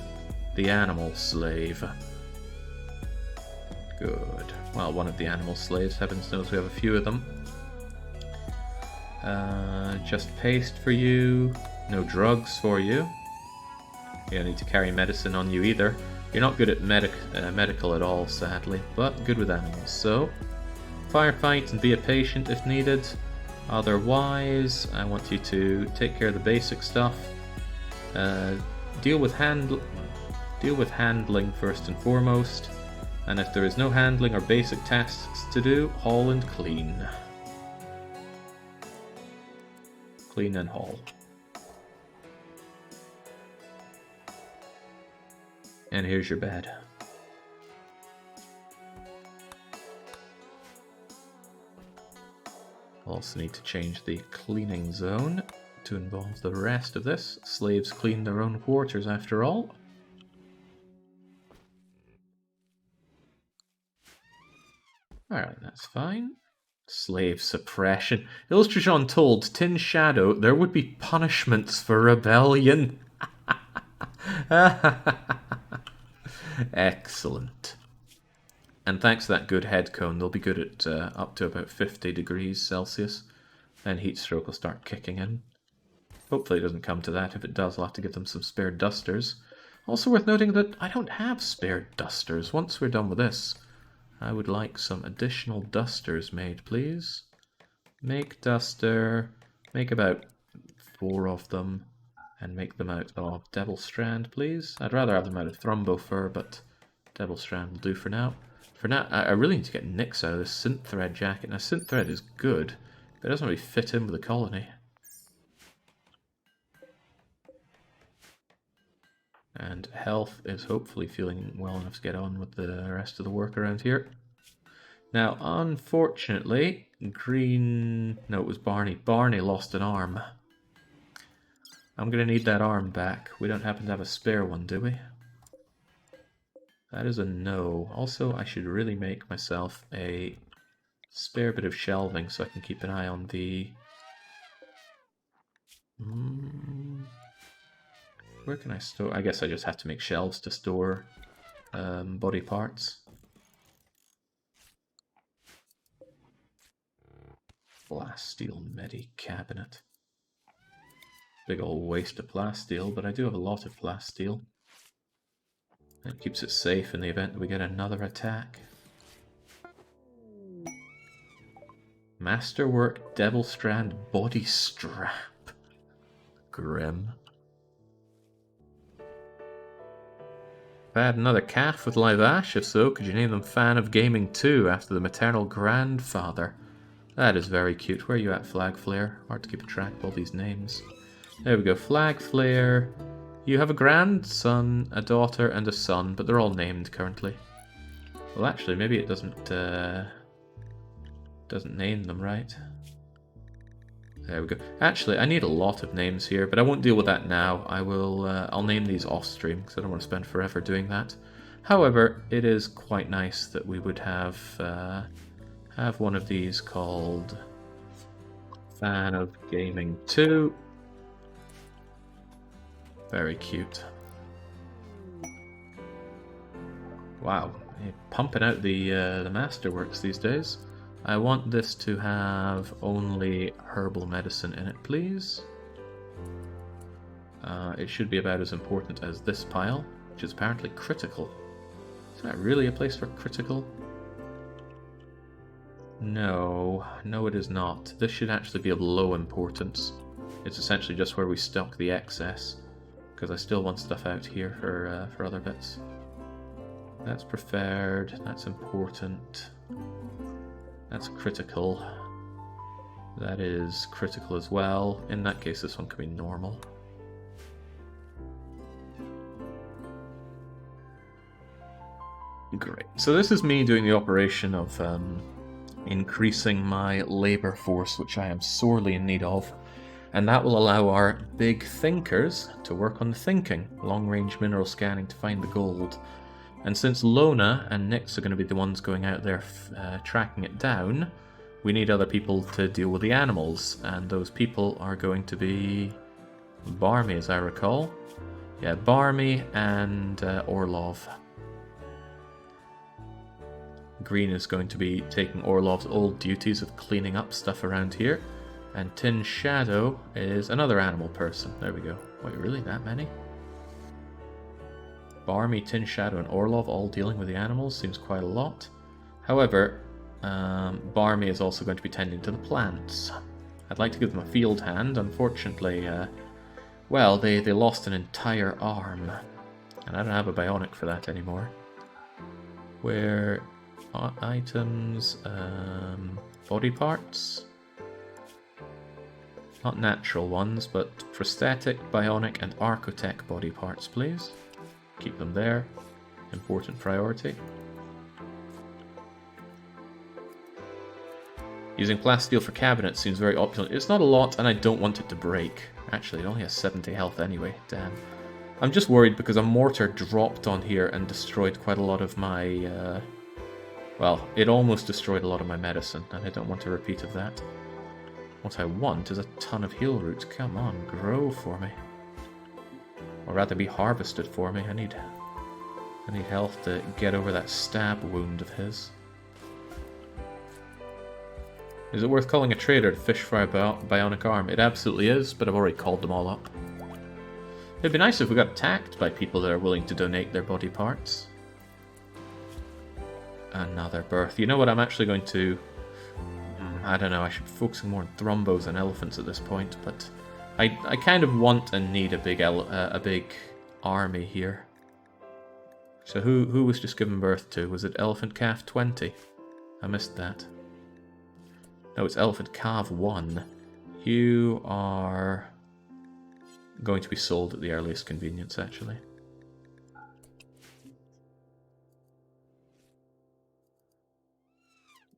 [SPEAKER 1] the animal slave. Good. Well, one of the animal slaves. Heavens knows we have a few of them. Just paste for you. No drugs for you. You don't need to carry medicine on you either. You're not good at medical at all, sadly, but good with animals. So, firefight and be a patient if needed. Otherwise, I want you to take care of the basic stuff. Deal with handling first and foremost. And if there is no handling or basic tasks to do, haul and clean. Clean and haul. And here's your bed. Also need to change the cleaning zone to involve the rest of this. Slaves clean their own quarters after all. Alright, that's fine. Slave suppression. Illustration told Tin Shadow there would be punishments for rebellion. Excellent. And thanks to that good head cone, they'll be good at up to about 50 degrees Celsius. Then heat stroke will start kicking in. Hopefully it doesn't come to that. If it does, I'll have to give them some spare dusters. Also worth noting that I don't have spare dusters. Once we're done with this, I would like some additional dusters made, please. Make duster. Make about 4 of them. And make them out of Devil Strand, please. I'd rather have them out of Thrumbo Fur, but Devil Strand will do for now. For now, I really need to get Nyx out of this synth thread jacket. Now, synth thread is good, but it doesn't really fit in with the colony. And health is hopefully feeling well enough to get on with the rest of the work around here. Now, unfortunately, Green... No, it was Barney. Barney lost an arm. I'm going to need that arm back. We don't happen to have a spare one, do we? That is a no. Also, I should really make myself a spare bit of shelving so I can keep an eye on the... Where can I store? I guess I just have to make shelves to store body parts. Plasteel Medi cabinet. Big old waste of plasteel, but I do have a lot of plasteel. It keeps it safe in the event that we get another attack. Masterwork Devil Strand Body Strap. Grim. If I had another calf with live ash, if so, could you name them Fan of Gaming 2 after the maternal grandfather? That is very cute. Where are you at, Flag Flare? Hard to keep a track of all these names. There we go, Flag Flare. You have a grandson, a daughter, and a son, but they're all named currently. Well, actually, maybe it doesn't name them, right? There we go. Actually, I need a lot of names here, but I won't deal with that now. I'll name these off stream because I don't want to spend forever doing that. However, it is quite nice that we would have one of these called Fan of Gaming 2. Very cute. Wow, pumping out the masterworks these days. I want this to have only herbal medicine in it, please. It should be about as important as this pile, which is apparently critical. Is that really a place for critical? No, it is not. This should actually be of low importance. It's essentially just where we stock the excess, because I still want stuff out here for other bits. That's preferred, that's important. That's critical. That is critical as well. In that case, this one could be normal. Great. So this is me doing the operation of increasing my labor force, which I am sorely in need of. And that will allow our big thinkers to work on the thinking. Long-range mineral scanning to find the gold. And since Lona and Nyx are going to be the ones going out there tracking it down, we need other people to deal with the animals. And those people are going to be Barmy, as I recall. Yeah, Barmy and Orlov. Green is going to be taking Orlov's old duties of cleaning up stuff around here. And Tin Shadow is another animal person. There we go. Wait, really? That many? Barmy, Tin Shadow, and Orlov all dealing with the animals seems quite a lot. However, Barmy is also going to be tending to the plants. I'd like to give them a field hand. Unfortunately, well, they lost an entire arm. And I don't have a bionic for that anymore. Where... items... body parts? Not natural ones, but prosthetic, bionic, and archotech body parts, please. Keep them there. Important priority. Using plasteel for cabinets seems very opulent. It's not a lot, and I don't want it to break. Actually, it only has 70 health anyway. Damn. I'm just worried because a mortar dropped on here and destroyed quite a lot of my... well, it almost destroyed a lot of my medicine, and I don't want a repeat of that. What I want is a ton of heal roots. Come on, grow for me. Or rather be harvested for me. I need health to get over that stab wound of his. Is it worth calling a trader to fish for a bionic arm? It absolutely is, but I've already called them all up. It'd be nice if we got attacked by people that are willing to donate their body parts. Another birth. You know what, I'm actually going to... I don't know, I should be focusing more on thrombos and elephants at this point, but... I kind of want and need a big army here. So who was just given birth to? Was it Elephant Calf 20? I missed that. No, it's Elephant Calf 1. You are going to be sold at the earliest convenience, actually.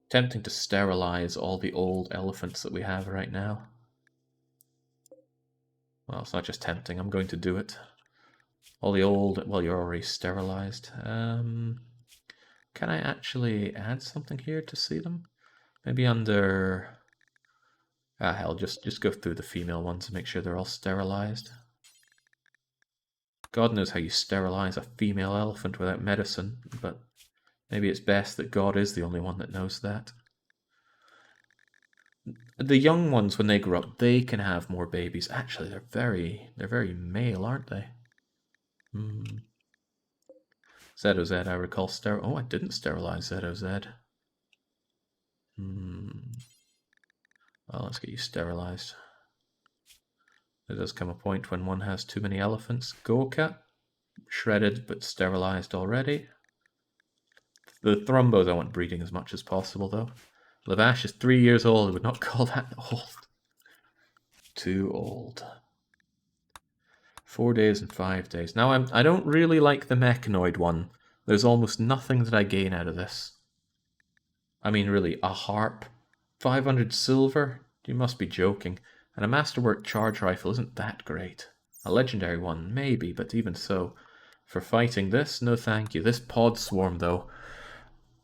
[SPEAKER 1] Tempting to sterilize all the old elephants that we have right now. Well, it's not just tempting, I'm going to do it. All the old... well, you're already sterilized. Can I actually add something here to see them? Maybe under... ah, hell, just go through the female ones and make sure they're all sterilized. God knows how you sterilize a female elephant without medicine, but maybe it's best that God is the only one that knows that. The young ones, when they grow up, they can have more babies. Actually, they're very male, aren't they? ZOZ, I recall oh, I didn't sterilize ZOZ. Well, let's get you sterilized. There does come a point when one has too many elephants. Gorka, shredded but sterilized already. The Thrumbos I want breeding as much as possible, though. Lavash is 3 years old. I would not call that old. Too old. 4 days and 5 days. Now, I don't really like the mechanoid one. There's almost nothing that I gain out of this. I mean, really, a harp? 500 silver? You must be joking. And a masterwork charge rifle isn't that great. A legendary one, maybe, but even so. For fighting this, no thank you. This pod swarm, though.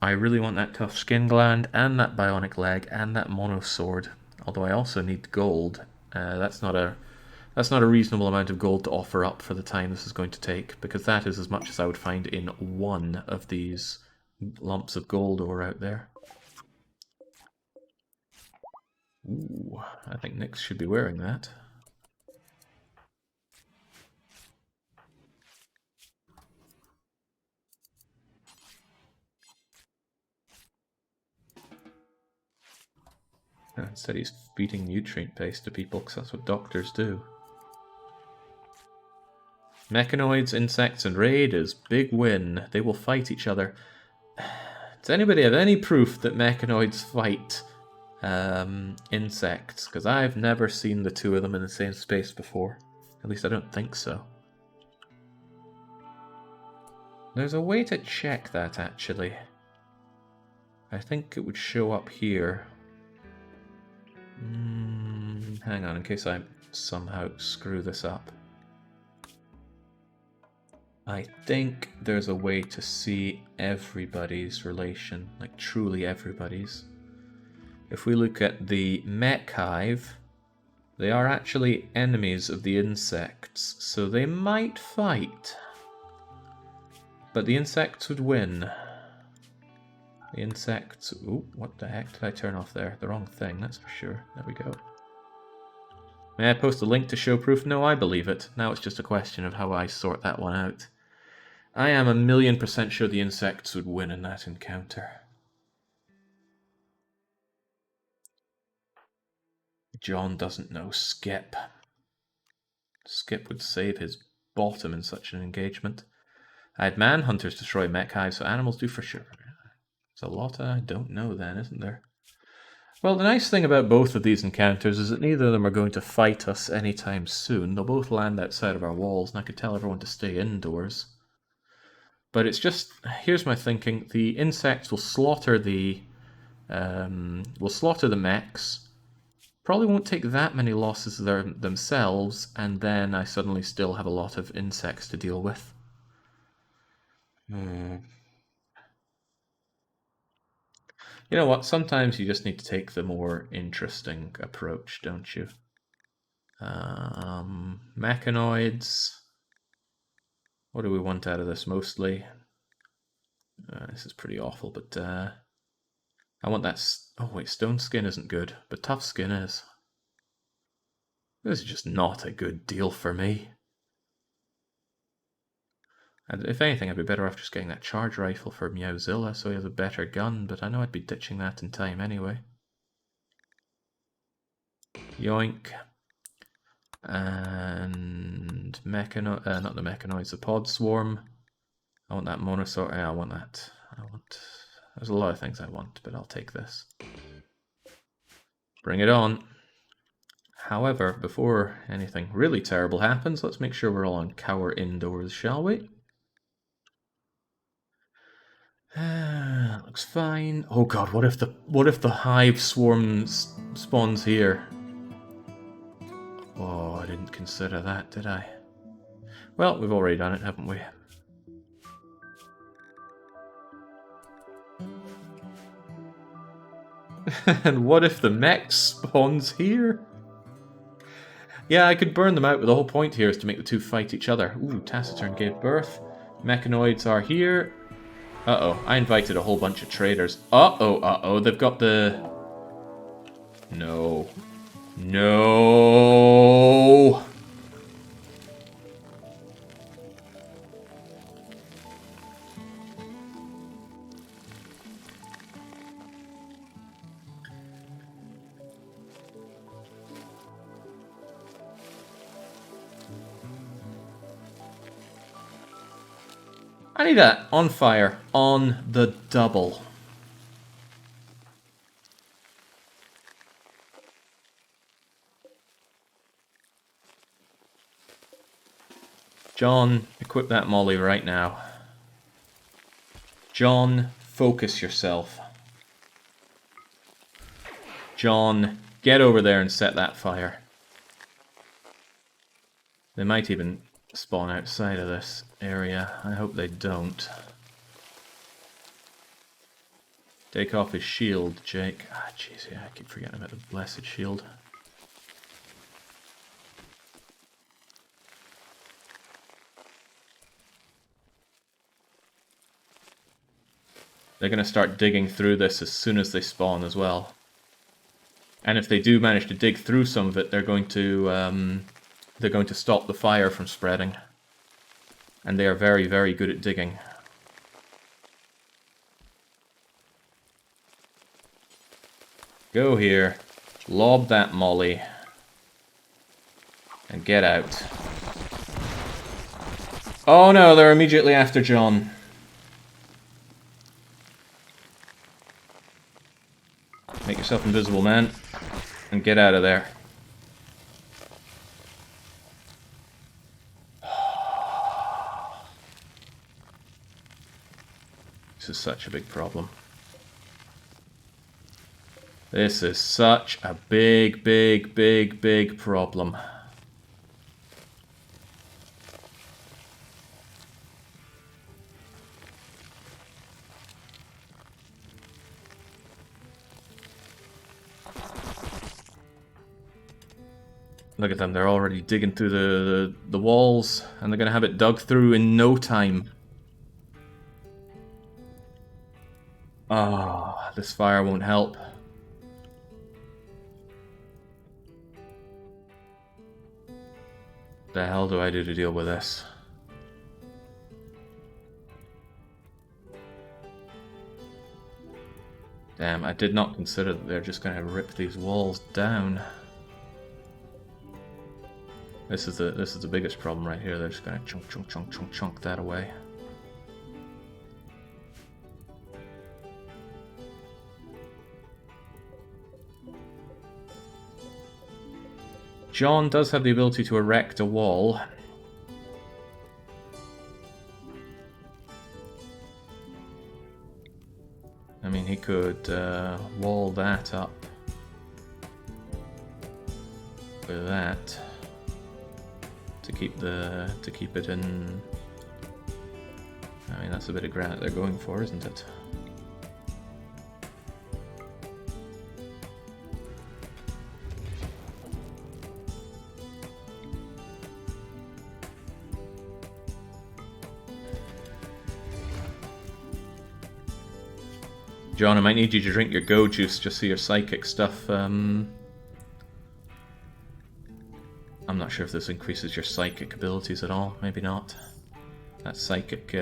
[SPEAKER 1] I really want that tough skin gland, and that bionic leg, and that mono sword. Although I also need gold. That's not a reasonable amount of gold to offer up for the time this is going to take, because that is as much as I would find in one of these lumps of gold ore out there. Ooh, I think Nyx should be wearing that. Instead he's feeding nutrient paste to people, because that's what doctors do. Mechanoids, insects, and raiders. Big win. They will fight each other. Does anybody have any proof that mechanoids fight insects? Because I've never seen the two of them in the same space before. At least I don't think so. There's a way to check that, actually. I think it would show up here. Hang on, in case I somehow screw this up. I think there's a way to see everybody's relation, like truly everybody's. If we look at the mech hive, they are actually enemies of the insects, so they might fight. But the insects would win. The insects... ooh, what the heck did I turn off there? The wrong thing, that's for sure. There we go. May I post a link to show proof? No, I believe it. Now it's just a question of how I sort that one out. I am 1,000,000% sure the insects would win in that encounter. John doesn't know Skip. Skip would save his bottom in such an engagement. I had manhunters destroy mech hives, so animals do for sure. There's a lot I don't know then, isn't there? Well, the nice thing about both of these encounters is that neither of them are going to fight us anytime soon. They'll both land outside of our walls, and I could tell everyone to stay indoors. But it's just, here's my thinking: the insects will slaughter the mechs. Probably won't take that many losses themselves, and then I suddenly still have a lot of insects to deal with. You know what? Sometimes you just need to take the more interesting approach, don't you? Mechanoids. What do we want out of this mostly? This is pretty awful, but I want that... oh wait, stone skin isn't good, but tough skin is. This is just not a good deal for me. And if anything, I'd be better off just getting that charge rifle for Meowzilla so he has a better gun, but I know I'd be ditching that in time anyway. Yoink. And not the mechanoids, the pod swarm. I want that monosaur. Yeah, I want that. There's a lot of things I want, but I'll take this. Bring it on. However, before anything really terrible happens, let's make sure we're all on cower indoors, shall we? Looks fine. Oh god, what if the hive swarm spawns here? Oh, I didn't consider that, did I? Well, we've already done it, haven't we? And what if the mech spawns here? Yeah, I could burn them out, but the whole point here is to make the two fight each other. Ooh, Taciturn gave birth. Mechanoids are here. Uh-oh, I invited a whole bunch of traders. Uh-oh, they've got the... No. No! I need that on fire, on the double. John, equip that molly right now. John, focus yourself. John, get over there and set that fire. They might even spawn outside of this area. I hope they don't. Take off his shield, Jake. Ah, jeez, yeah, I keep forgetting about the blessed shield. They're going to start digging through this as soon as they spawn as well. And if they do manage to dig through some of it, they're going to stop the fire from spreading. And they are very, very good at digging. Go here, lob that molly, and get out. Oh no, they're immediately after John. Make yourself invisible, man, and get out of there. This is such a big problem. This is such a big, big, big, big problem. Look at them, they're already digging through the walls, and they're going to have it dug through in no time. Ah, this fire won't help. The hell do I do to deal with this? Damn, I did not consider that they're just going to rip these walls down. This is the biggest problem right here. They're just going to chunk that away. John does have the ability to erect a wall. I mean, he could wall that up with that to keep it in. I mean, that's a bit of granite they're going for, isn't it? John, I might need you to drink your go juice just so your psychic stuff, I'm not sure if this increases your psychic abilities at all, maybe not. That psychic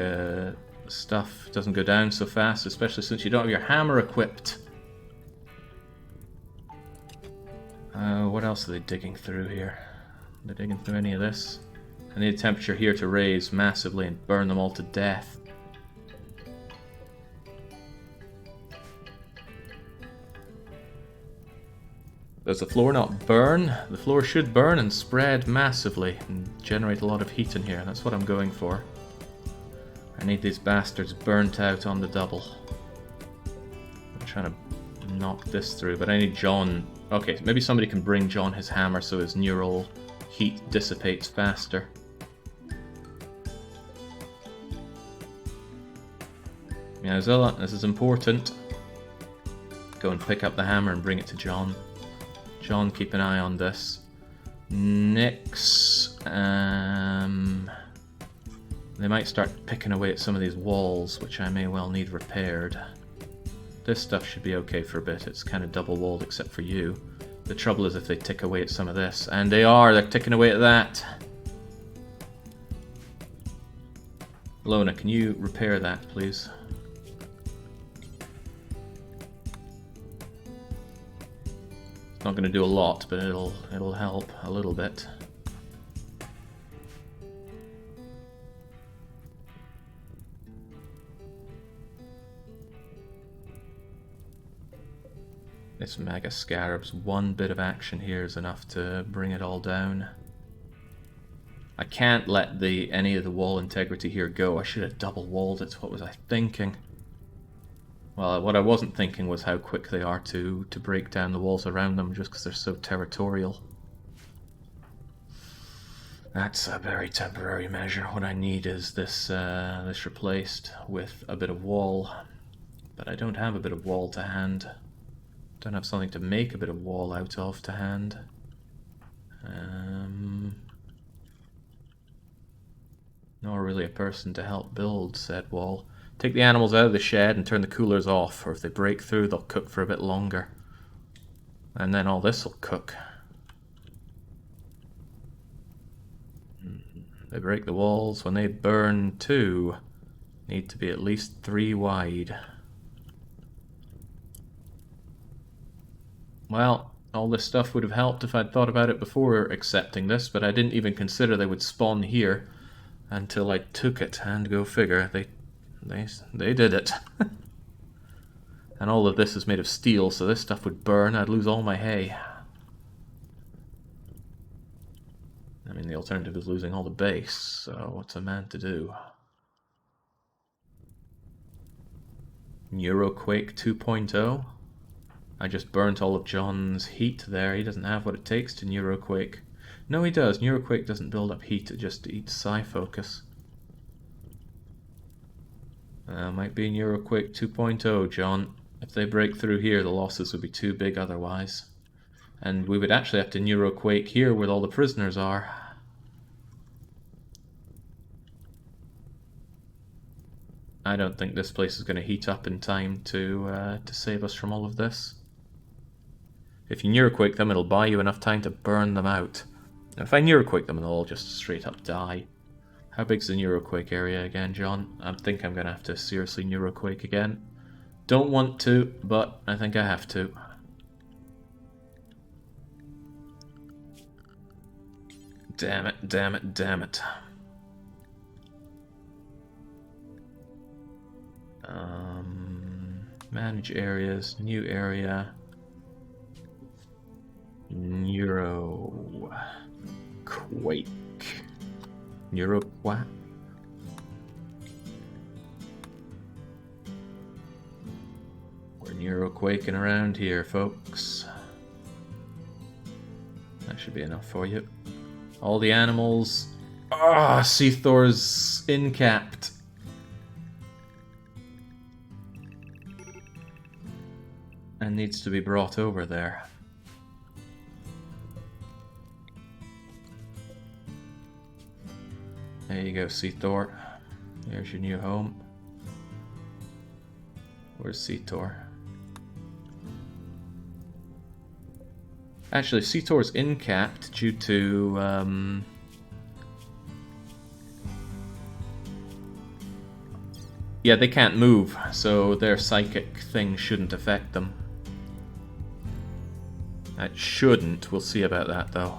[SPEAKER 1] stuff doesn't go down so fast, especially since you don't have your hammer equipped. What else are they digging through here? Are they digging through any of this? I need the temperature here to raise massively and burn them all to death. Does the floor not burn? The floor should burn and spread massively and generate a lot of heat in here. That's what I'm going for. I need these bastards burnt out on the double. I'm trying to knock this through, but I need John. Okay, maybe somebody can bring John his hammer so his neural heat dissipates faster. Yeah, Zilla, this is important. Go and pick up the hammer and bring it to John. John, keep an eye on this. Nyx, they might start picking away at some of these walls, which I may well need repaired. This stuff should be okay for a bit. It's kind of double walled except for you. The trouble is if they tick away at some of this. And they are! They're ticking away at that! Lona, can you repair that, please? It's not going to do a lot, but it'll help a little bit. This Mega Scarab's one bit of action here is enough to bring it all down. I can't let any of the wall integrity here go. I should have double walled it. What was I thinking? Well, what I wasn't thinking was how quick they are to break down the walls around them just because they're so territorial. That's a very temporary measure. What I need is this replaced with a bit of wall. But I don't have a bit of wall to hand. Don't have something to make a bit of wall out of to hand. Nor really a person to help build said wall. Take the animals out of the shed and turn the coolers off, or if they break through, they'll cook for a bit longer. And then all this will cook. They break the walls. When they burn too, need to be at least 3 wide. Well, all this stuff would have helped if I'd thought about it before accepting this, but I didn't even consider they would spawn here until I took it, and go figure, they did it. And all of this is made of steel, so this stuff would burn, I'd lose all my hay. I mean, the alternative is losing all the base, so what's a man to do? Neuroquake 2.0? I just burnt all of John's heat there. He doesn't have what it takes to Neuroquake. No, he does. Neuroquake doesn't build up heat, it just eats psi focus. Might be Neuroquake 2.0, John. If they break through here, the losses would be too big otherwise. And we would actually have to Neuroquake here where all the prisoners are. I don't think this place is going to heat up in time to save us from all of this. If you Neuroquake them, it'll buy you enough time to burn them out. Now, if I Neuroquake them, they'll all just straight up die. How big's the Neuroquake area again, John? I think I'm going to have to seriously Neuroquake again. Don't want to, but I think I have to. Damn it, damn it, damn it. Manage areas, new area. Neuroquake. Neuroquake? We're Neuroquaking around here, folks. That should be enough for you. All the animals. Ah, Seathor's incapped. And needs to be brought over there. There you go, Seathor. Here's your new home. Where's Seathor? Actually, Seathor's incapped due to yeah, they can't move, so their psychic thing shouldn't affect them. It shouldn't. We'll see about that, though.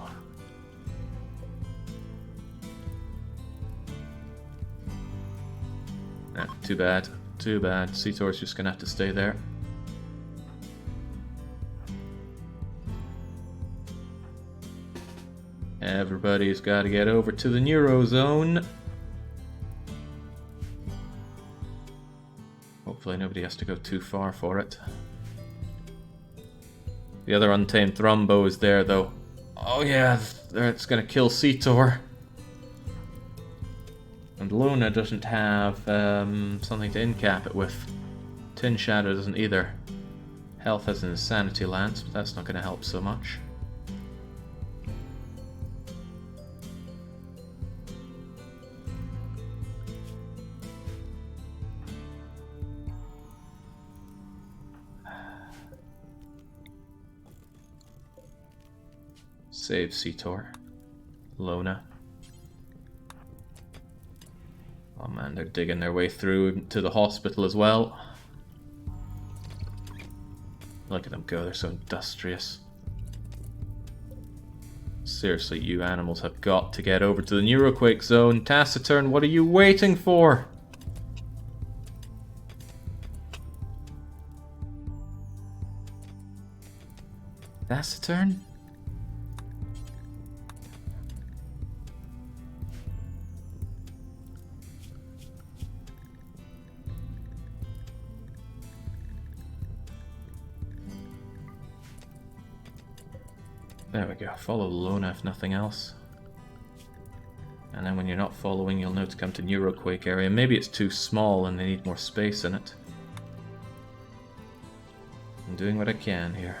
[SPEAKER 1] Ah, too bad. Too bad. Seathor's just gonna have to stay there. Everybody's got to get over to the Neurozone. Hopefully nobody has to go too far for it. The other untamed Thrumbo is there, though. Oh yeah, it's gonna kill Cetor. And Luna doesn't have something to incap it with. Tin Shadow doesn't either. Health has an Insanity Lance, but that's not gonna help so much. Save Cetor. Lona. Oh man, they're digging their way through to the hospital as well. Look at them go, they're so industrious. Seriously, you animals have got to get over to the Neuroquake zone. Taciturn, what are you waiting for? Taciturn? There we go, follow Lona if nothing else. And then when you're not following, you'll know to come to Neuroquake area. Maybe it's too small and they need more space in it. I'm doing what I can here.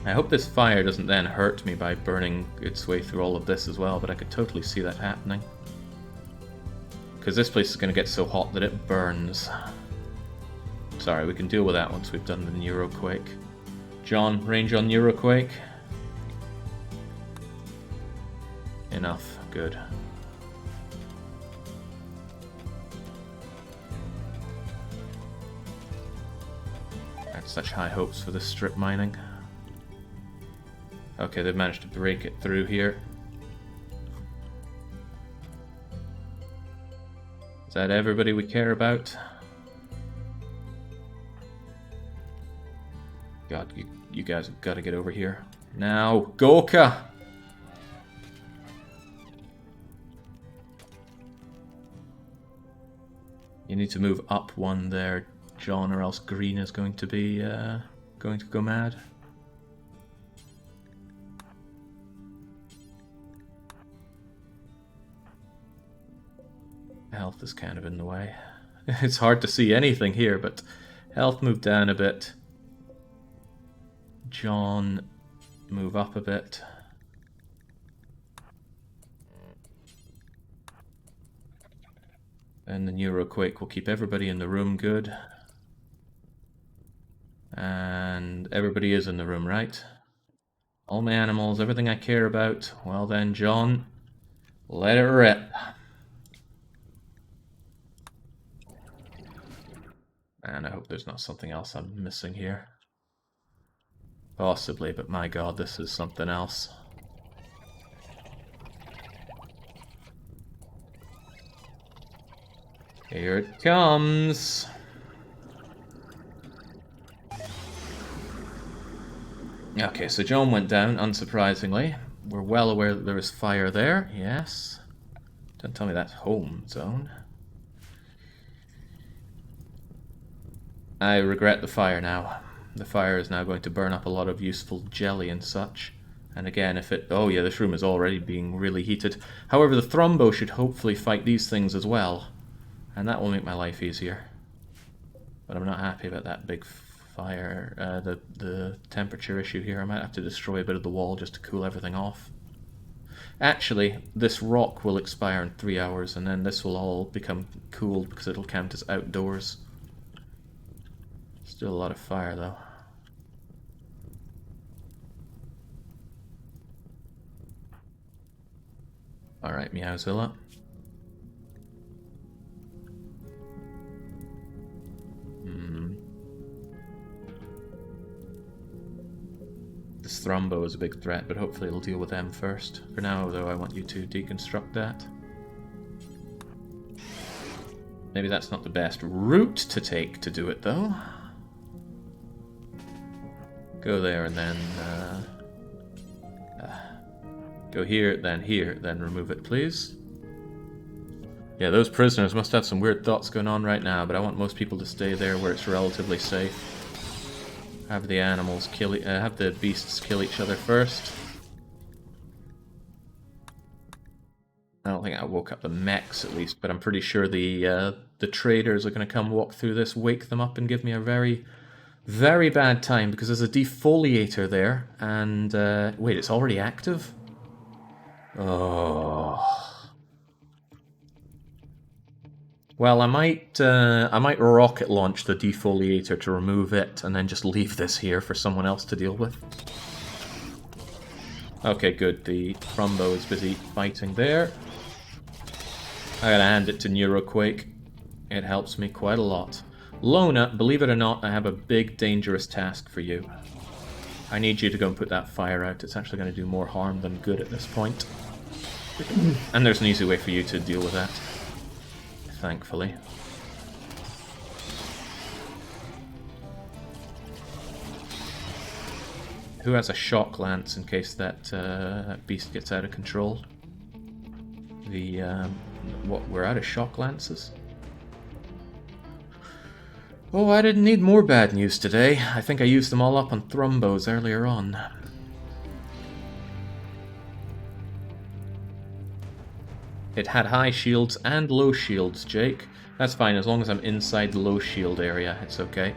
[SPEAKER 1] I hope this fire doesn't then hurt me by burning its way through all of this as well, but I could totally see that happening. Because this place is going to get so hot that it burns. Sorry, we can deal with that once we've done the Neuroquake. John, range on Neuroquake. Enough. Good. I had such high hopes for this strip mining. Okay, they've managed to break it through here. Is that everybody we care about? God, you guys have got to get over here. Now, Gorka! You need to move up one there, John, or else green is going to be, going to go mad. Health is kind of in the way. It's hard to see anything here, but health moved down a bit. John, move up a bit. And the Neuroquake will keep everybody in the room good. And everybody is in the room, right? All my animals, everything I care about. Well then, John, let it rip. And I hope there's not something else I'm missing here. Possibly, but my god, this is something else. Here it comes! Okay, so John went down, unsurprisingly. We're well aware that there is fire there, yes. Don't tell me that's home zone. I regret the fire now. The fire is now going to burn up a lot of useful jelly and such. And again, if it... Oh yeah, this room is already being really heated. However, the Thrumbo should hopefully fight these things as well. And that will make my life easier. But I'm not happy about that big fire, the temperature issue here. I might have to destroy a bit of the wall just to cool everything off. Actually, this rock will expire in 3 hours, and then this will all become cooled because it'll count as outdoors. Still a lot of fire, though. Alright, Meowzilla. This Thrumbo is a big threat, but hopefully it'll deal with them first. For now, though, I want you to deconstruct that. Maybe that's not the best route to take to do it, though. Go there and then go here, then remove it, please. Yeah, those prisoners must have some weird thoughts going on right now, but I want most people to stay there where it's relatively safe. Have the animals have the beasts kill each other first. I don't think I woke up the mechs at least, but I'm pretty sure the traders are going to come walk through this, wake them up, and give me a very, very bad time because there's a defoliator there, and wait, it's already active? Oh. Well, I might rocket launch the defoliator to remove it, and then just leave this here for someone else to deal with. Okay, good. The Trumbo is busy fighting there. I gotta hand it to Neuroquake. It helps me quite a lot. Lona, believe it or not, I have a big, dangerous task for you. I need you to go and put that fire out. It's actually going to do more harm than good at this point. And there's an easy way for you to deal with that. Thankfully. Who has a shock lance in case that beast gets out of control? We're out of shock lances? Oh, I didn't need more bad news today. I think I used them all up on Thrumbos earlier on. It had high shields and low shields, Jake. That's fine, as long as I'm inside the low shield area, it's okay.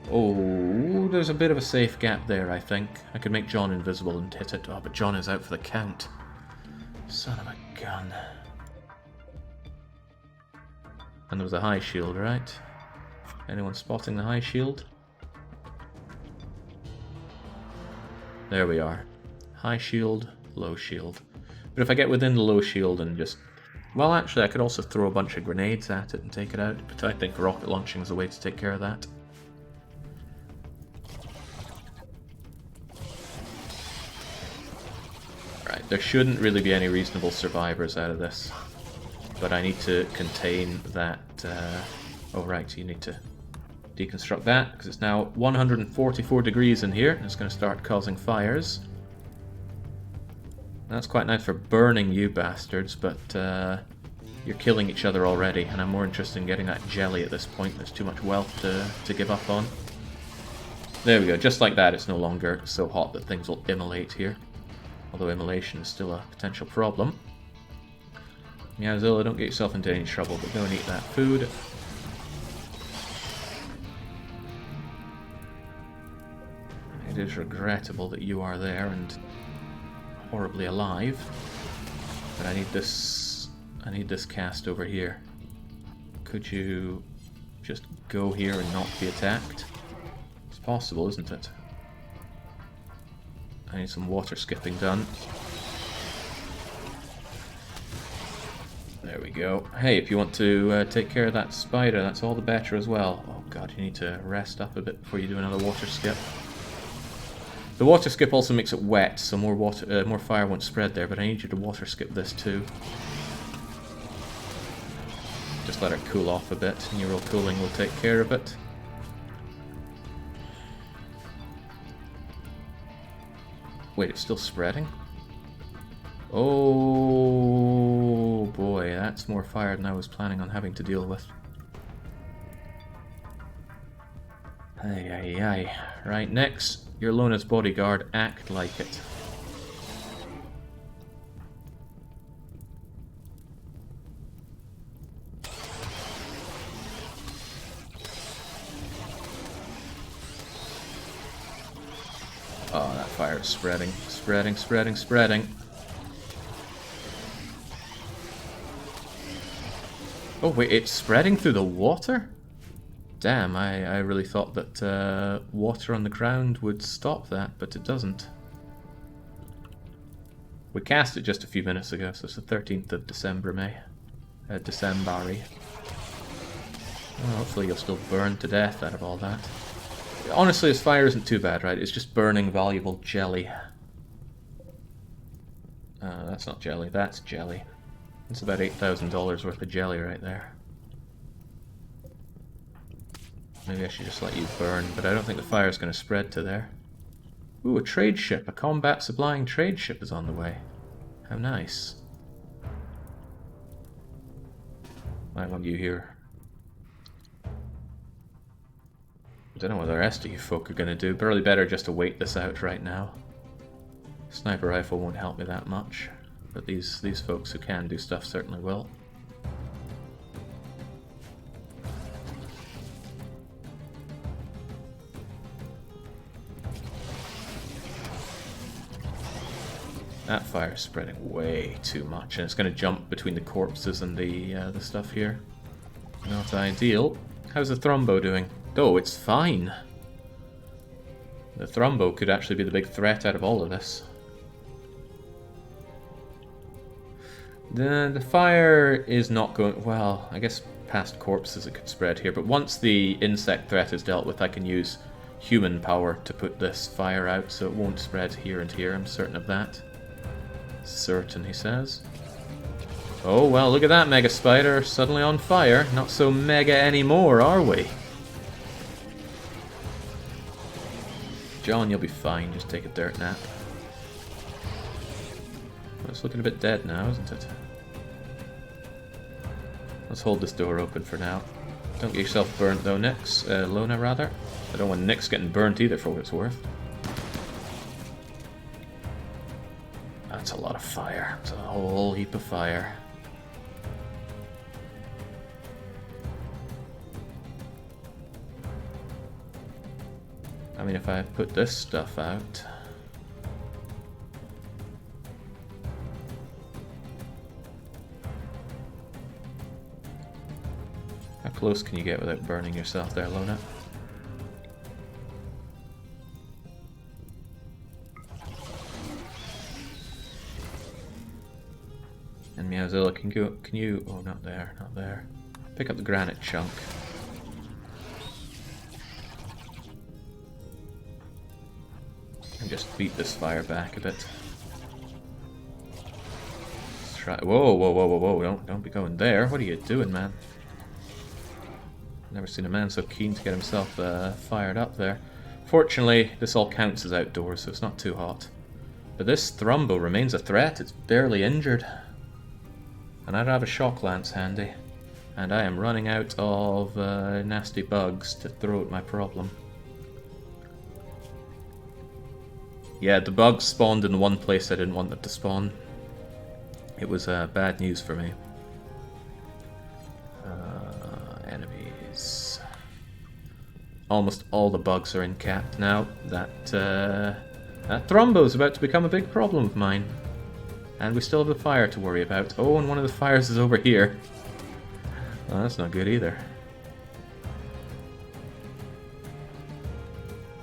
[SPEAKER 1] Oh, there's a bit of a safe gap there, I think. I could make John invisible and hit it. Oh, but John is out for the count. Son of a gun. And there was a high shield, right? Anyone spotting the high shield? There we are. High shield, low shield. But if I get within the low shield and just... Well, actually, I could also throw a bunch of grenades at it and take it out. But I think rocket launching is the way to take care of that. Right, there shouldn't really be any reasonable survivors out of this. But I need to contain that... Oh, right, you need to deconstruct that, because it's now 144 degrees in here, and it's going to start causing fires. That's quite nice for burning you bastards, but you're killing each other already, and I'm more interested in getting that jelly at this point. There's too much wealth to give up on. There we go, just like that, it's no longer so hot that things will immolate here. Although immolation is still a potential problem. Yeah, Zilla, don't get yourself into any trouble, but go and eat that food. It is regrettable that you are there and horribly alive, but I need this cast over here. Could you just go here and not be attacked? It's possible, isn't it? I need some water skipping done. There we go. Hey, if you want to take care of that spider, that's all the better as well. Oh god, you need to rest up a bit before you do another water skip. The water skip also makes it wet, so more fire won't spread there, but I need you to water skip this too. Just let it cool off a bit, neural cooling will take care of it. Wait, it's still spreading? Oh boy, that's more fire than I was planning on having to deal with. Ay, ay, ay. Right, next, you're Lona's bodyguard, act like it. Oh, that fire is spreading, spreading, spreading, spreading. Oh wait, it's spreading through the water? Damn, I really thought that water on the ground would stop that, but it doesn't. We cast it just a few minutes ago, so it's the 13th of December, December-y. Well, hopefully you'll still burn to death out of all that. Honestly, this fire isn't too bad, right? It's just burning valuable jelly. That's not jelly, that's jelly. It's about $8,000 worth of jelly right there. Maybe I should just let you burn, but I don't think the fire's going to spread to there. Ooh, a trade ship. A combat supplying trade ship is on the way. How nice. I want you here. I don't know what the rest of you folk are going to do. Probably better just to wait this out right now. Sniper rifle won't help me that much. But these folks who can do stuff certainly will. That fire is spreading way too much, and it's going to jump between the corpses and the stuff here. Not ideal. How's the Thrombo doing? Oh, it's fine. The Thrombo could actually be the big threat out of all of this. The fire is not going... Well, I guess past corpses it could spread here, but once the insect threat is dealt with, I can use human power to put this fire out, so it won't spread here and here, I'm certain of that. Certain, he says. Oh, well, look at that mega spider suddenly on fire. Not so mega anymore, are we? John, you'll be fine. Just take a dirt nap. It's looking a bit dead now, isn't it? Let's hold this door open for now. Don't get yourself burnt, though, Nix. Lona, rather. I don't want Nix getting burnt either, for what it's worth. That's a lot of fire. It's a whole heap of fire. I mean, if I put this stuff out... How close can you get without burning yourself there, Lona? And Meowzilla, can you... Oh, not there, not there. Pick up the granite chunk. And just beat this fire back a bit. Let's try... Whoa, whoa, whoa, whoa, whoa, don't be going there. What are you doing, man? Never seen a man so keen to get himself fired up there. Fortunately, this all counts as outdoors, so it's not too hot. But this Thrombo remains a threat. It's barely injured. And I don't have a shock lance handy. And I am running out of nasty bugs to throw at my problem. Yeah, the bugs spawned in the one place I didn't want them to spawn. It was bad news for me. Enemies. Almost all the bugs are in cap now. That Thrombo's about to become a big problem of mine. And we still have the fire to worry about. Oh, and one of the fires is over here. Well, that's not good either.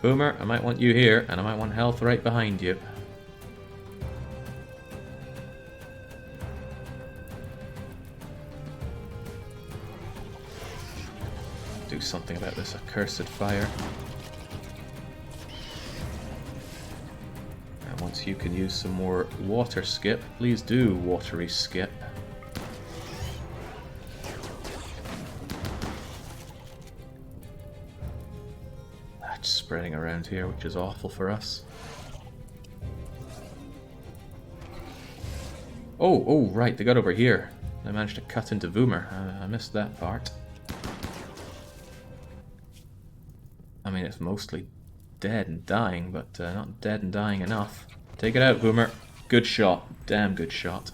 [SPEAKER 1] Boomer, I might want you here, and I might want health right behind you. Do something about this accursed fire. And once you can use some more water skip, please do watery skip. That's spreading around here, which is awful for us. Oh, right, they got over here. They managed to cut into Boomer. I missed that part. I mean, it's mostly dead and dying, but not dead and dying enough. Take it out, Boomer. Good shot. Damn good shot.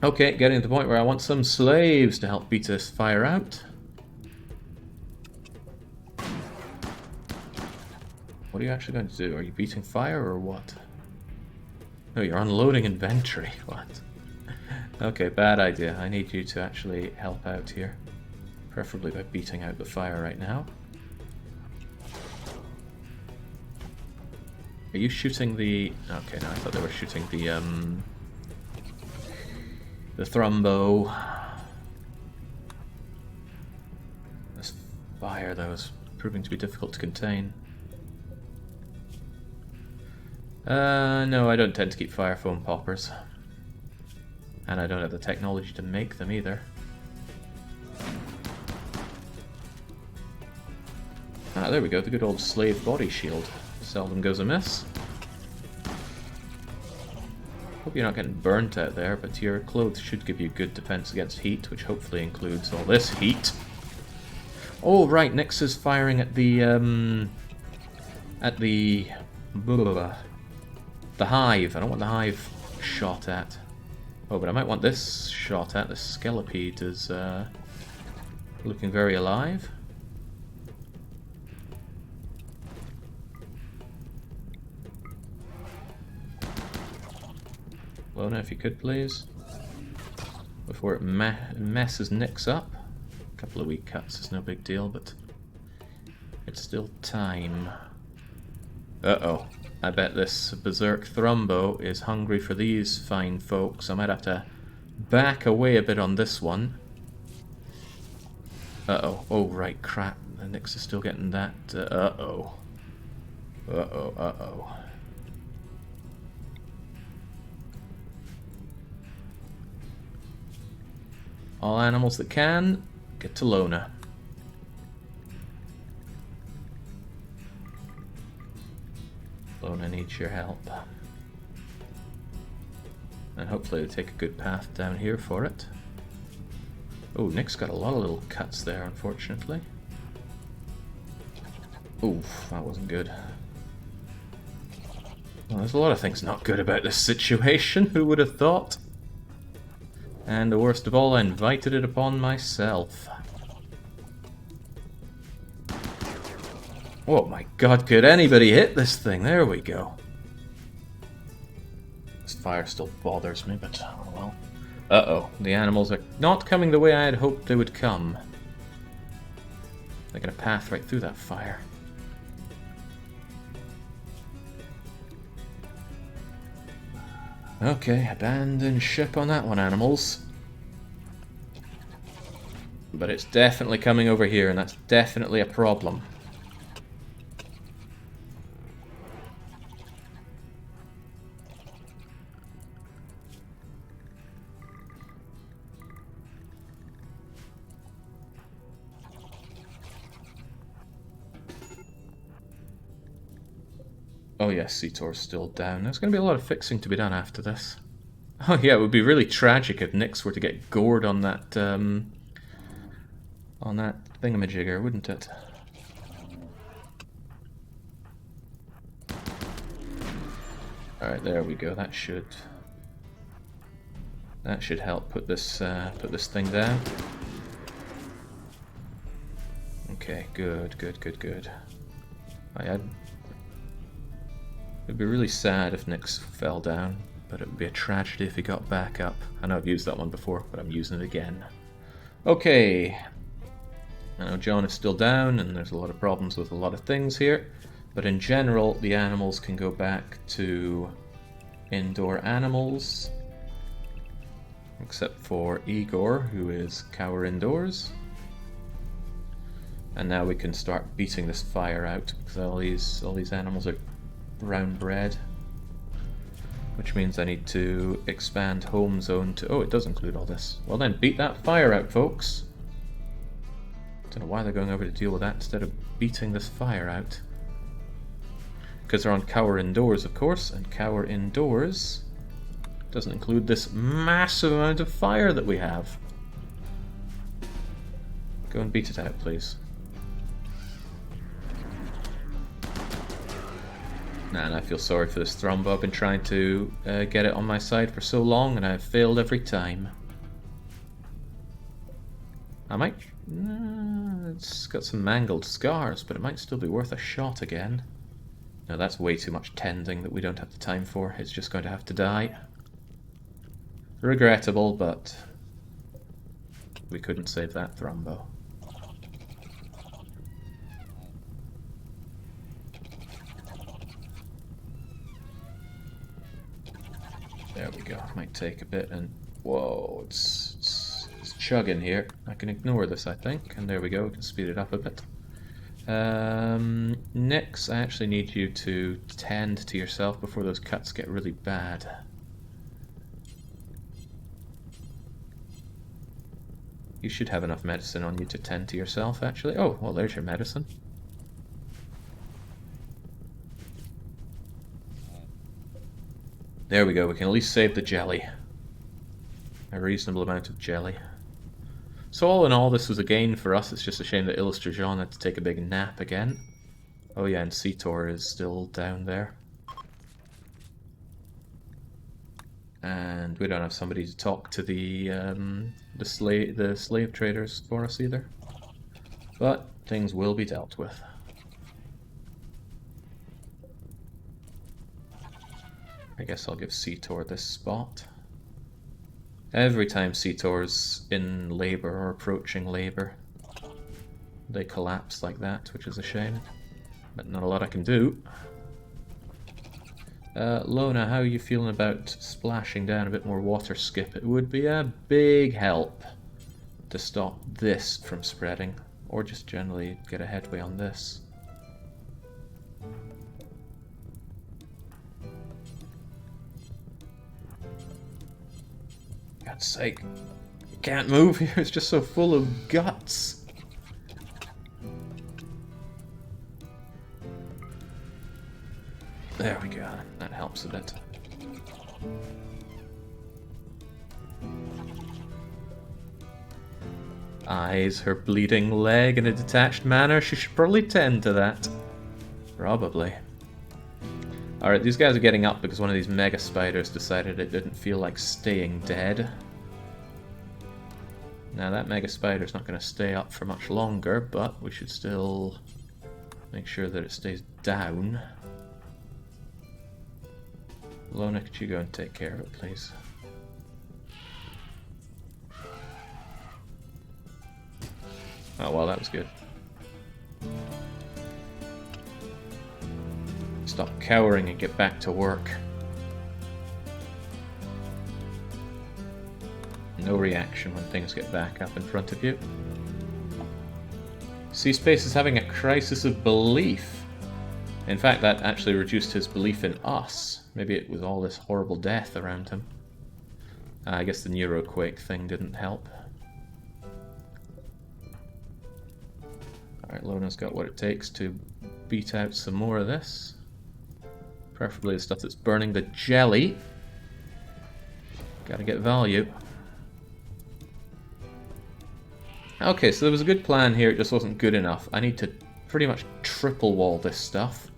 [SPEAKER 1] Okay, getting to the point where I want some slaves to help beat this fire out. What are you actually going to do? Are you beating fire or what? No, you're unloading inventory. What? Okay, bad idea. I need you to actually help out here. Preferably by beating out the fire right now. Are you shooting the... Okay, no, I thought they were shooting the Thrombo. This fire, though, is proving to be difficult to contain. No, I don't tend to keep fire foam poppers. And I don't have the technology to make them either. Ah, there we go, the good old slave body shield. Seldom goes amiss. Hope you're not getting burnt out there, but your clothes should give you good defense against heat, which hopefully includes all this heat. Oh, right, Nyx is firing at the hive. I don't want the hive shot at. Oh, but I might want this shot at. The Skelipede is looking very alive. Lona, if you could, please. Before it messes Nyx up. A couple of weak cuts is no big deal, but it's still time. Uh-oh. I bet this Berserk Thrumbo is hungry for these fine folks. I might have to back away a bit on this one. Uh-oh. Oh, right, crap. The Nyx is still getting that. Uh-oh. Uh-oh, uh-oh. All animals that can, get to Lona. Lona needs your help. And hopefully they take a good path down here for it. Oh, Nyx got a lot of little cuts there, unfortunately. Oof, that wasn't good. Well, there's a lot of things not good about this situation, who would have thought? And the worst of all, I invited it upon myself. Oh my god, could anybody hit this thing? There we go. This fire still bothers me, but oh well. Uh-oh, the animals are not coming the way I had hoped they would come. They're gonna path right through that fire. Okay, abandon ship on that one, animals. But it's definitely coming over here, and that's definitely a problem. Oh yes, Seator's still down. There's going to be a lot of fixing to be done after this. Oh yeah, it would be really tragic if Nyx were to get gored on that thingamajigger, wouldn't it? Alright, there we go. That should help put this thing down. Okay, good. It'd be really sad if Nyx fell down, but it would be a tragedy if he got back up. I know I've used that one before, but I'm using it again. Okay. I know John is still down, and there's a lot of problems with a lot of things here, but in general, the animals can go back to indoor animals, except for Igor, who is cower indoors. And now we can start beating this fire out, because all these animals are brown bread, which means I need to expand home zone to... Oh, it does include all this. Well then, beat that fire out, folks. Don't know why they're going over to deal with that instead of beating this fire out. Because they're on cower indoors, of course, and cower indoors doesn't include this massive amount of fire that we have. Go and beat it out, please. And I feel sorry for this Thrumbo. I've been trying to get it on my side for so long, and I've failed every time. I might... it's got some mangled scars, but it might still be worth a shot again. No, that's way too much tending that we don't have the time for. It's just going to have to die. Regrettable, but we couldn't save that Thrumbo. There we go. Might take a bit, and whoa, it's chugging here. I can ignore this, I think, and there we go. We can speed it up a bit. Nyx, I actually need you to tend to yourself before those cuts get really bad. You should have enough medicine on you to tend to yourself, actually. Oh, well, there's your medicine. There we go, we can at least save the jelly. A reasonable amount of jelly. So all in all, this was a gain for us. It's just a shame that Illustrajon had to take a big nap again. Oh yeah, and Seator is still down there. And we don't have somebody to talk to the slave traders for us either. But things will be dealt with. I guess I'll give Seator this spot. Every time Seator's in labor or approaching labor, they collapse like that, which is a shame. But not a lot I can do. Lona, how are you feeling about splashing down a bit more water skip? It would be a big help to stop this from spreading, or just generally get a headway on this. God's sake, you can't move here, it's just so full of guts. There we go, that helps a bit. Eyes her bleeding leg in a detached manner. She should probably tend to that. Probably. Alright, these guys are getting up because one of these mega spiders decided it didn't feel like staying dead. Now that mega spider's not going to stay up for much longer, but we should still make sure that it stays down. Lona, could you go and take care of it, please? Oh, well, that was good. Stop cowering and get back to work. No reaction when things get back up in front of you. C-Space is having a crisis of belief. In fact, that actually reduced his belief in us. Maybe it was all this horrible death around him. I guess the Neuroquake thing didn't help. Alright, Lona's got what it takes to beat out some more of this. Preferably the stuff that's burning the jelly. Gotta get value. Okay, so there was a good plan here, it just wasn't good enough. I need to pretty much triple wall this stuff.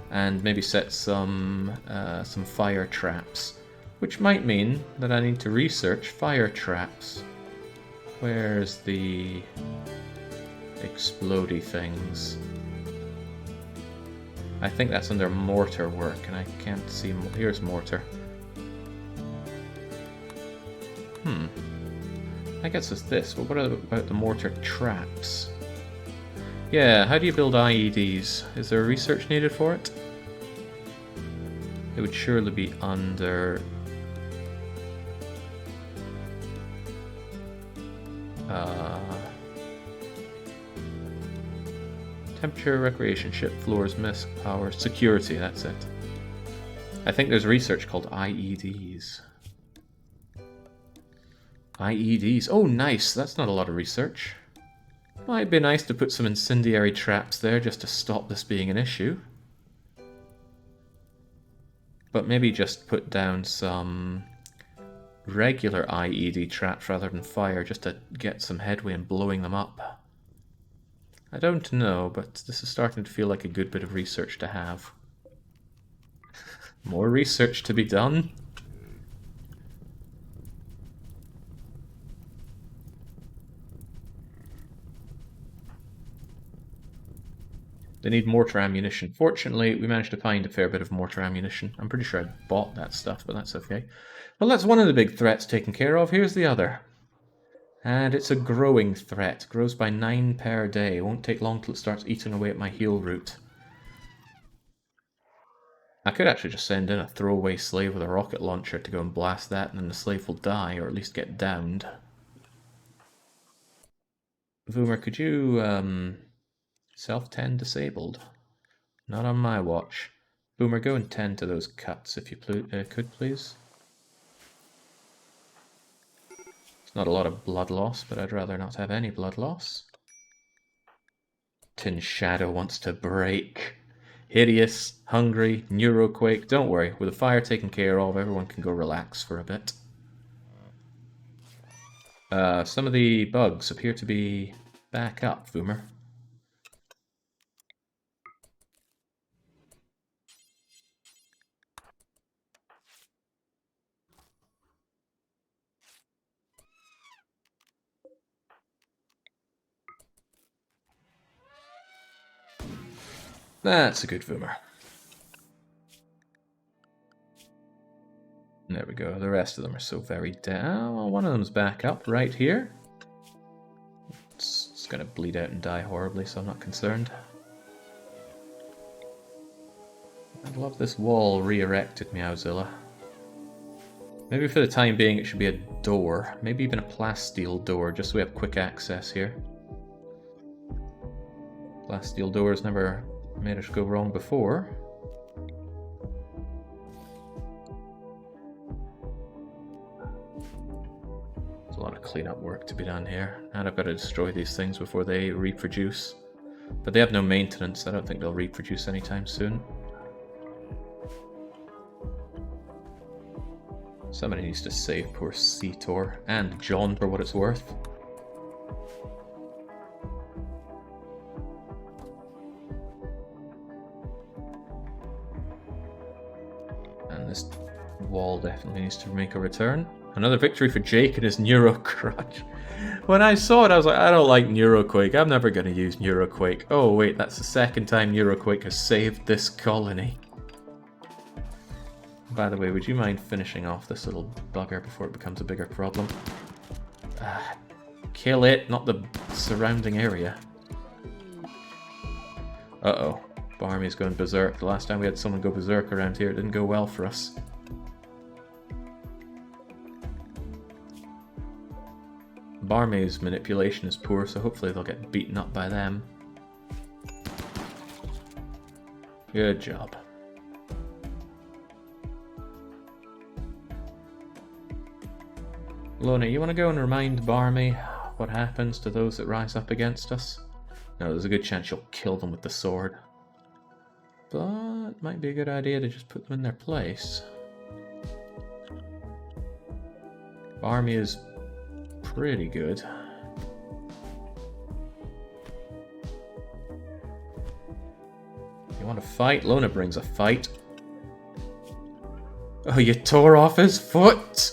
[SPEAKER 1] And maybe set some fire traps. Which might mean that I need to research fire traps. Where's the explodey things? I think that's under mortar work, and I can't see... Here's mortar. I guess it's this, but what about the mortar traps? Yeah, how do you build IEDs? Is there research needed for it? It would surely be under... temperature, recreation, ship, floors, mist, power, security, that's it. I think there's research called IEDs. IEDs, oh nice, that's not a lot of research. Might be nice to put some incendiary traps there just to stop this being an issue. But maybe just put down some regular IED traps rather than fire just to get some headway in blowing them up. I don't know, but this is starting to feel like a good bit of research to have. More research to be done. They need mortar ammunition. Fortunately, we managed to find a fair bit of mortar ammunition. I'm pretty sure I bought that stuff, but that's okay. Well, that's one of the big threats taken care of. Here's the other. And it's a growing threat. Grows by 9 per day. It won't take long till it starts eating away at my heal route. I could actually just send in a throwaway slave with a rocket launcher to go and blast that, and then the slave will die, or at least get downed. Voomer, could you, self-tend disabled? Not on my watch. Boomer, go and tend to those cuts if you could, please. It's not a lot of blood loss, but I'd rather not have any blood loss. Tin Shadow wants to break. Hideous, hungry, Neuroquake. Don't worry, with the fire taken care of, everyone can go relax for a bit. Some of the bugs appear to be back up, Boomer. That's a good Boomer. There we go. The rest of them are so very down. Well, one of them's back up right here. It's going to bleed out and die horribly, so I'm not concerned. I'd love this wall re-erected, Meowzilla. Maybe for the time being it should be a door. Maybe even a plasteel door, just so we have quick access here. Plasteel doors never made us go wrong before. There's a lot of cleanup work to be done here. And I've got to destroy these things before they reproduce. But they have no maintenance, I don't think they'll reproduce anytime soon. Somebody needs to save poor Cetor and John for what it's worth. And this wall definitely needs to make a return. Another victory for Jake and his Neurocrunch. When I saw it, I was like, I don't like Neuroquake. I'm never going to use Neuroquake. Oh wait, that's the second time Neuroquake has saved this colony. By the way, would you mind finishing off this little bugger before it becomes a bigger problem? Kill it, not the surrounding area. Uh-oh. Barmy's going berserk. The last time we had someone go berserk around here, it didn't go well for us. Barmy's manipulation is poor, so hopefully they'll get beaten up by them. Good job. Lona, you want to go and remind Barmy what happens to those that rise up against us? No, there's a good chance you'll kill them with the sword. But it might be a good idea to just put them in their place. Barmy is pretty good. You want to fight? Lona brings a fight. Oh, you tore off his foot!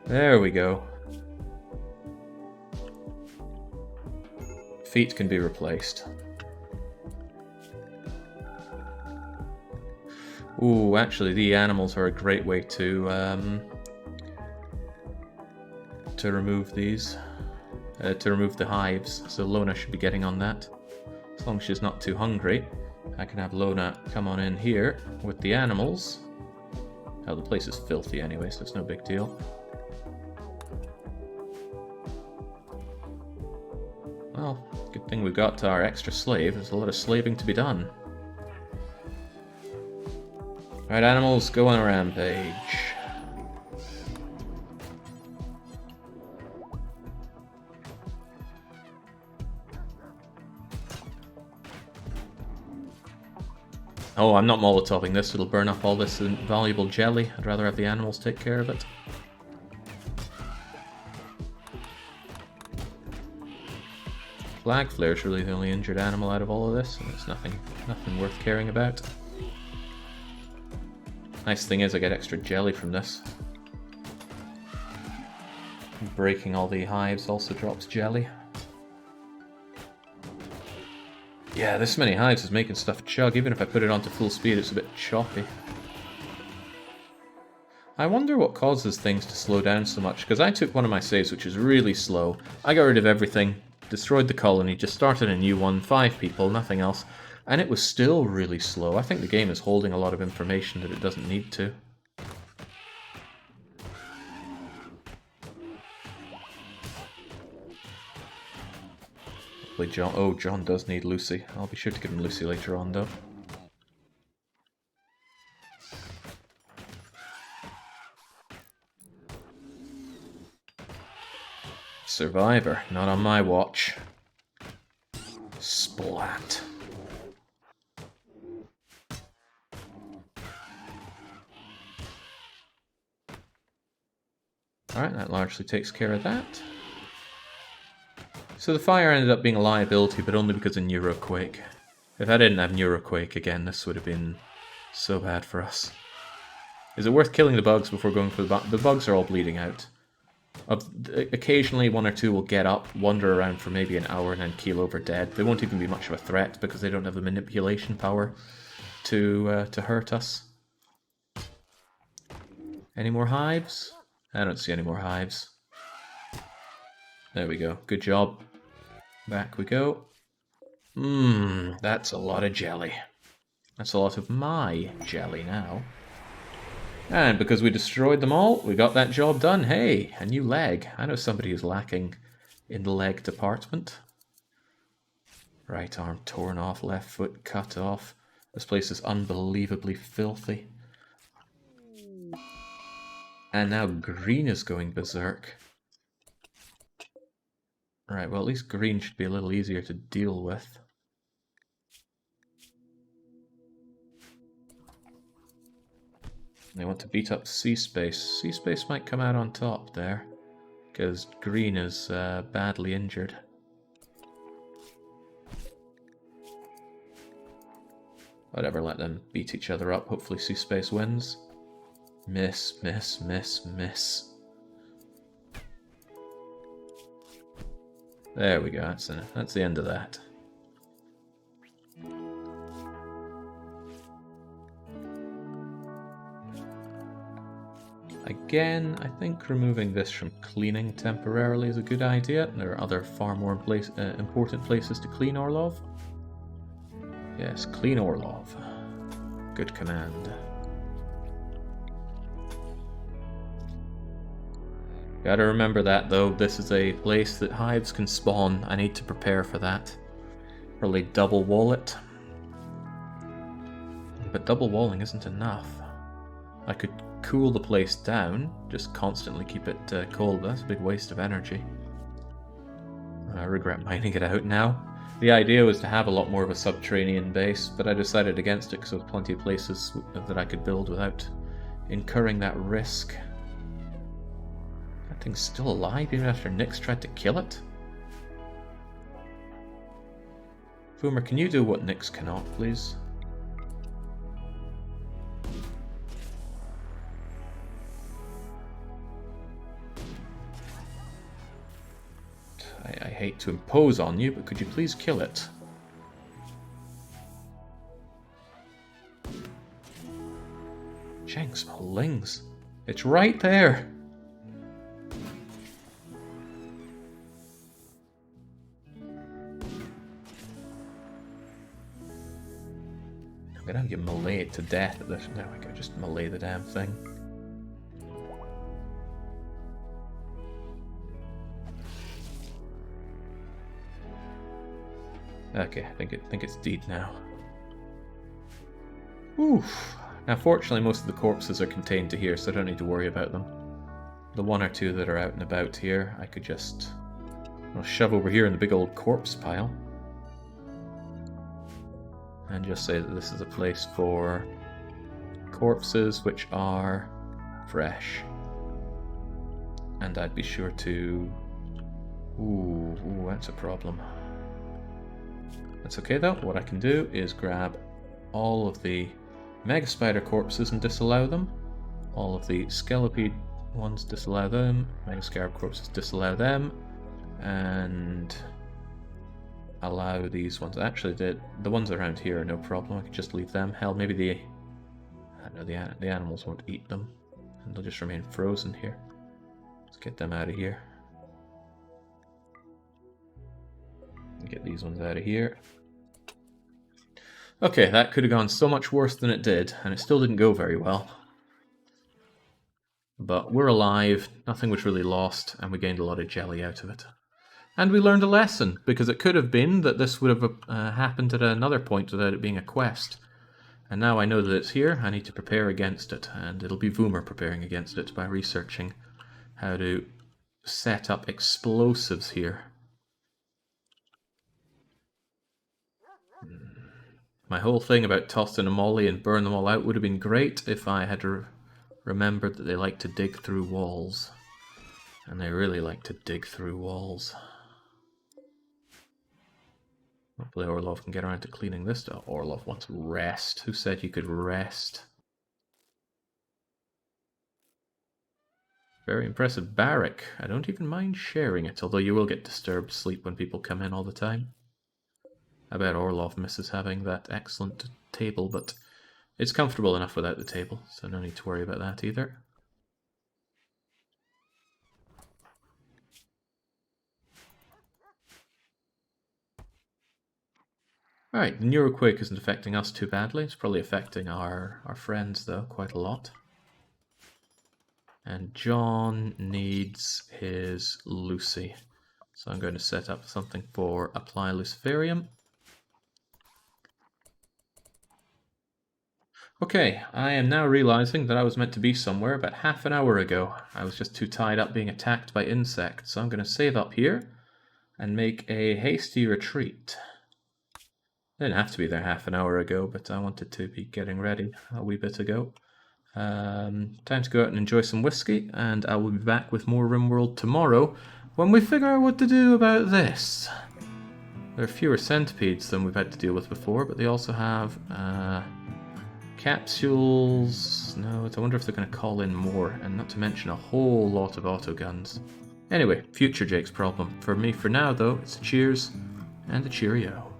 [SPEAKER 1] There we go. Feet can be replaced. Ooh, actually, the animals are a great way to remove these, to remove the hives. So Lona should be getting on that. As long as she's not too hungry, I can have Lona come on in here with the animals. Oh, the place is filthy anyway, so it's no big deal. Well, good thing we've got our extra slave. There's a lot of slaving to be done. Alright, animals, go on a rampage. Oh, I'm not Molotoving this. It'll burn up all this valuable jelly. I'd rather have the animals take care of it. Flag Flare's really the only injured animal out of all of this, and it's nothing worth caring about. Nice thing is I get extra jelly from this. Breaking all the hives also drops jelly. Yeah, this many hives is making stuff chug. Even if I put it onto full speed, it's a bit choppy. I wonder what causes things to slow down so much, because I took one of my saves, which is really slow. I got rid of everything, destroyed the colony, just started a new one, 5 people, nothing else, and it was still really slow. I think the game is holding a lot of information that it doesn't need to. Hopefully John... Oh, John does need Lucy. I'll be sure to give him Lucy later on, though. Survivor, not on my watch. Splat. Alright, that largely takes care of that. So the fire ended up being a liability, but only because of Neuroquake. If I didn't have Neuroquake again, this would have been so bad for us. Is it worth killing the bugs before going for the bugs? The bugs are all bleeding out. Occasionally, one or two will get up, wander around for maybe an hour, and then keel over dead. They won't even be much of a threat because they don't have the manipulation power to hurt us. Any more hives? I don't see any more hives. There we go. Good job. Back we go. That's a lot of jelly. That's a lot of my jelly now. And because we destroyed them all, we got that job done. Hey, a new leg. I know somebody who's lacking in the leg department. Right arm torn off, left foot cut off. This place is unbelievably filthy. And now green is going berserk. Right, well at least green should be a little easier to deal with. They want to beat up C-Space. C-Space might come out on top there, because green is badly injured. Whatever, let them beat each other up. Hopefully C-Space wins. Miss, miss, miss, miss. There we go, that's the end of that. Again, I think removing this from cleaning temporarily is a good idea. There are other far more important places to clean Orlov. Yes, clean Orlov. Good command. Gotta remember that though, this is a place that hives can spawn. I need to prepare for that. Probably double wall it. But double walling isn't enough. I could cool the place down, just constantly keep it cold. That's a big waste of energy. I regret mining it out now. The idea was to have a lot more of a subterranean base, but I decided against it because there was plenty of places that I could build without incurring that risk. That thing's still alive even after Nyx tried to kill it? Foomer, can you do what Nyx cannot, please? I hate to impose on you, but could you please kill it? Jenks Malings. It's right there! I'm gonna get meleeed to death at this. There we go, just melee the damn thing. Okay, I think it's deed now. Oof. Now fortunately most of the corpses are contained to here, so I don't need to worry about them. The one or two that are out and about here, I could just shove over here in the big old corpse pile. And just say that this is a place for corpses which are fresh. And I'd be sure to... Ooh, that's a problem. That's okay though. What I can do is grab all of the Mega Spider corpses and disallow them. All of the Skelipede ones, disallow them. Mega Scarab corpses, disallow them. And allow these ones. Actually, the ones around here are no problem. I can just leave them. Hell, maybe I don't know, the animals won't eat them. And they'll just remain frozen here. Let's get them out of here. Get these ones out of here. Okay, that could have gone so much worse than it did, and it still didn't go very well. But we're alive, nothing was really lost, and we gained a lot of jelly out of it. And we learned a lesson, because it could have been that this would have happened at another point without it being a quest. And now I know that it's here, I need to prepare against it, and it'll be Voomer preparing against it by researching how to set up explosives here. My whole thing about toss in a molly and burn them all out would have been great if I had remembered that they like to dig through walls. And they really like to dig through walls. Hopefully Orlov can get around to cleaning this stuff. Orlov wants rest. Who said you could rest? Very impressive barrack. I don't even mind sharing it, although you will get disturbed sleep when people come in all the time. I bet Orlov misses having that excellent table, but it's comfortable enough without the table, so no need to worry about that either. Alright, the Neuroquake isn't affecting us too badly. It's probably affecting our friends, though, quite a lot. And John needs his Lucy. So I'm going to set up something for apply Luciferium. Okay, I am now realizing that I was meant to be somewhere about half an hour ago. I was just too tied up being attacked by insects. So I'm going to save up here and make a hasty retreat. I didn't have to be there half an hour ago, but I wanted to be getting ready a wee bit ago. Time to go out and enjoy some whiskey, and I will be back with more RimWorld tomorrow when we figure out what to do about this. There are fewer centipedes than we've had to deal with before, but they also have capsules. No, I wonder if they're going to call in more, and not to mention a whole lot of autoguns. Anyway, future Jake's problem. For me for now, though, it's a cheers and a cheerio.